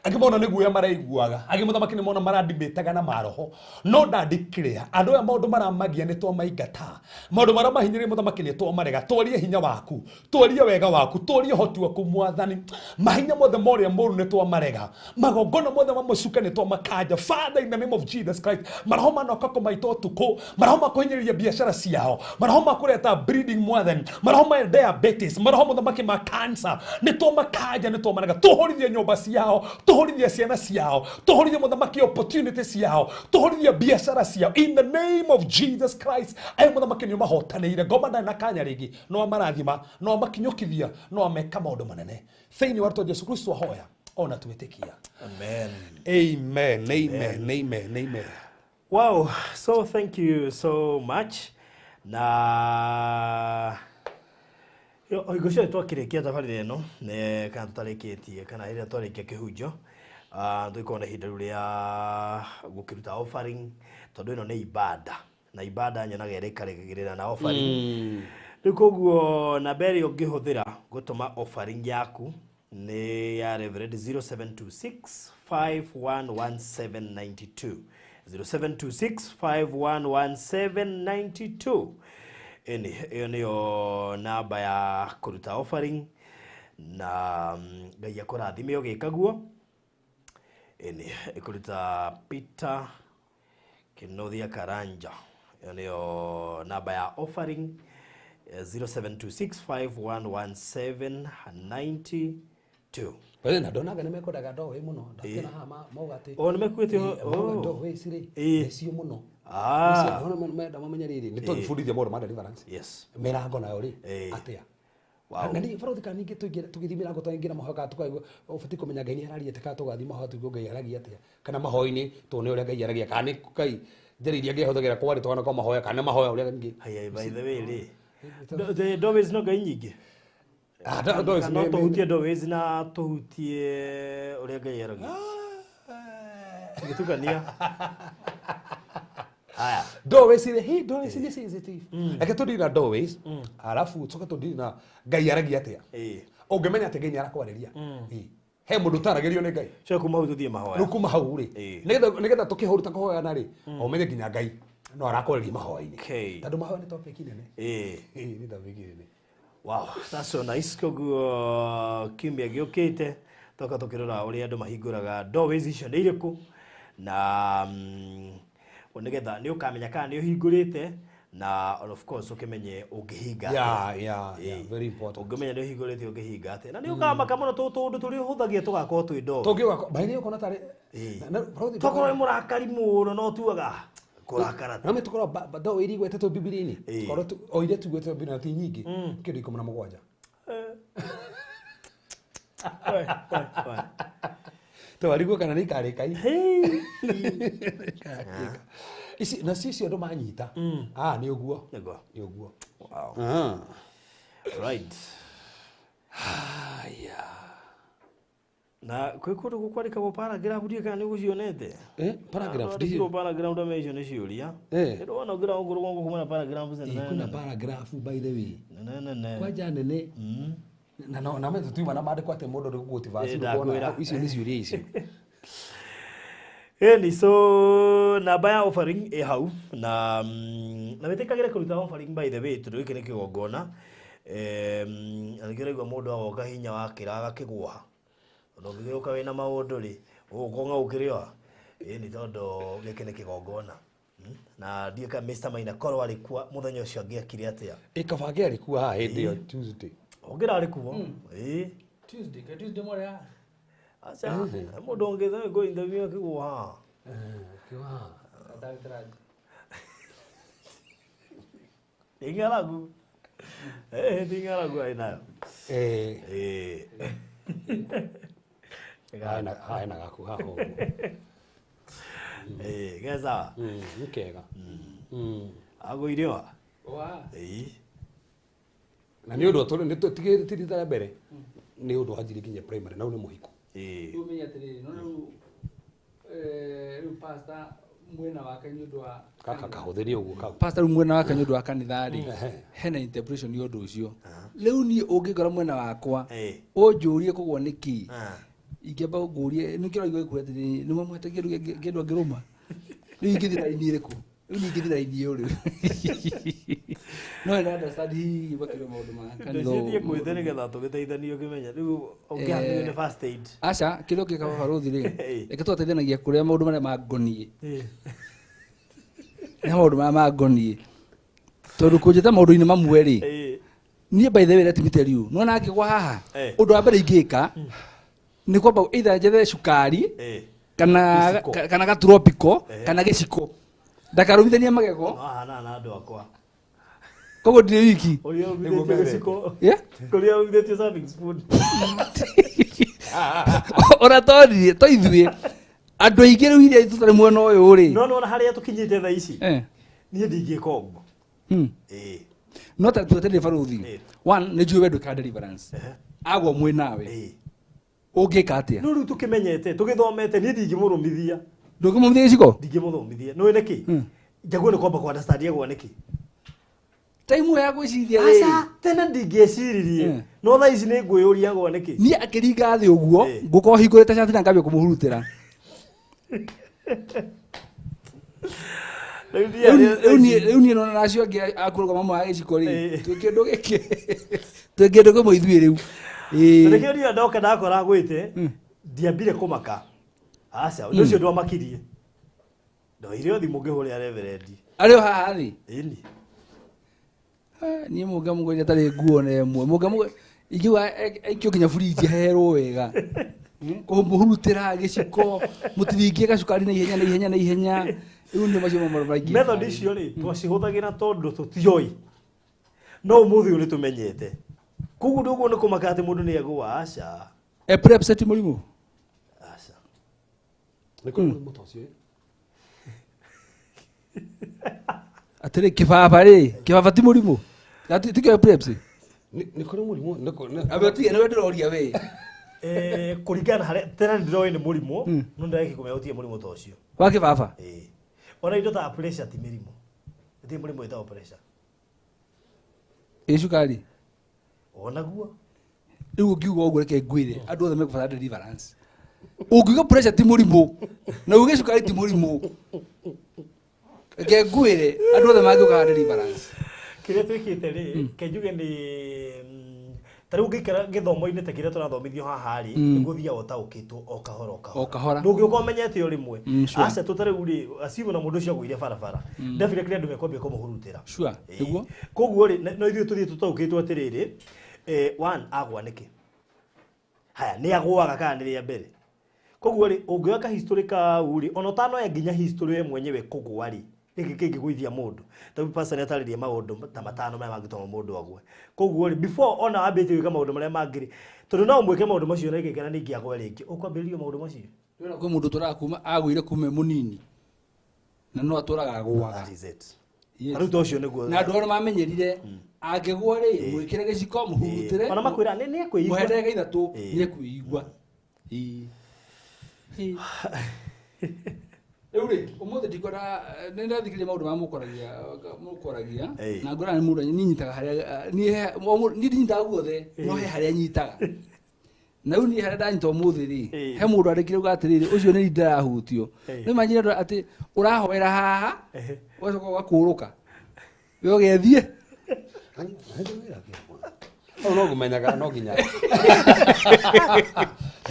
agi mona ni guya maraiguaga agi muthamaki ni mona maradibetaga na maroho no ndandikiria andu aya maundu maramagia ni twa maingata maundu mara mahinyire muthamaki ni twa marega twarie hinya waku twarie wega waku twarie hoti waku mwathani mahinya mothe moria moru ni twa marega magongona mothe mamucuka ni twa makanja Father in the name of Jesus Christ maroho manoka kumaito tuko maroho makuhinyiriria biashara ciao maroho makureta breeding mwathani maroho ma diabetes maroho muthamaki ma cancer ni twa makanja ni twa marega tuhorithie nyumba ciao tuhorithie ciana ciao tuhorithie muthamaki opportunities ciao tuhorithie biashara ciao in the name of Jesus Christ ai muthamaki ni mahotanire ngoma na kanya ringi no marathima no makinyukithia no ameka maundu manene thiini wa Yesu Kristo hoya ona twitikia amen. Wow, so thank you so much na oigosho twakirikia tafari eno ne kana tutareketie kana ira twarekia kihunjo twikona hinda ruria gukiruta offering tondu ino ni ibada na ibada nyonaga irekarekagirira na offering rikoguo na beri ungihuthira gutuma offering yaku ni ya Reverend 0726511792 0726511792 Eni iyo niyo namba ya kuruta offering na ngai akurathime ugikaguo. Eni ikuruta Peter Kinothia Karanja. Iyo niyo namba ya offering 0726511792. Wewe na donaga nimekodaga ndo we muno ndakira hama maugati Nimekwete ndo we siri nicio muno ona menda mamenya riri ni tugifundithia maundu ma deliverance yes mirango nayo ri atia wow na ni baro kana ningi tugithimira ngo twaingira mahoka tukaigua ubati kumenya ngai ni ararie taka tugathi mahoka tuigua ngai aragia atia kana mahoini tu ni uria ngai aragia kana kai njeriria ngai huthagira kwari twana kwa mahoya kana mahoya uria ngi by the way ri do is no ngai nyingi do is no tuhutie do is na tuhutie uria ngai aragia gitukania aya doorways ile hii doorways ni sensitive eke tu dina doorways alafu tuka tu dina ngai aragia atia ungemenya ati ngai arakwariria he mundu taragerio ni ngai sio kuma hu tuthie mahoya rukuma hau ri nigetha tukihuruta kuhoya na ri o menye nginya ngai no arakwariria mahoya-ini tondu mahoya ni topic nene ni topic nene. Wow, that's so nice. Koguo kiumia giukite toka tukirora uria andu mahinguraga doorways icio ni iriku na nigetha ni ukamenya kana ni uhingurite na of course ukimenye ungihinga yeah very important ungimenya ni uhingurite ungihinga ate na ni ukamaka muno tundu turi huthagia tugakorwo twi ndo tungiwa baini ukona tari tokorwo murakari muno no tuaga kurakara na me tukora bado iri gwete to bibirini tukora oire tugwete bibiri na ti nyingi kindu 17 to arigwo kana ni kare kai isi na sisi ndo manyita ni uguo ni uguo wow right haya na kwikudu gukwandika go paragraph ndi kana ni gucionete paragraph ndi go paragraph ndo mecio ni ciuria ndo wana ngira nguru ngongo kuma paragraph zene kuna paragraph by the way ne kwaja nene na mimi tuima na maandiko ate mundu ri gutivasi kuona icio ni ciuria icio ni so namba ya offering hau na wetekagire kuruta offering by the way tundu iki ni kigongona alikira mundu agoka hinya wakiraga kigwa ndo ngiruka wina maundu ri ugonga ukiriwa ni tondu giki ni kigongona na ndieka Mr. Maina korwa alikuwa muthenya ucio angiakire atia ikabage alikuwa ha hindi yo Tuesday ongira alikuwa Tuesday moria acha mundu ngitha go interview kigwa kiwa daktari ingaragu ingaragu ainayo haina gaku haho geza ukega agoirewa wa na ni undu tuli ni tutigirira mbere ni undu wanjiri nginya primary na ni muhiku umenya atiri no riu pastor mwena wake ni undu wa kaka kahuthiria uguo kau pastor mwena wake ni undu wa kanitha ri hena interpretation ni undu ucio riu ni ungikora mwena wakwa unjurie kugwo niki ingeba ngurie nikira igwe kuretiri ni mamwetagiru gendu ngiruma riu ingithira iniriku riu ingithira iniuri no ina understand hi bakire maundu ma kanitha ndio kwithe nigetha tugiteithanio kimenya riu ungihanire ni first aid acha kilo kikaba baruthi ri eke twateithanagia kuria maundu maria mangonie ni maundu maria mangonie tondu kunjita maundu-ini mamwe ri nie by the way let me tell you no na ngigwa haha undu wa mbere ingika ni kwamba either njethe cukari kana ga tropical kana giciko ndakarumithania magego na andu akwa kogo ndire wiki kuria umithĩtie serving spoon ora tondire to ithuĩ andũ aingĩ rĩu iria tũtarĩ mwena ũyũ rĩ no harĩa tũkinyĩte thaa ici niĩ ndingĩka ũguo no ta twetereire baruthi one nĩ njũĩ we ndwĩkaga deliverance agwo mwĩ nawe ũngĩka atĩa no rĩu tũkĩmenyete tũgĩthomete niĩ ndingĩmũrũmithia ndũngĩmũthia gĩcigo ndingĩmũthomithia nĩ nĩkĩ njaguo nĩ kwamba kwa understand gwa nĩkĩ time ya gwĩciria aca tena ndingĩciririe no thaa ici nĩ ngwĩyũria gwa nĩkĩ niĩ akĩringa thĩ ũguo ngũkorwo hingũrĩte cati na ngambia kũmũhurutĩra rĩu niĩ nona nacio angĩ akũrũga mama wa gĩciko rĩ twĩ kĩndũ gĩkĩ twĩ kĩndũ kĩmwe ithuĩ rĩu Nĩkĩo niĩ ndoka ndakora gwĩte ndiambire kũmaka aca ũndũ ũcio ndwamakirie ndoire thimũ ngĩhũrĩra reverend arĩ o haha thĩ ĩni niĩ mũnga tarĩ nguo na ĩmwe mũnga ingiuga aikio nginya burinji aherwo wega kũmũhurutĩra gĩciko mũtiringie gacukari na ihenya rĩu nĩ macio maingĩ method icio rĩ twacihũthagĩra tondũ tũtioi no ũmũthĩ ũrĩ tũmenyete koguo ndũguo nĩ kũmaka atĩ mũndũ nĩ egũa aca epilepsy ti mũrimũ aca nĩ kũrĩ mũrimũ ta ũcio atĩrĩ kĩbaba ti mũrimũ tikio epilepsy nĩ kũrĩ mũrimũ abetige nĩwe ndĩroria we kũringana harĩa tena ndĩroĩ nĩ mũrimũ no ndareki kũmenya gũtirĩ mũrimũ ta ũcio wa kĩbaba ona indo ta pressure ti mĩrimũ gũtirĩ mũrimũ wĩtagwo pressure cukari onaguo rĩu ũngiuga ũguo reke ngwĩre andũ othe mekũbatara deliverance ũngiuga pressure ti mũrimũ na uge cukari ti mũrimũ reke ngwĩre andũ othe mangĩũkaga deliverance kĩrĩa twĩkĩte rĩ kenjuge nĩ tarĩu ngĩikara gĩthomo-inĩ ta kĩrĩa tũrathomithio haha rĩ nĩguo thiaga ũtaũkĩtwo o kahora ndũngĩũka ũmenyete o rĩmwe aca tũtarĩu rĩ acimu na mũndũ ũcio agũire barabara definitely andũ mekwambia kũmũhurutĩra koguo rĩ no ithuĩ tũthiĩ tũtaũkĩtwo atĩrĩrĩ one agwa nĩkĩ haya nĩ agũaga kana nĩ rĩa mbere koguo rĩ ũngĩoya ka history kau rĩ ona ũtanoya nginya history we mwenyewe kũgwa rĩ gĩkĩ kĩngĩgũithia mũndũ ta pastor nĩ atarĩria maũndũ ta matano marĩa mangĩtũma mũndũ agwe koguo rĩ before ona wambĩtie gwĩka maũndũ marĩa mangĩ rĩ tondũ no ũmwĩke maũndũ macio na gĩkĩra ningĩ agwe rĩngĩ ũkwambĩrĩria maũndũ macio kwĩ mũndũ tũraga kuma agũire kuma mũnini na no atũraga agũaga rĩu ta ũcio nĩguo na andũ arĩa mamenyerire angĩgwa rĩ mwĩkĩre gĩciko mũhurutĩre ona makwĩra nĩ ekwĩigua mũhe ndagĩka ithatũ nĩ ekwĩigua rĩu rĩ ũmũthĩ ndikwenda nĩ ndathikĩrĩria maũndũ marĩa mũkoragia na ngona nĩ mũndũ nyitaga harĩa niĩ ndinyitaga guothe no he harĩa nyitaga na rĩu niĩ harĩa ndanyita ũmũthĩ rĩ he mũndũ andĩkire uga atĩrĩrĩ ũcio nĩ ndarahutio nĩ imagine atĩ ũrahoera haha ũgacoka ũgakũrũka we ũgethiĩ no ngũmenyaga no nginya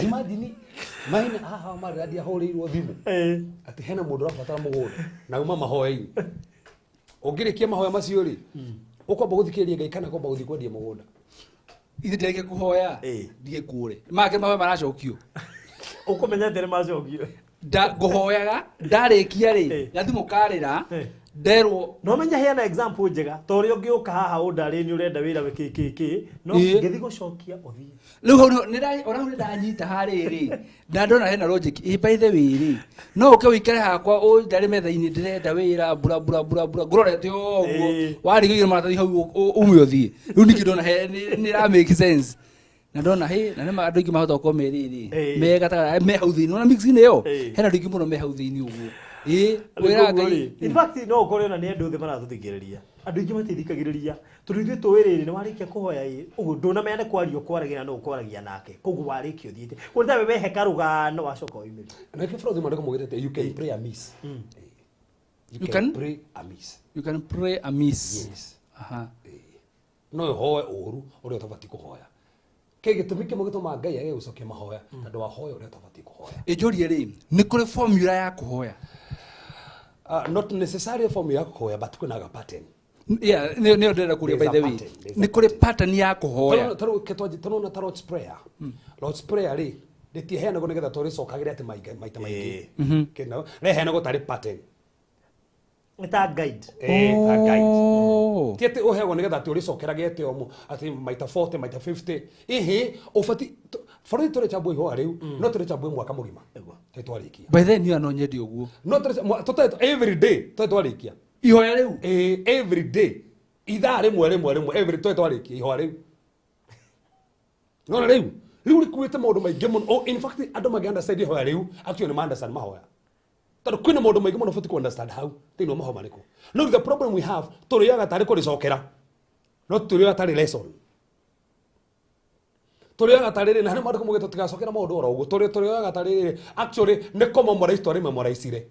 imagine maina haha maradi ahũrĩirwo thimũ atĩ hena mũndũ ũrabatara mũgũnda na uma mahoya-inĩ ũngĩrĩkia mahoya macio rĩ ũkwamba gũthikĩrĩria Ngai kana kwamba gũthiĩ kwendia mũgũnda ithe ndireke kũhoya ndiĩ kũre make mahoya maracokio ũkũmenya atĩ nĩ macokio ngũhoyaga ndarĩkia rĩ gathimũ karĩra nderwo no menya heana example njega ta ũrĩa ũngĩũka haha ũndarĩ nĩ ũrenda wĩra wĩkĩkĩkĩ no ngĩthi gũcokia ũthiĩ rĩu ona nĩ ndanyita harĩrĩ na ndona hena logic by the way rĩ no ũke wĩikare hakwa ndarĩ metha-inĩ ndĩrenda wĩra bura ngũrorete ũguo warigĩire maratathi hau ume ũthiĩ rĩu ningĩ ndona nĩ ra make sense na ndona na nĩ andũ aingĩ mahota gũkorwo merĩrĩ me hau thĩinĩ ona mix-inĩ ĩyo hena andũ aingĩ mũno me hau thĩinĩ ũguo wĩra Ngai in fact no ũkore ona nĩ andũ othe maratũthikĩrĩria andũ aingĩ matithikagĩrĩria tondũ ithuĩ tũĩ rĩrĩ nĩ warĩkia kũhoya ũguo ndũnamenya nĩ kwaria ũkwaragia no ũkwaragia nake koguo warĩkia ũthiĩte kũrĩ ta wehe karũgano wacoka oimĩria na kĩbũrũri maandĩko maugĩte you can pray amiss you can pray amiss you can pray amiss yes no ũhoe ũru ũrĩa ũtabatiĩ kũhoya kĩ gĩtũmi kĩmwe gĩtũmaga Ngai age gũcokia mahoya tondũ wahoya ũrĩa ũtabatiĩ kũhoya ĩnjũrie rĩ nĩ kũrĩ formula ya kũhoya not necessarily formula ya kũhoya but kwĩna pattern nĩyo ndĩrenda kũria by the way nĩ kũrĩ pattern ya kũhoya tũrona ta Lord's Prayer Lord's Prayer rĩ rĩtiheanagwo nĩgetha tũrĩcokagĩre atĩ maita maingĩ reheanagwo tarĩ pattern nĩ ta guide ta guide ti atĩ ũheagwo nĩgetha atĩ ũrĩcokerage atĩ maita 40 maita 50 ũbati bũrũri tũrĩcambua ihoa rĩu no tũrĩcambue mwaka mũgima twarĩkia by then niĩ no nyendie ũguo no every day twarĩkia ihoya rĩu every day ithaa rĩmwe every twarĩkia ihoa rĩu nona rĩu rĩkuĩte maũndũ maingĩ mũno in fact andũ mangĩ understand ihoya rĩu actually nĩ understand mahoya tondũ kwĩna maũndũ maingĩ mũno ũbati understand hau thĩinĩ wa mahoya marĩkũ no the problem we have tũrĩaga tarĩ kũrĩcokera no tũrĩaga tarĩ lesson tũrĩaga tarĩ na nĩ maandĩko maugĩte tũtigacokera maũndũ oro ũguo tũrĩaga tarĩ actually nĩ commemorate twarĩ memorize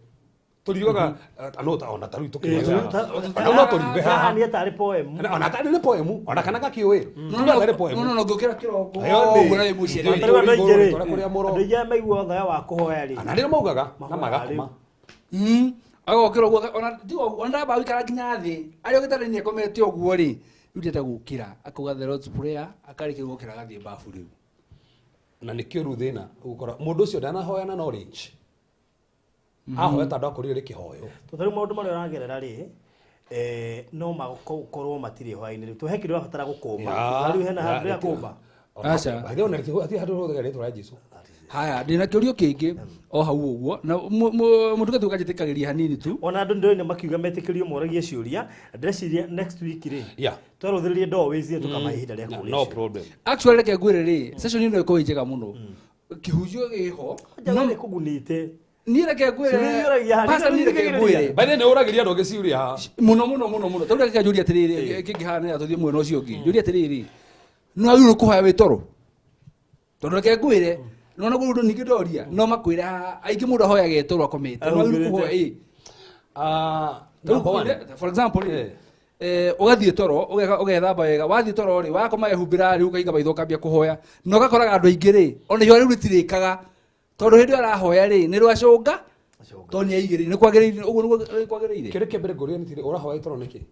turiugaga anota ona taru tukiugaga no turiuge haha ni atari poem ona tari ni poem ona kana gakiwe tuga tari poem no ngukira kiroko Ayoni. muciari atari wa ngere Tũrĩa kũrĩa mũro. andu ya maigua thaya wa kuhoya ri ana ndio maugaga na magakoma agokira uguo ona onda ba wikara nginya thi ari ogitare ni akomete uguo ri rutete gukira akuga the Lord's prayer akariki gukira gathie bafu riu na nikio ru thina ugukora mundu ucio ndanahoya na knowledge ahoya tondu akorire ri kihoyo tutari maundu mari uragerera ri no makorwo matire hoya-ini riu tuhe kindu batara gukuma riu hena handu ya kumba Acha. Hageo na ati handu hothe ritwa rĩa Jesu haya ndina kiurio kingi o hau uguo na mundu gathu gajitikagiria hanini tu ona andu ndio makiuga metikirio moragie ciuria ndeciria next week ri yeah twaruthiririe ndo wizie tukamahinda ria kuria no problem actually reke ngwire ri session ino iko njega muno kihujio giho no ni kugunite ni reke ngwire pastor ni reke ngwire by the way uragiria ndo giciuria ha muno tau reke njuria atiriri kingihana tuthie mwena ucio ungi njuria atiriri no agiru kuhoya witoro tondu reke ngwire no naguo ndu ningi ndoria no makwira aingi mundu ahoya getoro akomete no agiru kuhoya for example ugathie toro ugethamba wega wathie toro ri wakoma ehumbira ri ukaiga maitho kambia kuhoya no gakoraga andu aingi ri ona yo ri ritirikaga tondu hindi arahoya ri ni rwacunga to ni aigiri ni kwagiriire uguo ni kwagiriire kire kembere ngoria ni tiri urahoya itoro niki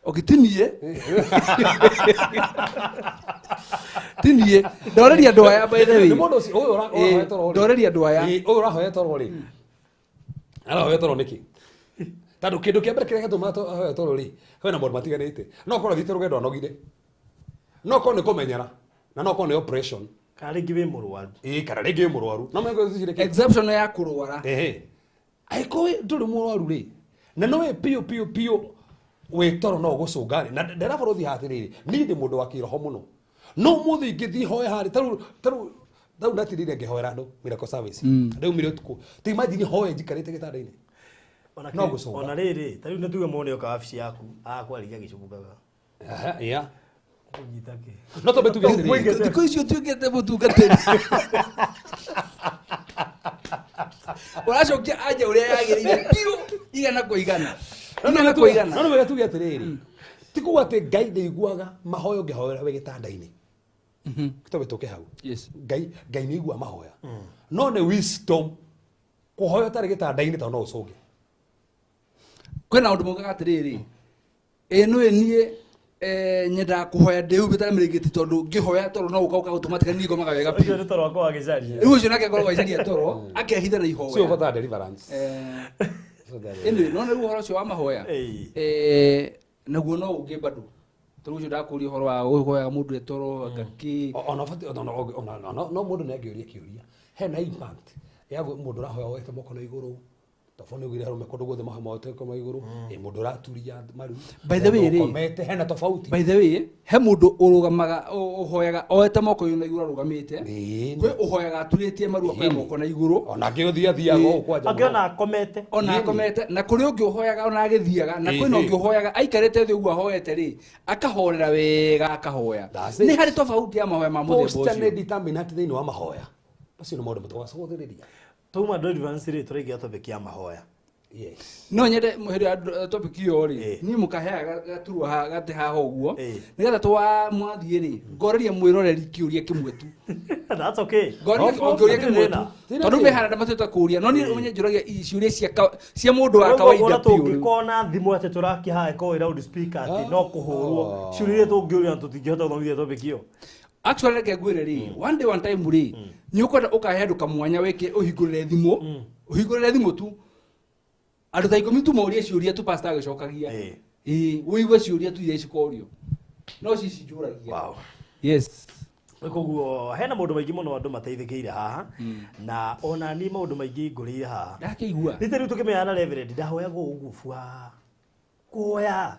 okitinie tinie ndoreria andu aya by the way ni mundu ucio uyu urahoya itoro ri ndoreria andu aya uyu urahoya itoro ri arahoya itoro niki tondu kindu kia mbere kiria gituma ahoya itoro ri hena maundu matiganite no korwo thite rugendo anogire no korwo ni kumenyera na no korwo ni operation kari ngiwe murwaru kana rĩngĩ wĩ mũrwaru no mego thicireke exception ya kurwara aiko ndũrĩ mũrwaru rĩ na no wĩ piũ wĩ toro no gũcũngani na ndĩrabarwo thiĩ hatirĩrĩ niĩ ndĩ mũndũ wa kĩroho mũno no mũthĩ ingĩthiĩ hoya harĩ tarĩu natirĩire ngĩhoera andũ miracle service ndaumire ũtukũ ti imagine hoya njikarĩte gĩtanda-inĩ no gũcũnga ona rĩrĩ tarĩu nĩ tuge muone oka wabici yaku akwarigia gĩcungaga yeah kunyitake no tombe tuge atĩrĩrĩ thikũ icio tuĩkĩte mũtungatĩri ũracokia anja ũrĩa yagĩrĩire biũ igana kwa igana igana kwa igana no wega tuge atĩrĩrĩ ti kuga atĩ Ngai ndĩiguaga mahoya ũngĩhoera wĩ gĩtanda-inĩ tobe tũke hau Ngai nĩ igua mahoya no nĩ wisdom kũhoya ũtarĩ gĩtanda-inĩ tondũ no ũcũnge kwĩna ũndũ maugaga atĩrĩrĩ nĩwe niĩ nyendaga kuhoya ndĩhumbĩte na mĩrĩngĩti tondũ ngĩhoya toro no ũka gũtũma tiga niĩ ngomaga wega ũcio nĩ toro wakwa wagĩcaria rĩu ũcio nake ngoragwo aicaria toro akehitha na ihoya sio ũbatara deliverance anyway no rĩu ũhoro ũcio wa mahoya naguo no ũngĩ bado tondũ ũcio ndakũria ũhoro wa gũhoyaga mũndũ etoro ngaki ona no mũndũ nĩ angĩũria kĩũria hena impact ya mũndũ ũrahoya woete moko na igũrũ tofauti ugire harume kondo gothe mahama wote kama iguru mundu raturia maru by the way komete hena tofauti by the way he mundu urugamaga uhoyaga oete moko na iguru rugamite kwe uhoyaga aturitie maru kwa moko na iguru ona ngĩthia thiaga kwanja angiona akomete na kuri ungi uhoyaga ona agithiaga na kwina ungi uhoyaga aikarete thi uguo ahoete ri akahorera wega akahoya ni hari tofauti ya mahoya ma muthemba ucio post ne determinate thini wa mahoya acio ni maundu matwacothiriria tuma deliverance rate tũraigia topic ya mahoya no nyende muhiri topic iyo ri ni mukaheaga gaturwa gate haha uguo nigetha twa mwathie ri ngoreria mwiroreri kiuria kimwe tu that's okay ngoreria kimwe tu tondu me haranda mateta kuria no ni umenye njuragia ciuria cia mundu wa kawaida piu tungikona thimu ate turaki hae ko loud speaker ati no kuhurwo ciuria tungĩuria tutingihota gũthomithia topic iyo actually reke ngwire ri one day one time ri ni ukwenda ukahe andu kamwanya weke uhingurire thimu tu andu ta 10 tu moria ciuria tu pastor agicokagia uigwe ciuria tu iria cikorio no cici njuragia wow yes koguo hena maundu maingĩ mũno andũ mateithĩkĩire haha na ona ni maundu maingĩ ngũrĩire haha ndakĩigua nĩ rĩu tũkĩmenyana na reverend ndahoyagwo ũguo bua kuhoya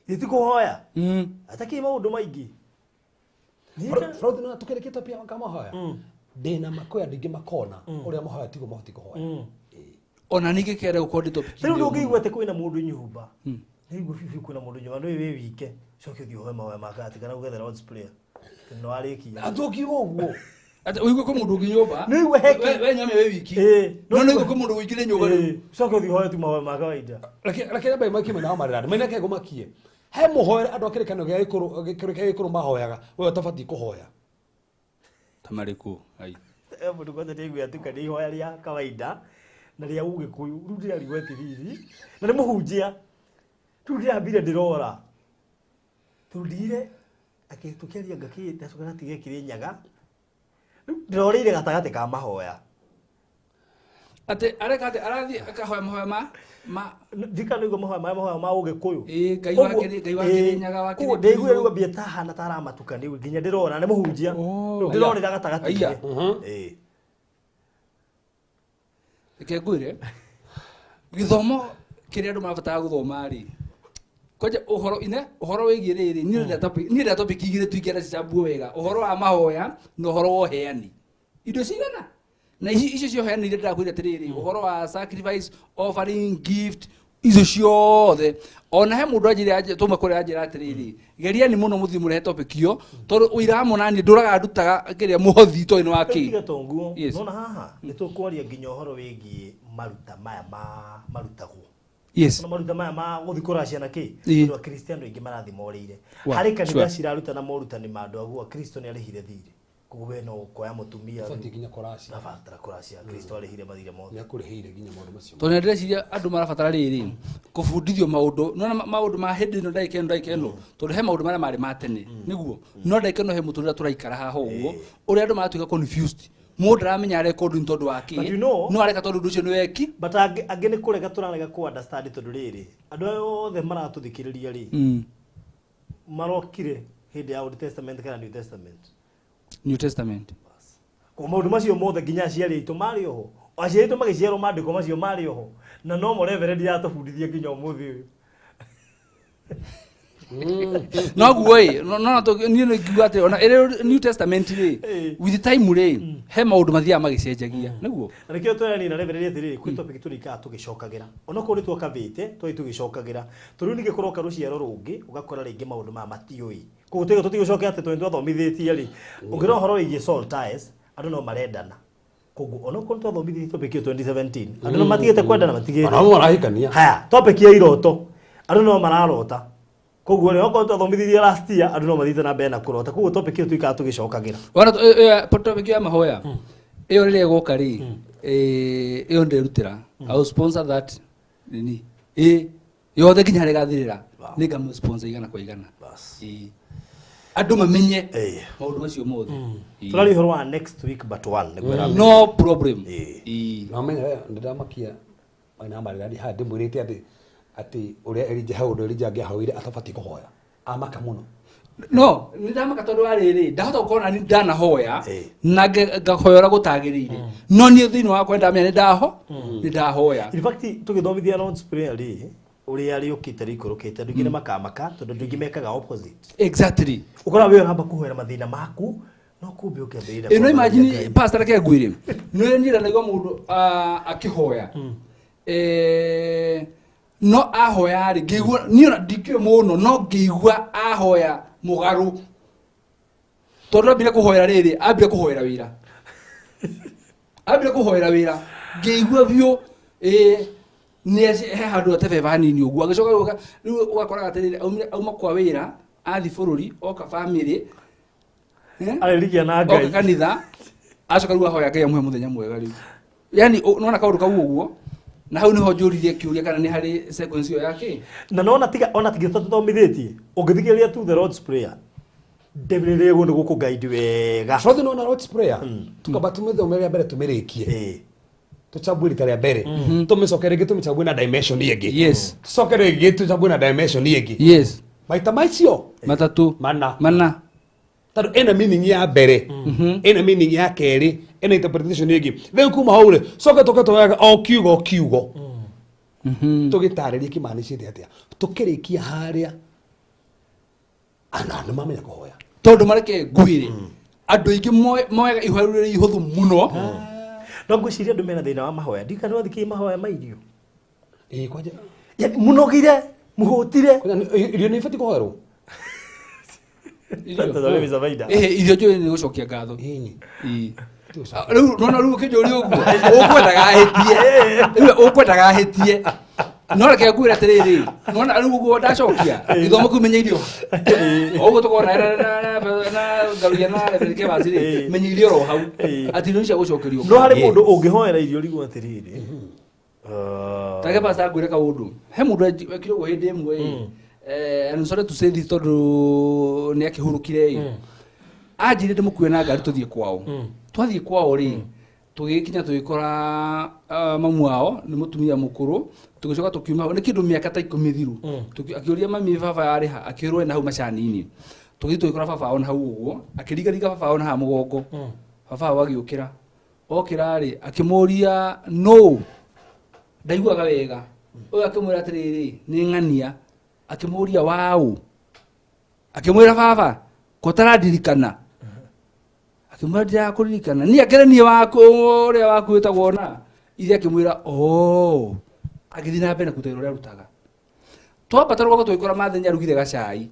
iti kuhoya ataki maundu maingĩ Fraude na tukereketa pia kama hoya ndina makoya ndingi makona uria mahoya tigo mahoti kuhoya ona ningi kere ukondi topic rĩu ndũngĩigua atĩ kwĩna mũndũ nyũmba nĩigua bibi kwĩna mũndũ nyũmba nĩ wĩ wike coke ũthiĩ ũhoe mahoya maka ati kana ũgethe Lord's prayer no arĩkia atũkiuga ũguo ati uigwe ko mundu ngi nyumba Nĩ uigwe heki. we nyame we wiki no no uigwe ko mundu wikire nyumba riu coke thi hoya tu mahoya ma kawaida Reke mbe maki mena amarira mena ke gumakie he muhoera andu akirikano gya ikuru mahoyaga we utabati kuhoya tamariku ai mundu kwanza ndigwe atukania ihoya ria kawaida na ria Ugikuyu riu ndirarigweti hihi na nĩ mũhunjia riu ndirambire ndirora tundire akitukiaria ngakĩte acoka tigekire nyaga riu ndiroreire gatagatĩ ka mahoya ati areka ati arathi akahoya mahoya ma ndika nĩguo mahoya ma Ugikuyu ngai wake nyaga wake ndigwe riu ambia tahana taramatukania nginya ndirora nĩ mũhunjia riu ndirorera gatagatĩ ke ngwire githomo kiria andu marabatara guthoma ri koja uhoro wigie riri ni nda topic igire tuikera cicambuo wega uhoro wa mahoya na uhoro wa heani indo cigana na icio cio heani iria ndirakwira atiriri uhoro wa sacrifice offering gift icio ciothe ona he mundu ajire tuma kuri ajira atiriri geria ni muno muthi murehe topic iyo tondu uira monani nduraga ndutaga kiria muhothi to ino waki tiga tonguo nona haha ni tukwaria nginya uhoro wigie maruta maya marutagwo yes na maruta maya ma guthikura ciana ki andu a Kristiano ingi marathi moreire Wow, hari kanitha sure. ciraruta na morutani ma andu agu a Kristo ni arihire thiri kuwe no koya mutumia fati ginya korasi na fatara kuracia Kristo arihire mathire mothe ni akurihire ginya maundu macio tondu ndĩreciria andũ marabatara rĩrĩ kũbundithio maũndũ nona maũndũ ma hĩndĩ ĩno ndagĩka ĩno tondũ he maũndũ marĩa marĩ ma tene nĩguo no ndagĩka ĩno he mũtũrĩre tũraikara haha ũguo ũrĩa andũ maratuĩka confused mũndũ aramenya areka ũndũ nĩ tondũ wa kĩ no areka tondũ ũndũ ũcio nĩ weki but angĩ nĩ kũrega tũrarega ku understand tondũ rĩrĩ andũ aya othe maratũthikĩrĩria rĩ marokire hĩndĩ ya Old Testament kana New Testament New Testament kwa maundu macio mothe nginya aciari aitũ marĩ oho aciari aitũ magĩciarwo maandĩko macio marĩ oho na no mo reverend yatũbundithia nginya ũmũthĩ ũyũ noguo ĩ no niĩ nĩ ngiuga atĩ ona ĩrĩ New Testament rĩ with time rĩ he maũndũ mathiaga magĩcenjagia nĩguo na nĩkĩo tũrani na reverend atĩrĩrĩ kwĩ topic tũrĩikaga tũgĩcokagĩra onokorwo nĩ twakavĩte twĩ tũgĩcokagĩra tondũ ningĩ kũroka rũciaro rũngĩ ũgakora rĩngĩ maũndũ maya matiũĩ koguo tũiga tũtigũcoke atĩ twĩ twathomithĩtie rĩ ũngĩrora ũhoro wĩgiĩ soul ties andũ no marendana koguo onokorwo twathomithĩtie topic ĩyo 2017 andũ no matigĩte kwendana matigĩte ona marahikania haya topic ya iroto andũ no mararota koguo rĩ okorwo twathomithirie last year andũ no mathiĩte na mbere na kũrota koguo topic ĩyo tũikaga tũgĩcokagĩra ona topic ya mahoya ĩyo rĩrĩa ĩgoka rĩ ĩyo ndĩrutĩra I will sponsor that nini yothe nginya harĩa gathirĩra nĩ ngamũ sponsor igana kwa igana andũ mamenye maũndũ macio mothe tũrari ũhoro wa next week but one no problem no menya ndamakia ina marira ha ndimwirite ati uria Elijah hau Elijah angĩahauire atabati kuhoya amaka muno no ndamaka tondu wa rĩrĩ ndahota gũkorwo nĩ ndanahoya na ngahoyora gũtagĩrĩire no niĩ thĩinĩ wa kwenda menya nĩ ndahoya in fact tũgĩthomithia Lord's Prayer rĩ uria ari ukite rikurukite ndu ngine makamaka tondu ndu ngimekaga opposite exactly ukora we uramba kuhwera mathina maku no kumbe ukiambirira no imagine pastor ke ngwire no njira naigua mundu akihoya no ahoya ri ngigua niona ndikire muno no ngigua ahoya mugaru tondu ambire kuhoera riri ambire kuhoera wira ngigua biu ni he handu atebeba hanini uguo agicoka riu ugakora atiriri auma kwa wira athi bururi oka family aririkia na ngai oka kanitha acoka riu ahoya ngai amwe muthenya mwega riu yani unaona kaundu kau uguo na hau niho njuririe kiuria kana ni hari sequence yo yake na nona tiga tuthomithitie ungithikiriria tu the Lord's Prayer devilire gundu guku guide wega so no na Lord's Prayer tukaba tumithomere mbere tumirikie tuchambue rita rĩa mbere tumicokere rĩngĩ tumicambue na dimension ĩngĩ yes tucokere rĩngĩ tuchambue na dimension ĩngĩ yes maita macio matatu mana tondũ ĩna meaning ya mbere ĩna meaning ya kerĩ ĩna interpretation ĩngĩ rĩu kuma hau rĩ coke tũke tũgaga o kiugo tũgĩtarĩrie kĩmanicĩte atĩa tũkĩrĩkia harĩa ana nĩmamenya kũhoya tondũ mareke ngwĩre andũ aingĩ moyaga ihoya rĩrĩ ihũthũ mũno no ngwĩciria andũ mena thĩna wa mahoya ndikana wathikie mahoya ma irio kwanja munogire muhũtire irio nĩ ibatiĩ kũhoerwo Tondũ nĩ mĩcabaida. Irio njũĩ nĩ gũcokia ngatho. Ĩĩ. Rĩu nona rĩu ũkĩnjũria ũguo ũkwendaga hĩtie. Rĩu ũkwendaga hĩtie. No reke ngwĩre atĩrĩrĩ, nona rĩu ũguo ndacokia gĩthomo kĩu menyeirio. Ũguo tũkorwo na ngaruia na reke bacĩrĩ menyeirio ro hau. Atĩ irio cia gũcokerio. No harĩ mũndũ ũngĩhoera irio rigwo atĩrĩrĩ. Tage basa ngwĩre kaũndũ. He mũndũ wekire ũguo hĩndĩ ĩmwe and sorry to say this tondũ nĩ akĩhurũkire anjire ndĩmũkuue na ngari tũthiĩ kwao. Twathiĩ kwao rĩ tũgĩkinya tũgĩkora mamu wao nĩ mũtumia mũkũrũ tũgĩcoka tũkiuma nĩ kĩndũ mĩaka ta 10 thiru akĩũria mami baba yarĩ ha akĩrwo na hau macani-inĩ tũgĩthiĩ tũgĩkora baba wao na hau ũguo akĩringariga baba wao na ha mũgongo baba wao agĩũkĩra okĩra rĩ akĩmũria no ndaiguaga wega ũyũ akĩmwĩra atĩrĩrĩ nĩ ng'ania akĩmũria wao akĩmwĩra baba ko tarandirikana akĩmwĩra ndirakũririkana niĩ akĩrenie waku ũrĩa waku wĩtagwo na ithe akĩmwĩra agĩthiĩ na mbere kũruta wĩra ũrĩa arutaga twambata rũgongo tũgĩkora mathenya arugire gacai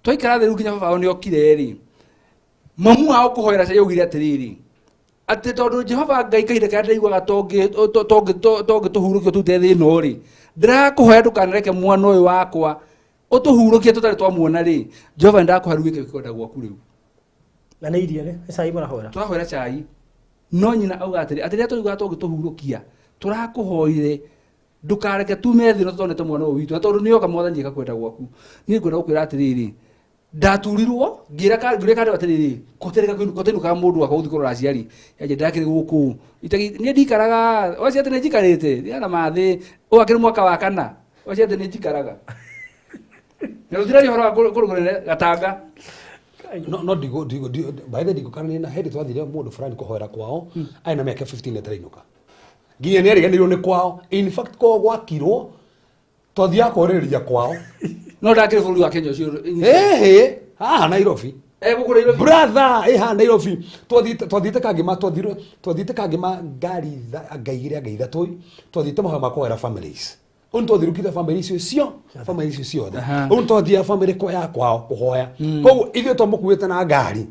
twaikara thĩ rĩu nginya baba wao nĩ okire rĩ mamu wao kũhoera cai augire atĩrĩrĩ atĩ tondũ Jehova Ngai kahinda karĩa ndaiguaga tũngĩtũhurũkio tũrute thĩĩno rĩ ndirakũhoya ndũkanareke mwana ũyũ wakwa ũtũhurũkie tũtarĩ twamuona rĩ Jehova ndakũhoya rĩu gĩkĩ kwenda gwaku rĩu na nĩ irio nĩ cai mũrahoera twahoera cai no nyina auga atĩrĩ rĩrĩa tũiguaga tũngĩtũhurũkia tũrakũhoire ndũkareke tume thĩ no tũtonete mwana ũyũ witũ tondũ nĩoka mwathani ĩkakwenda gwaku niĩ ngwenda gũkwĩra atĩrĩrĩ ndaturirwo ngĩra kandũ atĩrĩrĩ kotĩnuka mũndũ wakwa gũthiĩ kũrora aciari yaje ndakĩrĩ gũkũ niĩ ndikaraga wacia atĩ nĩ njikarĩte thiana mathĩ ũyũ akĩrĩ mwaka wa 4 wacia atĩ nĩ njikaraga na rũthira ũhoro wa kũrũgũrĩre gatanga no by the ndigũkarania na hĩndĩ twathire mũndũ fulani kũhoera kwao arĩ na mĩaka 15 ĩtarainũka nginya nĩ ariganĩirwo nĩ kwao in fact kwao gwakirwo twathiaga kũrĩrĩria kwao no ndakĩrĩ bũrũri wa Kenya ũcio haha Nairobi gũkũ Nairobi brother haha Nairobi twathiĩte kangĩma ngari ngaigĩre ithatũ twathiĩte mahoya ma kũhoera families ũũ twathirũkire families icio ciothe ũũ twathiaga family ya kwao kũhoya koguo ithuĩ twamũkuĩte na ngari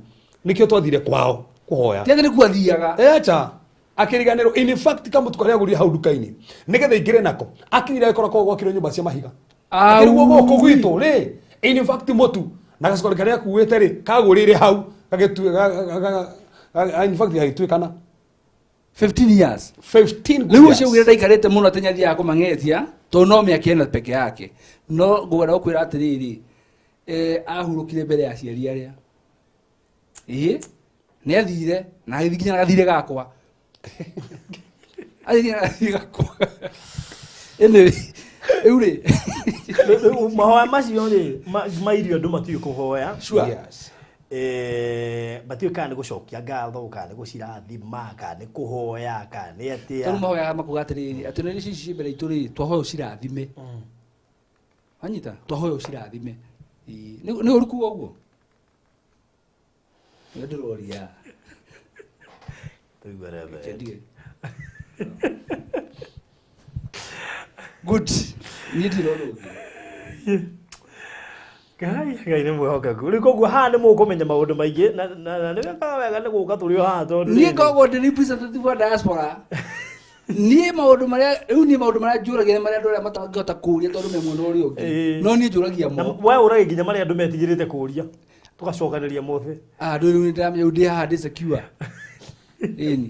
nĩkĩo twathire kwao kũhoya tiatĩ nĩ kuathiaga echa akĩriganĩrwo in fact kamũtu karĩa agũrire hau nduka-inĩ nĩgetha ingĩre nako akinyire agĩkora kwao gwakĩrwo nyũmba cia mahiga akĩrigwo gũkũ gwitũ rĩ in fact mũtu na gacukari karĩa akuĩte rĩ kagũrĩire hau in fact gagĩtuĩkana 15 years 15 rĩu ũcio ũgire ndaikarĩte mũno atĩ nĩathiaga kũmang'etia tondũ no mĩaka ĩna peke yake no ngwenda gũkwĩra atĩrĩrĩ ahurũkire mbere ya aciari arĩa nĩ athire na agĩthiĩ nginya na gathirĩ gakwa rĩu rĩ mahoya macio rĩ ma irio andũ matiũĩ kũhoya batiũĩ kana nĩ gũcokia ngatho kana nĩ gũcirathima kana nĩ kũhoya kana nĩ atĩa tondũ mahoya makuga atĩrĩrĩ atĩ nĩ ici mbere itũ rĩ twahoya ũcirathime wanyita twahoya ũcirathime nĩ ũru kuga ũguo nĩ ndĩroria good niĩ ndirona ũguo Ngai nĩ mwĩhokeku rĩu koguo haha nĩ mũkũmenya maũndũ maingĩ na nĩ wekaga wega nĩ gũka tũrĩ o haha tondũ niĩ ngoragwo ndĩ representative wa diaspora niĩ maũndũ marĩa njũragĩra marĩa andũ arĩa matangĩhota kũũria tondũ me mwena ũrĩa ũngĩ no niĩ njũragia mo we ũrage nginya marĩa andũ metigĩrĩte kũũria tũgacokanĩria mothe ndũ rĩu nĩndĩramenya ndĩ haha ndĩ secure ĩni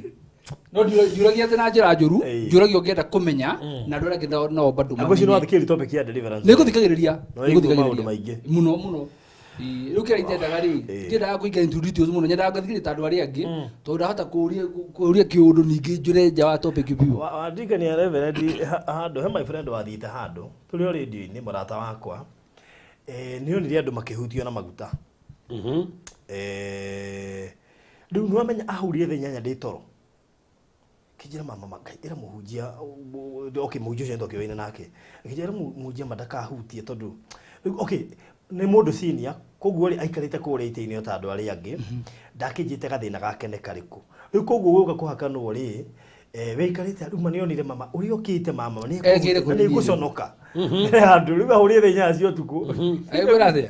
no njũragia atĩ na njĩra njũru njũragia ũngĩenda kũmenya na andũ arĩa angĩ nao bado na gũcio no athikĩri topic ya deliverance nĩngũthikagĩrĩria maũndũ maingĩ mũno rĩu kĩrĩa intendaga rĩ ndiendaga kũingĩra into details mũno nyendaga ngathikĩrĩria ta andũ arĩa angĩ tondũ ndahota kũũria kĩũndũ ningĩ njũre nja wa topic biũ wandikania reverend handũ he my friend wathiĩte handũ tũrĩ o radio-inĩ mũrata wakwa nĩ onire andũ makĩhutio na maguta rĩu nĩwamenya ahũrire thĩ nyanya ndĩ toro kijira mama Ngai ĩra mũhunjia mũhunjia ũcio ndokĩoine nake kijira mũhunjia mandakahutie tondũ nĩ mũndũ senior koguo rĩ aikarĩte kũrĩa itĩ-inĩ ta andũ arĩa angĩ ndakĩnjĩte gathĩna gake nĩ karĩkũ rĩu koguo gũka kũhakanwo rĩ weikarĩte rĩu manĩonire mama ũrĩa ũkĩte mama nĩ gũconoka andũ rĩu ahũrire thĩ nyanya cia ũtukũ agĩkwĩra atĩa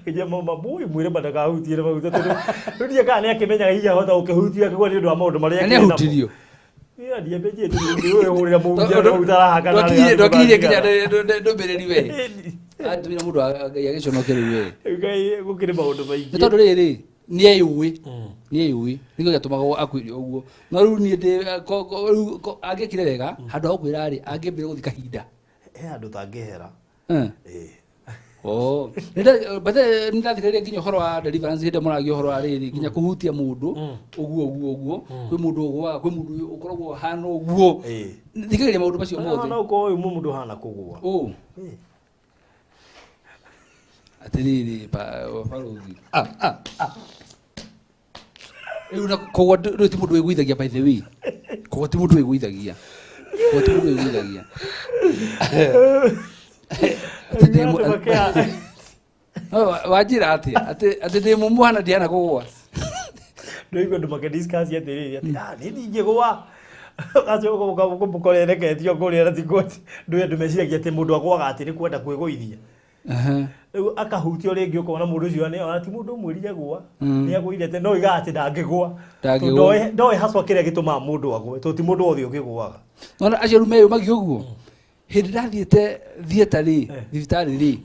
Kija mama boy mwire badaka hutie na maguta tondu ndia kana akimenya hiya hota ukihutia kigwa ni ndu wa maundu maria ne hutirio ya ndiye beje tu wewe hurira muja maguta haka na ndokirie kinya ndobereri we atumira mundu agiconokeru we ngai gukire maundu maingi tondu riri ni ayui niko gatumaga akwire uguo no riu ni ndi angikire wega handu akwira ri angimbire guthika hinda andu tangihera Oh, nida thikariria nginya horo wa deliverance hinde muragi horo wa riri nginya kuhutia mundu uguo kwi mundu ugwa kwi mundu ukoragwo hana uguo thikariria maundu macio mothe no ko uyu mundu hana kugwa atiriri paruthi una kogwa ti mundu wiguithagia by the way kogwa ti mundu wiguithagia wajira ati ndi mumuhana ndiana kugwa ndoigua ndu makidiscuss atiriri ati ni ndingigwa acio gukorereke kuria tikoti ndu meciragia ati mundu akwaga ati ni kwenda kwiguithia riu akahutio ringi ukona mundu ucio ni ati mundu mwirire gwa ni agwirete no iga ati ndangigwa ndoe haswa kiria gituma mundu agwe to ti mundu othe ukigwaga nona acio rumeyo magioguo hindi ndathiete thietari thibitari ri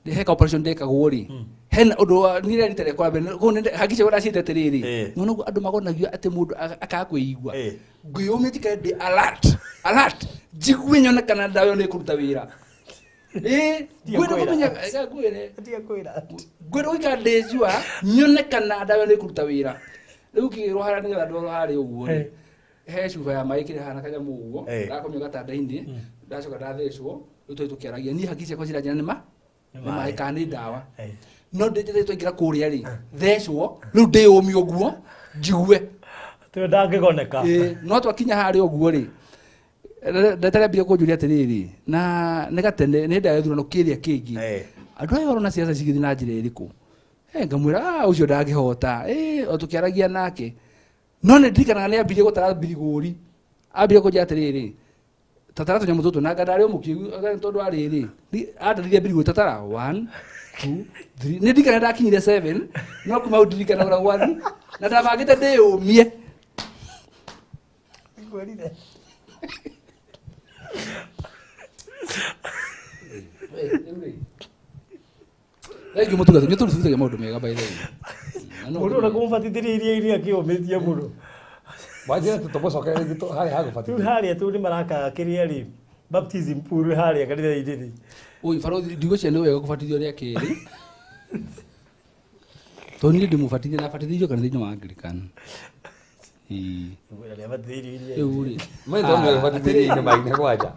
heka operation ndekagwo ri hena undu nire ritare kwa mbere ko hakice wala ciitete riri nona andu magonagio ati mundu akakwigua nguyumiti kandi alert jigwe nyona kana ndayo ni kuruta wira gwero kumenya gwero ikandejua nyone kana ndayo ni kuruta wira riu kigirwo hara nigetha ndoro hari uguo he cuba ya mai kire hana kanyamu uguo ndakomyo gatanda-ini ndacoka ndathecwo riu tukiaragia ni hakice kwa cira njana ni mai kana ndawa no ndijete twaingira kuria ri thecwo riu ndi umi uguo njigue tu ndangigoneka no twakinya hari uguo ri ndatarambire kunjuria atiriri na nĩ gatene nĩ hĩndĩ ya gĩthurano kĩrĩa kĩngĩ andũ aya marona ciaca cigĩthiĩ na njĩra ĩrĩkũ ngamwĩra ũcio ndangĩhota o tũkĩaragia nake no nĩ ndirikanaga nĩ ambirie gũtara mbirigũri ambire kũnjĩra atĩrĩrĩ tatara tũnyamũ tũtũ na ndarĩ mũkĩgu tondũ wa rĩrĩ andarire mbirigũri tatara 1 2 3 nĩ ndirikana ndakinyire 7 no kuma ndirikanaga gwathi na ndabangĩte ndĩyũmie Rege mutuga nyo turuthutagia maundu mega by the way. Mundu na kumfatithiriria iria kiumitie mundu. Wajira tutobocokerera gitu hari hagufatithia. Tu hari tu ni maraka kiria ri baptism puru hari kanitha idini. Oi farothi ndigo cia ni wega kufatithio ria kiri. Toni ndi mufatithia na fatithio kanitha wa Anglican. Ngwira abatithiriria. Euri. Mwe ndo ndio kufatithia ni maina kwaja.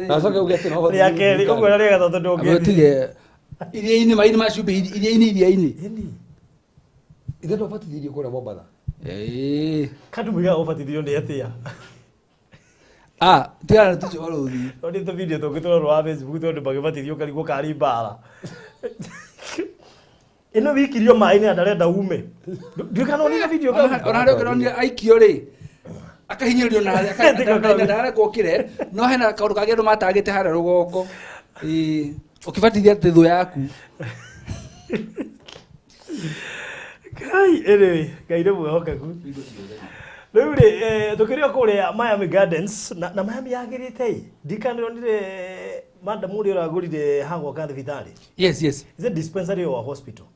Na soke ugete no ya kiri ugwira ria gatatu ndungi. Abatige iria-ini maini macumbi iria-ini ithe ndo fatithio kuria Mombasa. Kandu mwiga ufatithio ndi atia. Tiara tucio waruthi. Odi to video to gitoro wa Facebook to ndibagifatithio karigwo kari mbara. Ino wikirio mai ni andarenda ume. Ndikano ni video ka. Ona hari ukironi aikio ri. Akahinyirio na hari akandara kokire no hena kaundu kage ndo matagite hara rugongo. Ukifatithia tetho yaku. Kai anyway, kaire mwehokeku. Riu ri tukiria kuria Miami Gardens na Miami yagirite ndikanonire madam uri uragurire hangwa ka thibitari. Yes. Is it dispensary or hospital?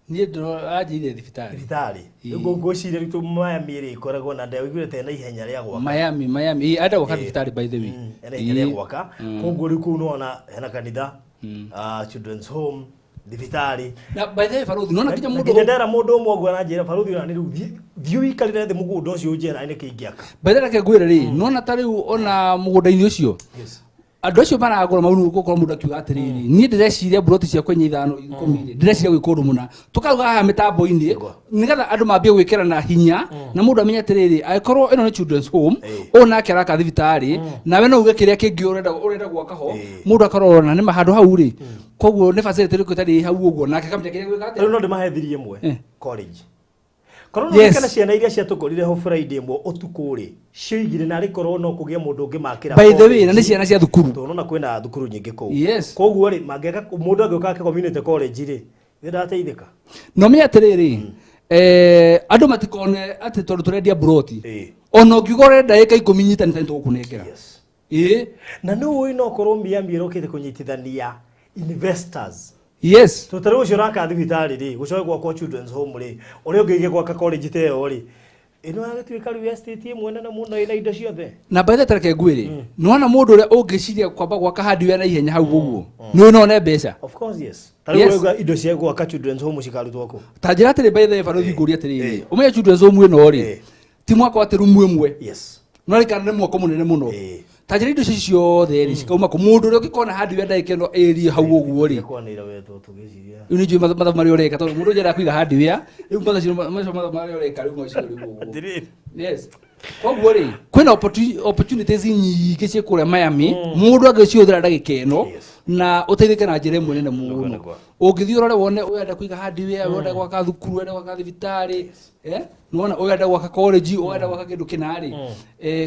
Ni ndo ajire thibitari. Ngo ngocire ritu Miami ri koragwo na ndawa igurete na ihenya ria gwaka. Miami ada gwaka thibitari by the way. Ena ihenya ria gwaka. Kongo riku no na hena kanitha, children's home, thibitari. Na by the way faruthi nona kinya mundu ndera mundu umwe gwa na njira faruthi na riu thiu ikarire the mugundo ucio njera ine kingiaka. By the way ke gwira ri nona ta riu ona mugunda-ini ucio. Yes. Andu acio maragura maunu gukorwo mundu akiuga atiriri ni ndireciria buroti cia kwenye ithano ikomire ndireciria gwikundu muna tukaruga haha mitambo-ini nigetha andu mambie gwikira na hinya na mundu amenya atiriri agikorwo ino ni children's home ona kera ka thibitari nawe no uge kiria kingi urenda gwaka ho mundu akarona ni mahandu hau ri koguo ni facility ri kutari hau uguo nake kamenya kiria gwika atia no ndimahethirie imwe college Korona yes. Kana ciana iria ciatũkorire ho Friday mwo ũtukũ ri cioigire na rĩ korwo no kũgĩa mũndũ ũngĩ makĩra by the way na nĩ ciana cia thukuru tũrona kwĩna thukuru nyingĩ kũu yes. Koguo rĩ mangĩaka mũndũ angĩoka community college rĩ ndateithĩka no menya atĩrĩrĩ andũ matikone atĩ tondũ tũrendia broti ona ũngiuga ũrenda ĩka 10 nyitanĩte nĩtũgũkũnengera na no ũĩ no korwo Miami ĩrokĩte kũnyitithania investors yes tũtarĩ ũcio raka thibitarĩ rĩ gũcoke gwakwa children's home rĩ ũrĩa ũngĩige gwaka college te yo rĩ ĩno agĩtuĩka rĩu estate ĩmwe nene mũno ĩna indo ciothe na by the tareke ngwĩrĩ nĩwona mũndũ ũrĩa ũngĩciria kwamba gwaka hardware na ihenya hau ũguo nĩ one mbeca of course yes tarĩu indo cia gwaka children's home cikarutwo kũ ta njĩra atĩrĩ by the way ngũria atĩrĩrĩ ũmenye children's home ĩno rĩ ti mwaka atĩ rumu ĩmwe yes no rĩkana nĩ mwako mũnene mũno ta njĩra indo ciothe rĩ cikauma kũ mũndũ ũrĩa ũngĩkona hardware ndagĩka ĩno area hau ũguo rĩ rĩu nĩ njũĩ mathabu marĩa ũreka tondũ mũndũ ũnjĩra kũiga hardware rĩu mathabu marĩa ũreka rĩu macio rĩu yes koguo rĩ kwĩna opportunities nyingĩ cia kũrĩa Miami mũndũ angĩcihũthĩra ndagĩka ĩno na ũteithĩke na njĩra ĩmwe nene mũno ũngĩthiĩ ũrore wone ũrenda kũiga hardware ũrenda gwaka thukuru ũrenda gwaka thibitarĩ nĩwona ũrenda gwaka college ũrenda gwaka kĩndũ kĩnarĩ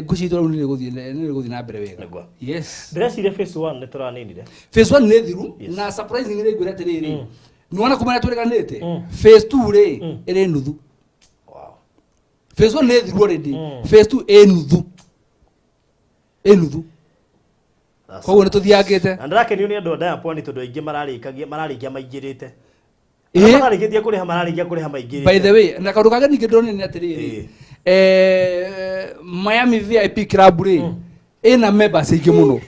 ngũcitwo rĩu nĩ gũthiĩ na mbere wega yes ndĩreciria phase 1 nĩ tũraninire phase 1 nĩ thiru na surprising nĩ ngwĩra atĩrĩrĩ nĩwona kumana tũreganĩte phase 2 rĩ ĩrĩ nuthu phase 1 nĩ thiru already phase 2 ĩ nuthu koguo nĩ tũthiangĩte na ndĩrakenio nĩ andũ a Diaponi tondũ aingĩ mararĩkia maingĩrĩte mararĩkĩtie kũrĩha maingĩrĩte by the way na kaũndũ kangĩ ningĩ ndĩrona nĩ atĩrĩrĩ Miami VIP club rĩ ĩna members aingĩ mũno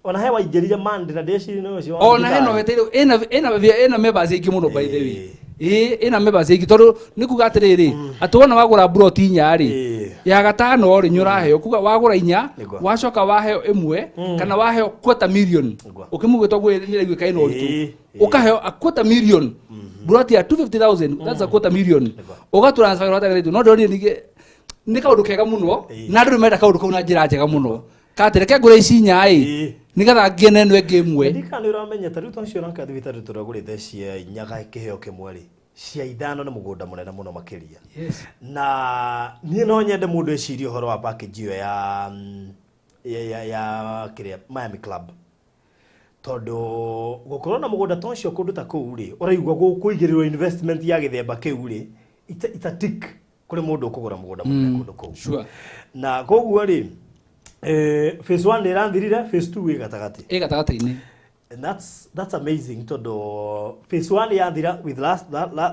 ona he waingĩrire Monday na ndĩciria no ũcio ona he no weteire ĩna members aingĩ mũno by the way ĩna members aingĩ tondũ nĩ kuga atĩrĩrĩ atĩ wona wagũra broti 4 rĩ ya gatano rĩ nyũraheo kuga wagũra 4 wacoka waheo 1 kana waheo quarter million ũkĩmugĩtwo gwĩ nĩ raigwĩka ĩno ũritũ ukaheo a quarter million broti ya 250,000 that's a quarter million ugatransfer rota gĩtũ no ndoni nĩ kaũndũ kega mũno na andũ menda kaũndũ kau na njĩra njega mũno katereke ngũre ici 4 nigetha ngene nwe ngĩmwe ndikana ũramenya tarĩu twacio ranka thibitarĩ tũragũrĩte cia nyaga kĩheo kĩmwe rĩ cia 5 nĩ mũgũnda mũnene mũno makĩria na niĩ no nyende mũndũ ecirie ũhoro wa package ĩyo ya kĩrĩa Miami Club tondũ gũkorwo na mũgũnda ta ũcio kũndũ ta kũu rĩ ũraigua gũkũigĩrĩrwo investment ya gĩthemba kĩu rĩ it's a tick kũrĩ mũndũ ũkũgũra mũgũnda mũnene kũndũ kũu na koguo rĩ phase 1 nĩ ĩrathirire phase 2 ĩ gatagatĩ-inĩ and that's amazing tondũ phase 1 yathira with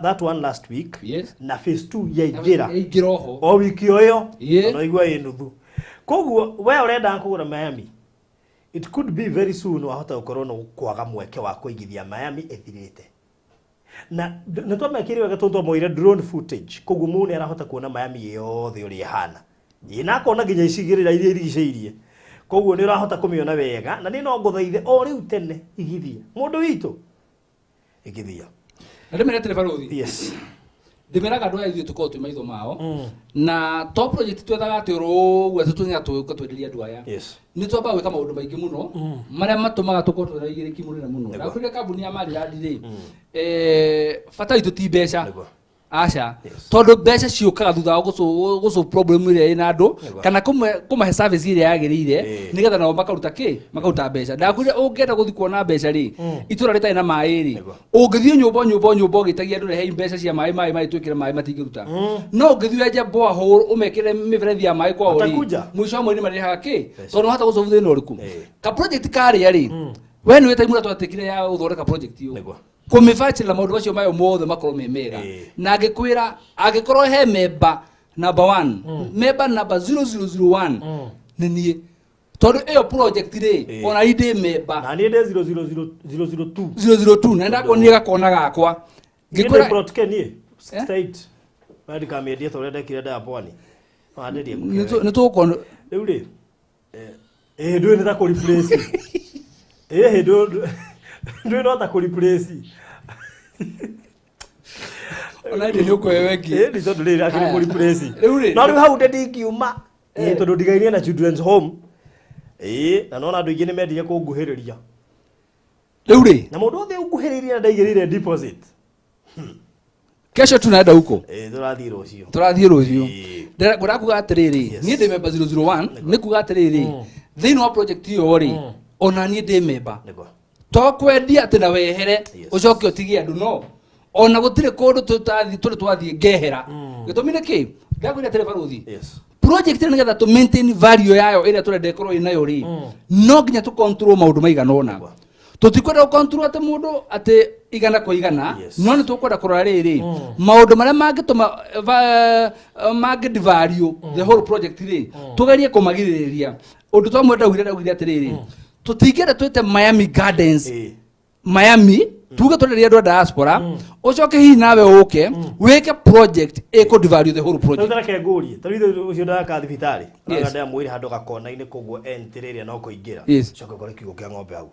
that one last week na phase 2 yaingĩra o wiki ĩyo no igua ĩ nuthu koguo we ũrenda kũgũra Miami it could be very soon wahota gũkorwo no kwaga mweke wa kũigithia Miami ĩthirĩte na nĩ twamekĩrire wega tondũ moire drone footage koguo mũndũ nĩ arahota kuona Miami yothe ũrĩa ihana ina akona nginya icigĩrĩra iria irigicĩirie koguo nĩ ũrahota kũmĩona wega na nĩ no ngũthaithe o rĩu tene igithia mũndũ witũ igithia ndĩmere telefarothi yes ndĩmeraga andũ aya ithuĩ tũkorwo twĩ maitho mao na top project twethaga atĩ ũguo tũtũnyaga twenderia andũ aya nĩ twambaga gwĩka maũndũ maingĩ mũno marĩa matũmaga tũkorwo twĩna igĩrĩki mũnene mũno na kwĩna kambuni ya Maryland rĩ bata witũ ti mbeca aca tondũ mbeca ciũkaga thutha wa gũsolve problem ĩrĩa ĩna andũ kana kũmahe service ĩrĩa yagĩrĩire nĩgetha nao makaruta mbeca ndakwĩra ũngĩenda gũthiĩ kuona mbeca rĩ itũra rĩtarĩ na maĩ rĩ ũngĩthiĩ nyũmba ũgĩtagia andũ rehe mbeca cia maĩ twĩkĩre maĩ matingĩruta no ũngĩthiĩ wenje borehole ũmekĩre mĩberethi ya maĩ kwao rĩ mũico wa mweri marĩhaga tondũ hata gũsolve thĩna ũrĩkũ ka project karĩa rĩ we nĩ wĩtaimũra twatĩkire ya gũthondeka project ĩyo kũmĩbacĩrĩra maũndũ macio mayo mothe makorwo me mega na ngĩkwĩra angĩkorwo he member number 1 member number 0001 nĩ niĩ tondũ ĩyo project rĩ ona indĩ member na niĩ ndĩ 002 na ndakonire gakona gakwa ngĩkwĩra protocol niĩ 68 bali kamĩendia tondũ ndekire Diaponi nĩ tũkona rĩu rĩ ndũĩ nĩ ta kũ replace ndũĩ no ta kũ replace ona nĩ ũkoe wengi nĩ tondũ rĩrĩ akĩrĩ kũ replace no rĩu hau ndĩngiuma tondũ ndigainie na children's home na nona andũ aingĩ nĩ mendirie kũnguhĩrĩria rĩu rĩ na mũndũ othe ũnguhĩrĩirie na ndaigĩrĩire deposit Kesho tunaenda huko. Turathii rucio. Turathii rucio. Ngura kuga atiriri, nie ndi member 001, ni kuga atiriri. Thiini wa project iyo ri, ona nie ndi member. To kwendia ati na wehere, ucoke utigie andu no. Ona gutire kundu tutathii ngehera. Gitumi niki? Ndakwira tere baruthi. Project ni getha to maintain value yayo ira turende korwo inayo ri. No nginya tu control maundu maigana ona. Tutikwenda control ate mundu ate igana kwa igana, no ni tukwenda kurora riri maundu maria mangituma market value the whole project ri tugerie kumagiriria undu twamwenda ugire atiriri tutingenda twite Miami Gardens Miami tuge tureria andu diaspora ucoke hihi nawe uke weke project eco devalue the whole project tutara ngurie tarithi ucio ndaka thibitari ngada mwiri handu gakona ini koguo entiriria no kuingira coke kore kiugo kia ng'ombe hau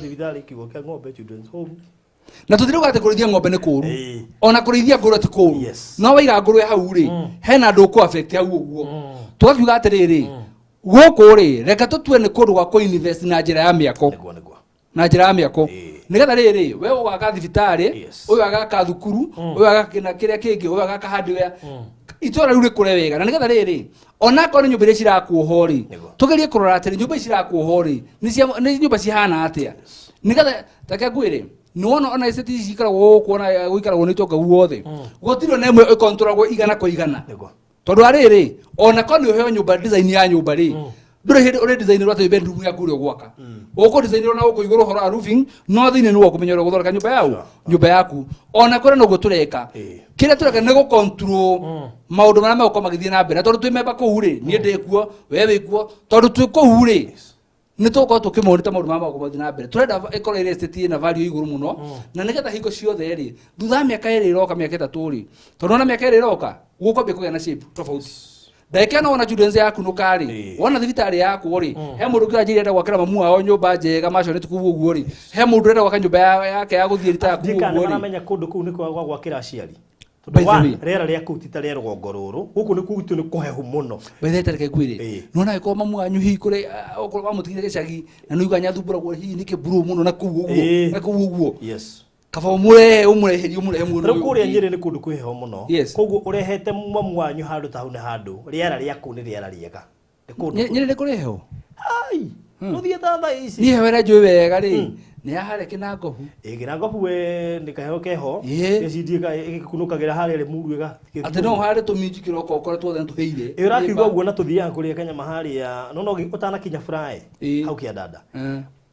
thibitari kiugo kia ng'ombe children's home na tuthiruga ati kurithia ng'ombe ni kuru ona kurithia nguru ti kuru no waiga nguru hau ri hena andu ku affect hau uguo tugakiuga atiriri guku ri reka tutue ni kundu gwa ku invest na njira ya miako na njira ya miako nigetha riri we ugaka thibitari uyu agaka thukuru uyu agaka kiria kingi uyu agaka hardware itora riu rikure wega na nigetha riri ona ko ni nyumba iria cirakuoho ri tugerie kurora atiri nyumba cirakuoho ri ni nyumba cihana atia nigetha take ngwire ni wona ona estate cikaragwo kuona guikaragwo ni tonga guothe gutiro na imwe ikontrolagwo igana kwa igana tondu ariri ona ko ni uheo nyumba design ya nyumba ri ndure hindi uri design rwate bedroom ya kuri gwaka uko design rona uko iguru hora roofing no thine ni wakumenyera guthoreka nyumba yaku ona kore no gutureka kire tureka ne go control maundu maria megukoma magithie na mbere tondu twimeba ku uri nie ndikuo wewe ikuo tondu twi ku uri ni tuko tukimonita maundu maria megukoma na mbere turenda ikora ile estate na value iguru muno na nigetha hingo ciothe ri thutha miaka iri iroka miaka 3 ri tondu na miaka iri iroka gukombe kugia na shape tofauti Daika no ona children's yaku nukari wona thibitari yaku ri he mundu kira njira gwakira mamu wao nyumba njega macio ni tukugu uguo ri he mundu renda gwaka nyumba yake ya guthie rita yaku uguo ri ndikana menya kundu kuu ni kwa gwakira aciari rera ria kuu tita ria rugongo ruru guku ni kugitu ni kuhehu muno bethe reke gwire nona iko mamu anyu hi kure okorwa mutigire gicagi na nuiga nyathumbura hi ni kiburu muno na kuu uguo yes kaba umureheri muno rukuria nyiri ni kundu kwiheho muno koguo urehete mamu wanyu handu tahu ne handu riera riaku ni riera riega nyiri ni kuriheho ai nuthie tamba ici ni hewera njui wega ri ni ahare kinangohu kinangohu we nikaheo keho gicindie igikunukagira haria ri muruega ati no hare tuminji kiroko ukora tuothe tuheire irakiuga uguo na tuthiaga kuria Kenya maharia no utana kinya fry hau kia dada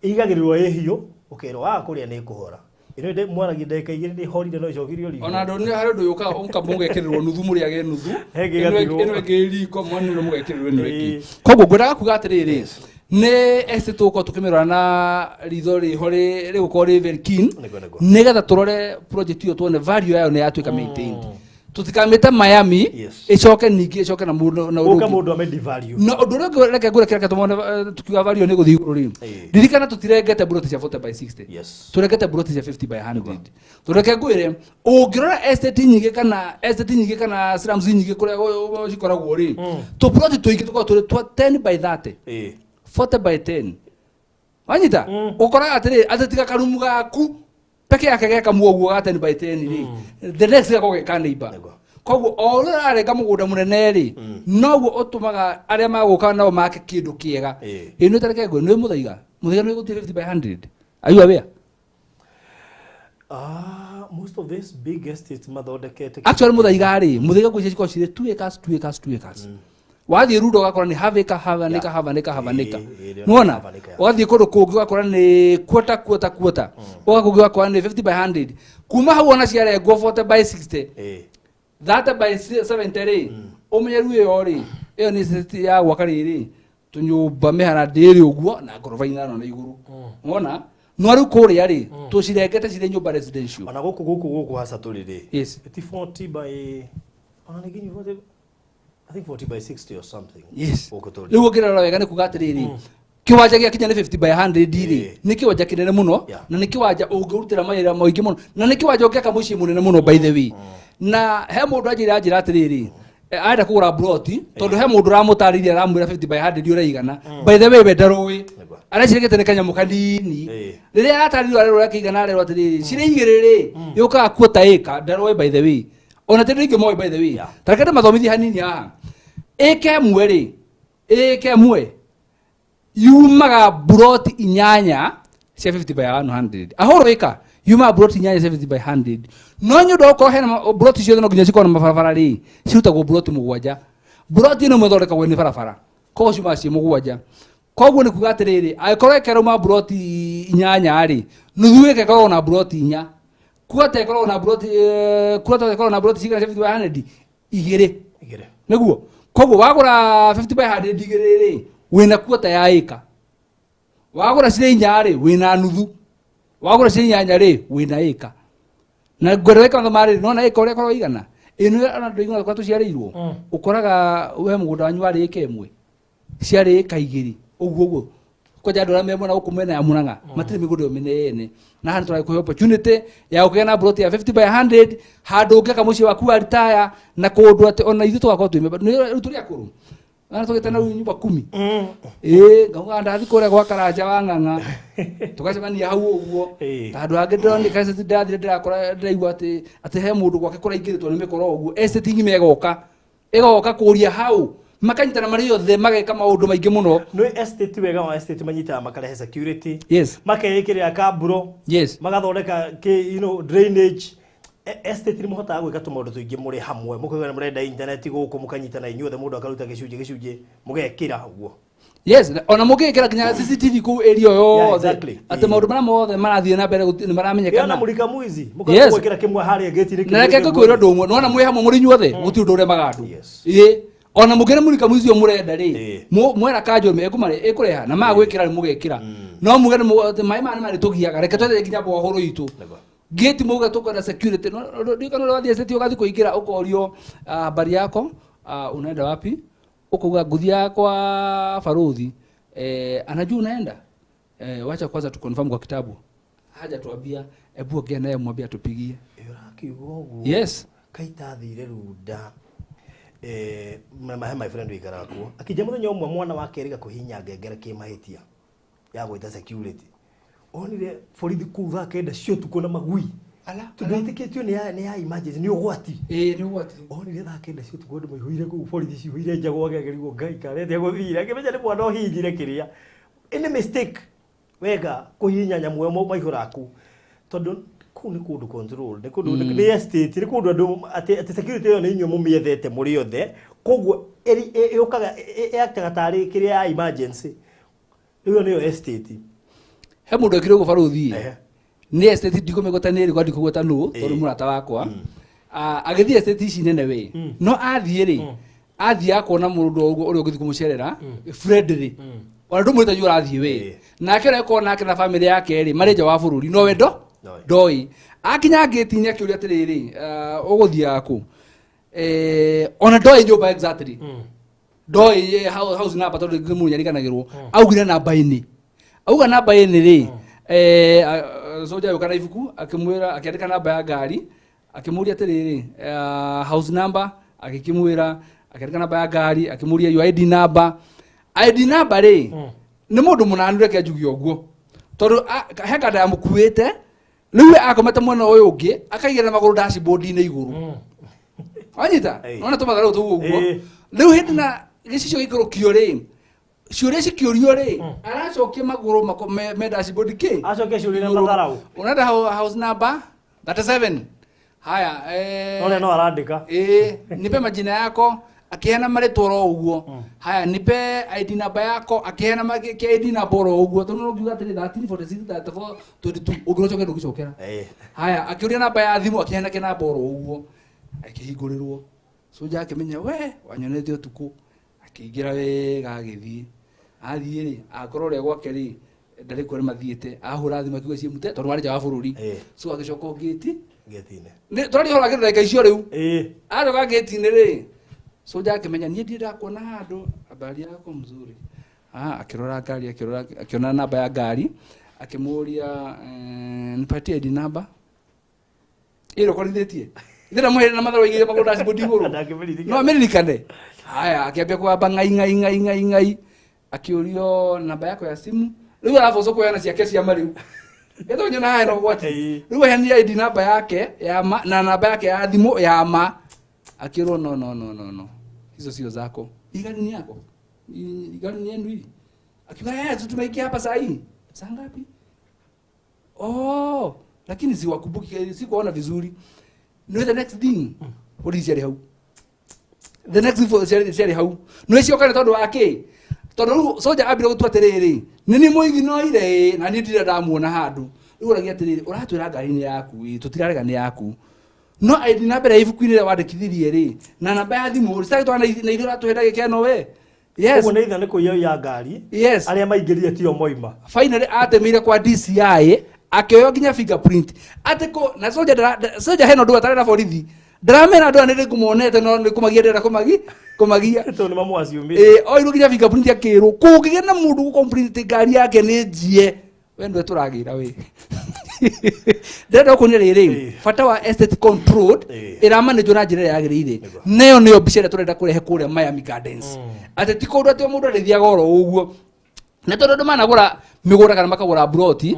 igagirirwo ehio ukero kuria ni kuhora ino de mwaragia ndeka igiri ni horire no icokirio ri ona ndo ni hari ndu yuka onka mugekirirwo nuthu muri age nuthu ino egiri ko mwanu no mugekirirwo ni wiki koguo ngwenda kuga atiriri ne este tuko tukimirora na ritho ri hori ri gukori very keen nigetha turore project iyo tuone value yayo ni yatuika maintained tutikamita Miami icoke ningi icoke na mundu na mundu ame value no undu reke ngure kireke tumone tukiwa value ni guthi iguru ri ririkana tutirengete buroti cia 40 by 60 turegete buroti cia 50 by 100 tureke ngwire ungirora estate nyingi kana slums nyingi kuria cikoragwo ri tu buroti tuingi tuko turi 10 by 30 40 by 10 wanyita ukora atiri atatiga karumu gaku peke yake geka muoguo ga 10 by 10 ri the next gako geka neighbor koguo ora areka mugunda munene ri noguo utumaga aria maguka nao make kindu kiega ino tareke ngwe ni muthaiga ni gutu 50 by 100 are you aware most of this big estates mathondekete actually muthaiga ri muthaiga gwici ciko cire 2 acres wathi rudo gakora ni havanika nuona wathi kundu kungi gakora ni quarter ugakungi gakora ni 50 by 100 kuma hau ona ciare go 40 by 60 30 by 70 ri umenyeru iyo ri iyo ni seti ya gwakari ri tunyumba mehara ndiri uguo na ngoroba inano na iguru nuona no ari kuria ri tucirengete cire nyumba residential ona guku hasa turi ri 40 by I think 40 by 60 or something. Yes. Riu kirara wega ni kuga atiriri. Kiwanja gia kinya ni 50 by 100 diri. Ni kiwanja kinene muno na ni kiwanja ungurutira mawira moingi muno. Na ni kiwanja ukiaka muci munene muno by the way. Na he mundu ajira atiriri. Aida kugura broti tondu he mundu ramutariria ramwira 50 by 100 uraigana. By the way we ndarui. aracirekete ne kanyamu kanini riria atarirwo arero yakigana arero atiriri cire igiriri yuka kuota eka ndaroi by the way ona tiri ngimo by the way tarekete mathomithi hanini haha eke mweri eke mwe yumaga buroti inyanya cia 50 by 100 ahoro eka yuma buroti inyanya cia 50 by 100 no nyundo ko hena buroti cio no nginya cikona mabarabara ri cirutagwo buroti mugwanja buroti no mwethondekagwo ni barabara ko cuma cie mugwanja koguo ni kuga atiriri agikoro ekeruma buroti inyanya ri nuthu ekerwo na buroti inya kuota ekerwo na buroti kuota ekerwo na buroti cigana 50 by 100 igire niguo koguo wagura 50 by 100 igire ri wina kuota ya eka wagura cire inya ri wina nuthu wagura cire inyanya ri wina eka na ngore weka mari no na eka ore korwo igana ino ana ndoinga kwa tuciarirwo ukoraga we mugunda wanyu ari eka imwe ciari eka igiri uguo ko jado ra memona ukumena ya munanga matire migundo minene na hano turai ku opportunity ya ukena broti ya 50 by 100 hado ukeka muci waku retire na kundu ati ona ithu twakwa twime ni turi akuru ana tugeta na nyumba 10 ngauga ndathi kore gwa karanja wa nganga tukacemania hau uguo tando angi ndoni kaise ndathire ndirakora ndaigua ati he mundu gwake kuraingiritwo ni mikoro uguo estate ngi megoka igoka kuria hau makanyitana mari othe mageka maundu maingi muno no estate wega wa estate manyita makarehe security makeyikira kaburo magathondeka drainage estate ni muhota gwika tumaundu tuingi muri hamwe mukugana murenda internet guku mukanyitana inyuothe mundu akaruta gicunje mugekira uguo ona mugekira kinya CCTV ku area yothe ati maundu mara mothe marathie na mbere ni maramenyekana yana mulika mwizi mukagwikira kimwe hari gate ni na reke kwira ndumwe nona mwi hamwe muri inyuothe guti undu ure magandu ona mugere mulika mwizi omurenda ri mwera kanjo me ekumare ekureha na magwikira ni mugekira no mugere mai mani mari tugiaga reke twethe kinya bo horo itu gate muga tukora security no ndikano wathi estate ugathi kuingira ukorio habari yako unaenda wapi ukuga guthia kwa faruthi anajua unaenda wacha kwanza tu confirm kwa kitabu haja tuambia ebu ongea naye mwambie atupigie kaita thire ruda my friend wikarakuo akija muthenya umwe mwana wake eriga kuhinya ngengere kimahitia ya gwita security onire borithi kuga kenda cio tuko na magui tumetiketio ni ya emergency ni ugwati ni ugwati onire tha kenda cio tuko ndu maihurire ku borithi cio hire njago agegerigo ngai karete guthira kimenya ni mwana ohingire kiria ene mistake wega kuhinya nyamwe mo maihuraku tondu ku ni kundu control ni kundu ni estate ni kundu andu ati security yo ni inyo mumiethete muri othe koguo yukaga yaktaga tari kiria ya emergency iyo niyo estate he mundu ekire go faruthi ni estate ndiko megotani ri kwandi kugota nu tondu murata wakwa agithie estate ici nene we no athie ri athie akona mundu uri ugithi kumucerera friendly ona ndu mwita yura athie we nake reko nake na family yake ri mareja wa bururi no wendo doi akinya gate-ini akiuria atiriri uguthia aku ona doi nyumba exactly doi house number tondu ngimunya riganagirwo augire namba ini auga namba ini ri soja yukana ibuku akimwira akiandika namba ya ngari akimuria atiriri house number akikimwira akiandika namba ya ngari akimuria your ID number ri ni mundu munanure ke njugi oguo tondu heka nda mukuite riu akomete mwena uyu ungi akaigira maguru dashboard-ini iguru anyita nona tumathara tu uguo riu hindi na gicicio gikirukio ri ciuria cikiorio ri aracokia maguru me dashboard ki acokia ciuria na matharau unaenda house number 37 haya ole no arandika nipe majina yako akiheana maritwa ro uguo haya nipe ID number yako akiheana ID number ro uguo tondu ngiuga atiri 13463422 ugirocoke ndugicokera haya akiuria namba ya thimu akiheana ke namba ro uguo akihingurirwo soja akimenya we wanyonete utuku akiingira wega agithie athie ri akorwo ria gwake ri ndari kore mathiete ahura thimu akiuga ciemute tondu wari ja wa bururi so agicoka gate-ini ni twari hora githeka icio riu aroga gate-ini ri soja akimenya nie ndira kuona handu habari yako mzuri akirora ngari akiona namba ya ngari akimuria nipatie ID number iro korithitie ndira muhere na matharo igire magunda dashboard iguru no amerikane haya akiambia kwamba ngai akiurio namba yako ya simu riu araboco kuheana ciake cia mariu eto nyona haya no gwati riu henia ID namba yake ya ma na namba yake ya thimu ya ma akirwo no hizo sio zako igari ni yako igari ni yenu hii akiwa tumeikia hapa saa hii saa ngapi lakini siwakumbuki sikuona vizuri no the next thing polisi ali hau the next thing shari hau no cio kana tondu wake tondu soja abira gutwaterere nini muigi no ire na ni ndira ndamuona handu uragia atiriri uratwira ngari ni yaku tutirarega ni yaku no ID namba ya ibuku-inĩ ĩrĩa wandĩkithirie rĩ na namba ya thimũ rĩcitagĩ twana na ithuĩ ũratũhenda gĩkeno we yes ũguo nĩ itha nĩ kũiya ya ngari yes arĩa maingĩrire tio moima finally atemeire kwa DCI akĩoyo nginya fingerprint atĩ ko na soja heno ndũ atarĩ na borithi ndaramera andũ anĩ kũmonete no nĩ kũmagia ndĩra kũmagia tondũ nĩ mamwaciumire oirwo nginya fingerprint akĩrwo kũngĩgĩa na mũndũ gũcomplete ngari yake nĩ njie we ndwe tũragĩra we ndenda kuonia rĩrĩ bata wa estate controlled ĩramanĩjwo na njĩra ĩrĩa yagĩrĩire nayo nĩyo mbica ĩrĩa tũrenda kũrehe kũrĩa Miami Gardens atĩ ti kũndũ atĩ mũndũ arĩthiaga oro ũguo na tondũ andũ managũra mĩgũnda kana makagũra broti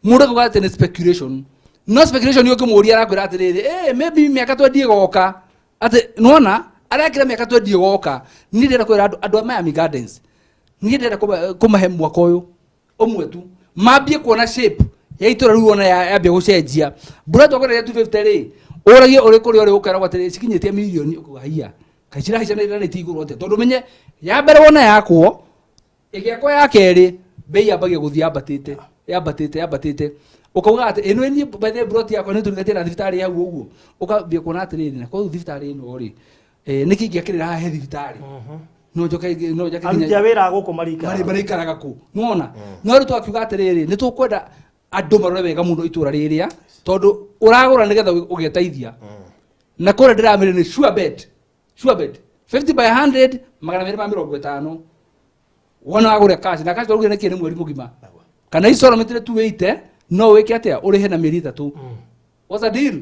mũndũ akauga atĩ nĩ speculation no speculation ũngĩmũria arakwĩra atĩrĩrĩ maybe mĩaka 20 ĩgoka atĩ nona arekĩra mĩaka 20 ĩgoka niĩ ndĩrenda kwĩra andũ a Miami Gardens niĩ ndĩrenda kũmahe mwaka ũyũ ũmwe tu mambie kuona shape ya itora rĩu ona yambia gũcenjia mbura twagũrĩre 250 rĩ ũragie ũrĩ kũrĩa ũrĩ ũkeragwo atĩrĩ cikinyĩtie mirioni ũkũgaia kaicira haicanĩrĩra nĩ tigũrwo atĩa tondũ menye ya mbere wona yakwo ĩgĩakwo ya kerĩ bei yambagia gũthiĩ yambatĩte ũkauga atĩ ĩno niĩ bethe broti yakwa nĩ tũrĩgatie na thibitarĩ yau ũguo ũkambia kuona atĩrĩrĩ na kwa thibitarĩ ĩno rĩ nĩkĩ ingĩakĩrĩra haha he thibitarĩ no njoke aruti a wĩra gũkũ marikaraga kũ nona no rĩu twakiuga atĩrĩrĩ nĩ tũkwenda andũ marore wega mũno itũra rĩrĩa tondũ ũragũra nĩgetha ũgeteithia na kũrĩa ndĩramĩrĩ nĩ sure bet 50 by 100 250 wona wagũre cash na cash twaruge nĩ kĩrĩ mweri mũgima kana installment 280 no wĩke atĩa ũrĩhe na mĩeri 3 what's a deal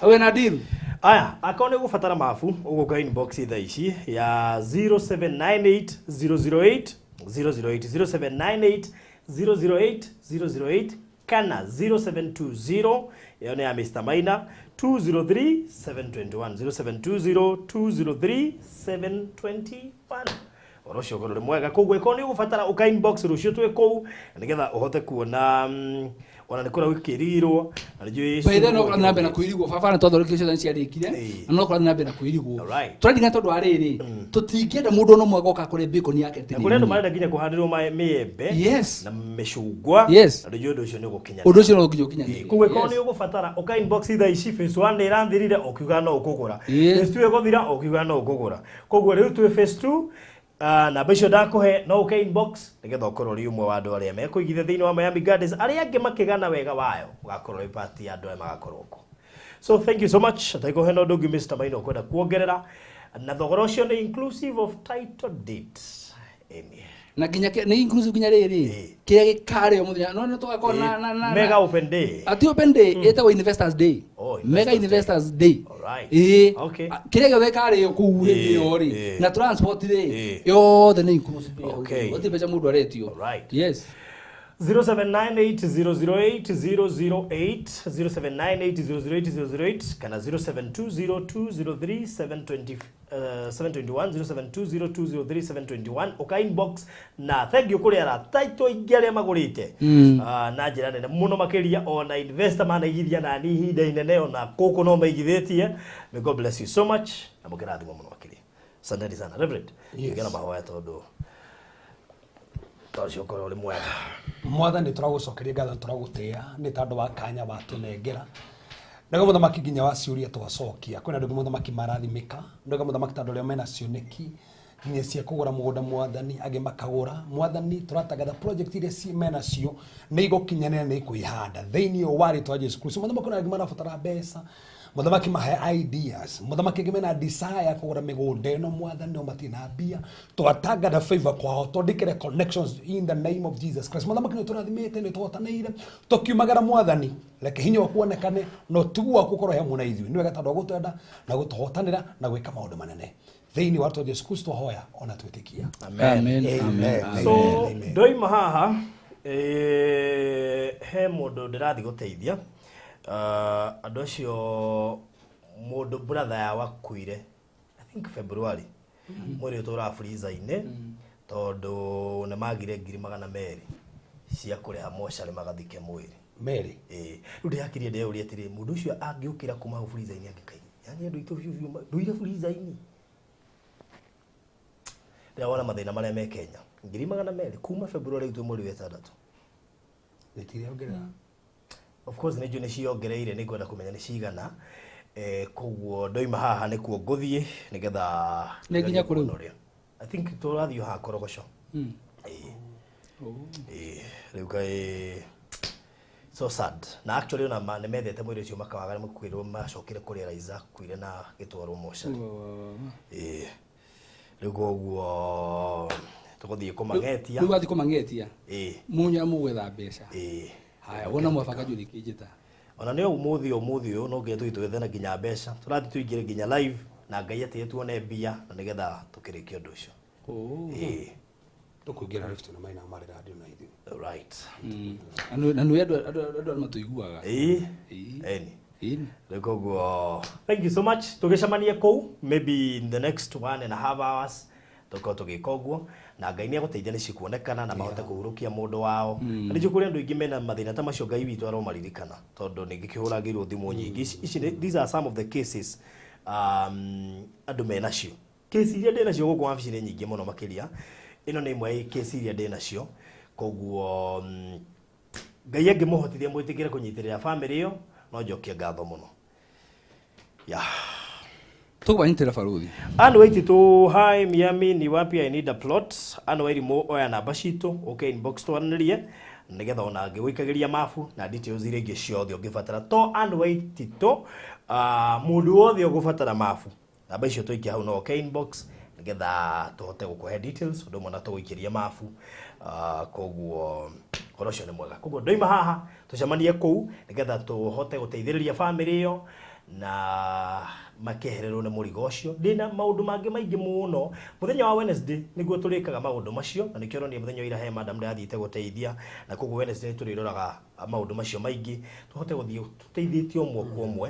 hawe na deal aya akao nĩ gũbatara mabu ũgũka inbox thaa ici ya 0798 008 008 0798 008 kana 0720 yao nĩ ya Mr. Maina 203 721 0720 203 721 orocio goro mwega kugwe ko ni gufatara uka inbox rucio twe ko nigetha uhote kuona ona nikora wikirirwo na njui baitha no kana nabe na kuirigwo baba na twathorikio cia ciarikire na no kana nabe na kuirigwo tũrathiga tondũ arĩrĩ tũtingĩenda mũndũ no mwega oka kũrĩ bacon yake tene kũrĩ andũ marenda nginya kũhanĩrwo mĩembe yes na mĩcungwa yes na njui ũcio nĩ gũkinya ũndũ ũcio no gũkinya kugwe ko ni ũgũbatara uka inbox thaa ici phase 1 nĩ ĩrathirire ũkiuga no ũkũgũra phase 2 ĩgũthira ũkiuga no ũkũgũra kugwe rĩu twĩ phase 2 na bicio ndakuhe no uke inbox nigetha ukorwo ri umwe wa andu aria mekuigithia thiini wa Miami Gardens aria angi makigana wega wayo ugakorwo ri party andu aya magakorwo ko so thank you so much ataiko heno ndungi Mr. Maina kwenda kuongerera na thogora ucio ni inclusive of title deed na ginya ni inclusive ginya riri kiria gikare muthenya no tugakora na mega open day ati open day etagwo investors day mega investors day okay kiria giothe kare ku hindi yori na transport day yothe ni inclusive okay oti becha mundu aretio yes 0798008008 0798008008 kana 0720203721 0720203721 uka inbox na thank you kuri ara title ingere magurite na njira nene muno makiria ona investor manaigithia na ni hinda inene ona kuku no maigithitie may God bless you so much na mukirathi muno makiria asante sana reverend ngena mahoya tondu tocio koro ri mwega mwathani turagucokeria ngatho turagutia ni tondu wa kanya watunengera ndego muthamaki nginya wa ciuria twacokia kwina ndugu muthamaki marathimika ndego muthamaki tondu ria mena cioneki nginya cia kugura mugunda mwathani age makagura mwathani turatangatha project ile si mena cio ni igukinyanira ni kuihanda thiini wari twa Jesu Kristo muthamaki kuna ngima nabatara mbeca muthamaki mahe ideas muthamaki ngimena desire kugura migunda ino mwathani no matina mbia twatangatha favor kwao twandikire connections in the name of Jesus Christ muthamaki ni turathimite ni twotanire tukiumagara mwathani leke hinya kuonekane no tuwa gukorwo hamwe na ithuĩ niwe gatandũ gũtwenda na gũtũhotanĩra na gwĩka maũndũ manene thĩinĩ wa Yesu Kristo hoya ona twĩtĩkia amen so ndoima haha he mundu ndirathi guteithia andu acio mundu brother ya wakuire I think February mweri utura freezer-ini tondu ne magire 200,000 cia kuriha mochari magathike mwiri Mary riu ndiakirie ndeyuri atiri mundu ucio angiukira kuma freezer-ini angikai yani andu itu nduire freezer-ini ndawona mathina maria me Kenya 200,000 kuma February itu mweri wa 6 nitire of course nĩ nĩ ciongereire nĩ kwenda kũmenya nĩ cigana koguo ndoima haha nĩ kuo ngũthiĩ nĩgetha nĩ nginya kũrĩ I think tũrathiĩ haha Korogoco rĩu kaĩ so sad na actually ona nĩ methete mwĩrĩ ũcio makawaga mũkwĩrwo macokire kũrĩa Raiza kuire na gĩtwarwo mochari rĩu koguo tũgũthiĩ kũmangetia rĩu wathiĩ kũmangetia munya mũgwetha mbeca haya wona mwabanga njũrĩ kĩnjĩta ona nĩ ũmũthĩ ũyũ no nginya twĩthana nginya mbeca tũrathiĩ tũingĩre nginya live na Ngai atĩ tuone mbia na nĩgetha tũkĩrĩkie ũndũ ũcio tũkũingĩra Rift na maina marĩ radio na ithuĩ right na nĩ andũ matũiguaga rĩu koguo thank you so much tũgĩcemanie kũu maybe in the next 1.5 hours tũkorwo tũgĩka ũguo na Ngai nĩ agũteithia nĩ cikuonekana na mahote kũhurukia mũndũ wao na nĩcio kũrĩ andũ aingĩ mena mathĩna ta macio Ngai witũ aromaririkana tondũ nĩ ngĩkĩhũragĩrwo thimũ nyingĩ these are some of the cases andũ menacio kesi iria ndĩnacio gũkũ wabici-inĩ nyingĩ mũno makĩria ĩno nĩ imwe ya kesi iria ndĩnacio koguo Ngai angĩmũhotithia mwĩtĩkĩre kũnyitĩrĩra family ĩyo no njokie ngatho mũno tũkũbanyitĩra baruthi and wait to hi Miami ni wapi I need a plot and wait mo oya namba citũ okay inbox twanĩrie nĩgetha ona ngĩgũikagĩria mabu na details iria ingĩ ciothe ũngĩbatara to and wait to mũndũ wothe ũgũbatara mabu namba icio tũikia hau no okay inbox nĩgetha tũhote gũkũhe details ũndũ ũmwe na tũgũikĩria mabu koguo ũhoro ũcio nĩ mwega koguo ndoima haha tũcemanie kũu nĩgetha tũhote gũteithĩrĩria family ĩyo na makehererwo nĩ mũrigo ũcio ndĩna maũndũ mangĩ maingĩ mũno mũthenya wa Wednesday nĩguo tũrĩkaga maũndũ macio na nĩkĩo nĩ mũthenya wa ira he madam ndathiĩte gũteithia na koguo Wednesday tũrĩroraga maũndũ macio maingĩ tũhote gũthiĩ tũteithĩtie ũmwe kwa ũmwe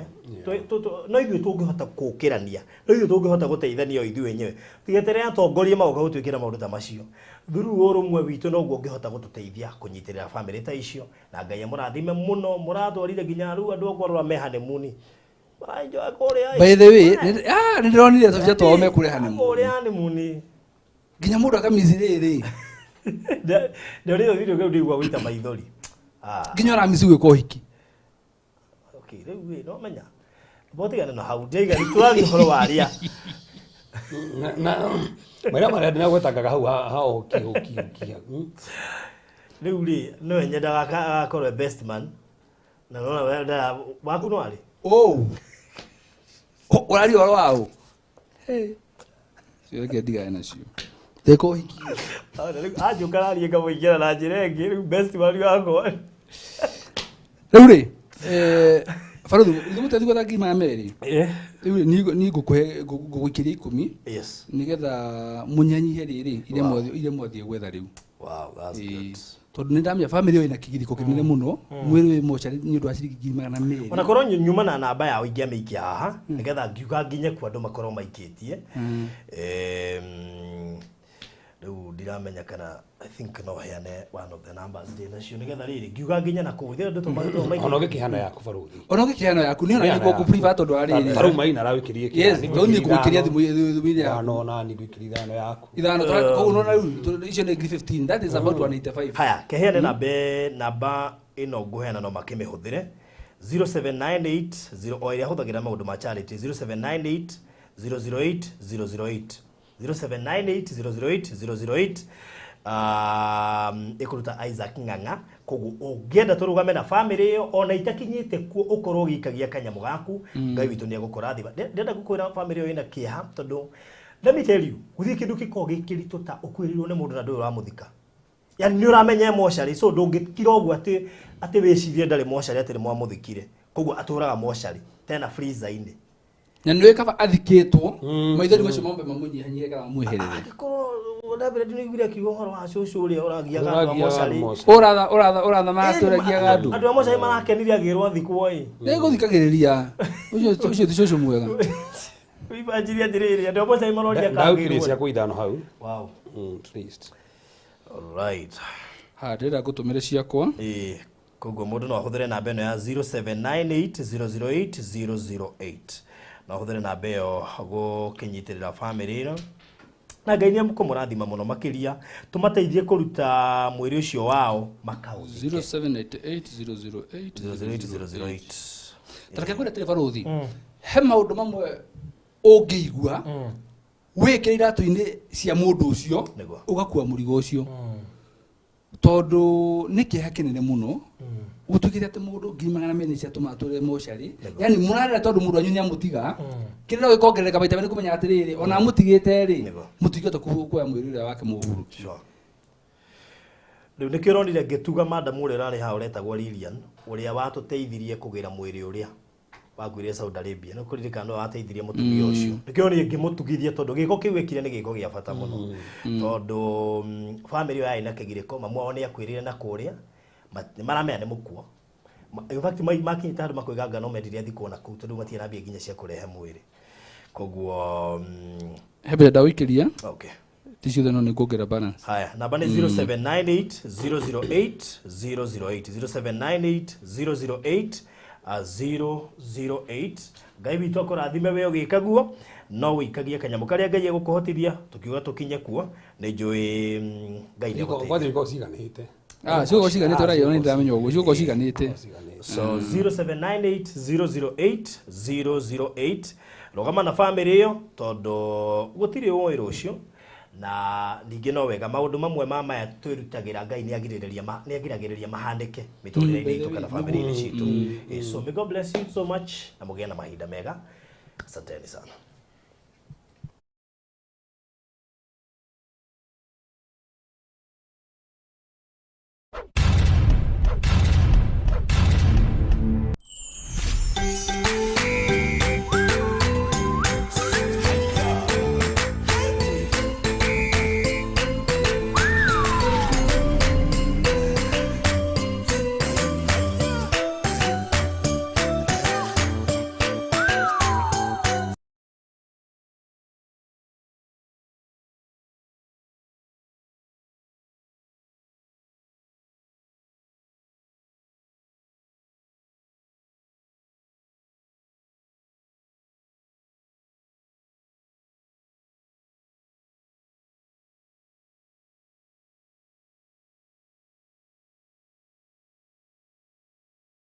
no ithuĩ tũngĩhota kũũkĩrania no ithuĩ tũngĩhota gũteithania o ithuĩ enyewe tigeterere atongoria magoka gũtwĩkĩra maũndũ ta macio through ũrũmwe witũ noguo ũngĩhota gũtũteithia kũnyitĩrĩra family ta icio na Ngai mũrathime mũno mũratwarire nginya rĩu andũ akorwo me honeymoon by the way nĩ ndĩronire tũbia twao me kũrĩ honeymoon nginya mũndũ akamicirĩrĩ ndĩrĩo video kĩu ndĩigua gũita maithori nginya ũramici gwĩka ũhiki okay rĩu no menya botigana na hau ndĩiga tũrathiĩ ũhoro waria na maria maria ndinagwetangaga hau ha ũhiki rĩu rĩ no nyendaga agakorwo best man na nona waku no arĩ ũrari ũhoro wao cioreke ndigane nacio ndĩka ũhiki anjũka rarie ngamũingĩra na njĩra ĩngĩ rĩu best man gakwa rĩu rĩ baruthi mũtethĩ gwetha ngiri magana merĩ rĩu niĩ ngũgũikĩria 10 nĩgetha mũnyanyihe rĩrĩ iria mwathiĩ gwetha rĩu tondũ nĩ ndamenya family ĩyo ĩna kĩgirĩko kĩnene mũno mwĩrĩ wĩ mochari nĩ ũndũ wa ciringi 200,000 ona korwo nyuma na namba yao ingĩamĩikia haha nĩgetha ngiuga nginye kwa andũ makorwo maikĩtie rĩu ndiramenya kana I think no heane one of the numbers ndĩnacio nĩgetha rĩrĩ ngiuga nginya na kũu thĩ andũ tũmaitwo ona ũgĩkĩhana yaku baruthi ona ũgĩkĩhana yaku nĩ ona nĩguo ngũ-prefer tondũ wa rĩrĩ tarau maina arawĩkĩrie yes ndoni ngũgũikĩria thimũ-inĩ yaku no na nĩ ngũikĩria ithano yaku ithano koguo nona rĩu icio nĩ 15 that is about 185 haya keheane namba ĩno ngũheana no makĩmĩhũthĩre 0798 o ĩrĩa hũthagĩra maũndũ ma charity 0798 008 008 0798 008 ĩkũruta Isaac Ng'ang'a koguo ũngĩenda tũrũgame na family ĩyo ona itakinyĩte kuo ũkorwo ũgĩikagia kanyamũ gaku Ngai witũ nĩ agũkũrathima ndenda gũkwĩra family ĩyo ĩna kĩeha tondũ let me tell you gũthiĩ kĩndũ gĩkoragwo gĩkĩritũ ta ũkwĩrĩirwo nĩ mũndũ na ndũrĩ ũramũthika yani nĩ ũramenya mochari so ndũngĩkira ũguo atĩ wĩcirie ndarĩ mochari atĩ nĩ mwamũthikire koguo atũraga mochari tena freezer-inĩ Na nä kaba athikĩtwo maithori macio mombe mamunyihanyie kana mamweherere. Ona mbere ndiniguire kiugo horo wa cucu uria uragiaga andu a mocarĩ. Ũratha matũragiaga andũ. Andu a mocarĩ marakenirie agĩrwo thikwo ĩ. Nĩ gũthikagĩrĩria. Ũcio ti cucu mwega. Wibanjirie atĩrĩrĩ andũ a mocarĩ maroria ndagire cia kuithano hau. Wow. At least. Alright. Ha ndĩrenda ngũtũmĩre ciakwa. Koguo mũndũ no ahũthĩre namba ĩno ya 0798008008 no ahũthĩre namba ĩyo gũkinyitĩrĩra family ĩno na Ngai nĩ kũmũrathima mũno makĩria tũmateithie kũruta mwĩrĩ ũcio wao makaũthike 0798008008 tareke kwĩra tereba rũthi he maũndũ mamwe ũngĩigua wĩkĩra iratũ-inĩ cia mũndũ ũcio ũgakua mũrigo ũcio tondũ nĩ kĩeha kĩnene mũno gũtukĩte atĩ mũndũ 200 cia tũmatũre mocarĩ yani mũrarĩra tondũ mũndũ wanyu nĩ amũtiga kĩrĩa gĩkongerereka maita nĩ kũmenya atĩrĩrĩ ona amũtigĩte rĩ mũtigĩte kuoya mwĩrĩ ũrĩa wake mũhuru rĩu nĩkĩo ũronire ngĩtuga madam ũrĩa ũrarĩ haha ũretagwo Lilian ũrĩa watũteithirie kũgĩra mwĩrĩ ũrĩa waguire Saudi Arabia no kũririkana no wateithirie mũtumia ũcio nĩkĩo nĩ ngĩmũtugithia tondũ gĩko kĩu gĩkire nĩ gĩko gĩa bata mũno tondũ family yayo ina kĩgirĩko mamu wao nĩ akwĩrire na kũrĩa maramenya nĩ mũkuo in fact makinyita andũ makwĩganga no mendirie thikũ na kũu tondũ matiarambia nginya cia kũrehe mwĩrĩ koguo hebe ndawĩkĩria okay ticiothe no nĩ kuongerera balance haya namba nĩ 0798008008 0798008008 Ngai witũ akũrathime we ũgĩkaguo no wĩikagie kanyamũ karĩa Ngai egũkũhotithia tukiuga tũkinye kuo nĩ njũĩ Ngai nĩ gũteithia ciganĩte ciugo ciganĩte ũraiyo nĩ ndamenya ũguo ciugo ciganĩte so 0798008008 rogama na family ĩyo tondũ gũtirĩ ũĩ rũciũ na ningĩ no wega maũndũ mamwe ma maya twĩrutagĩra Ngai nĩ agiragĩrĩria mahandĩke mĩtũrĩre-inĩ itũ kana family-inĩ citũ so may God bless you so much na mũgĩe na mahinda mega asanteni sana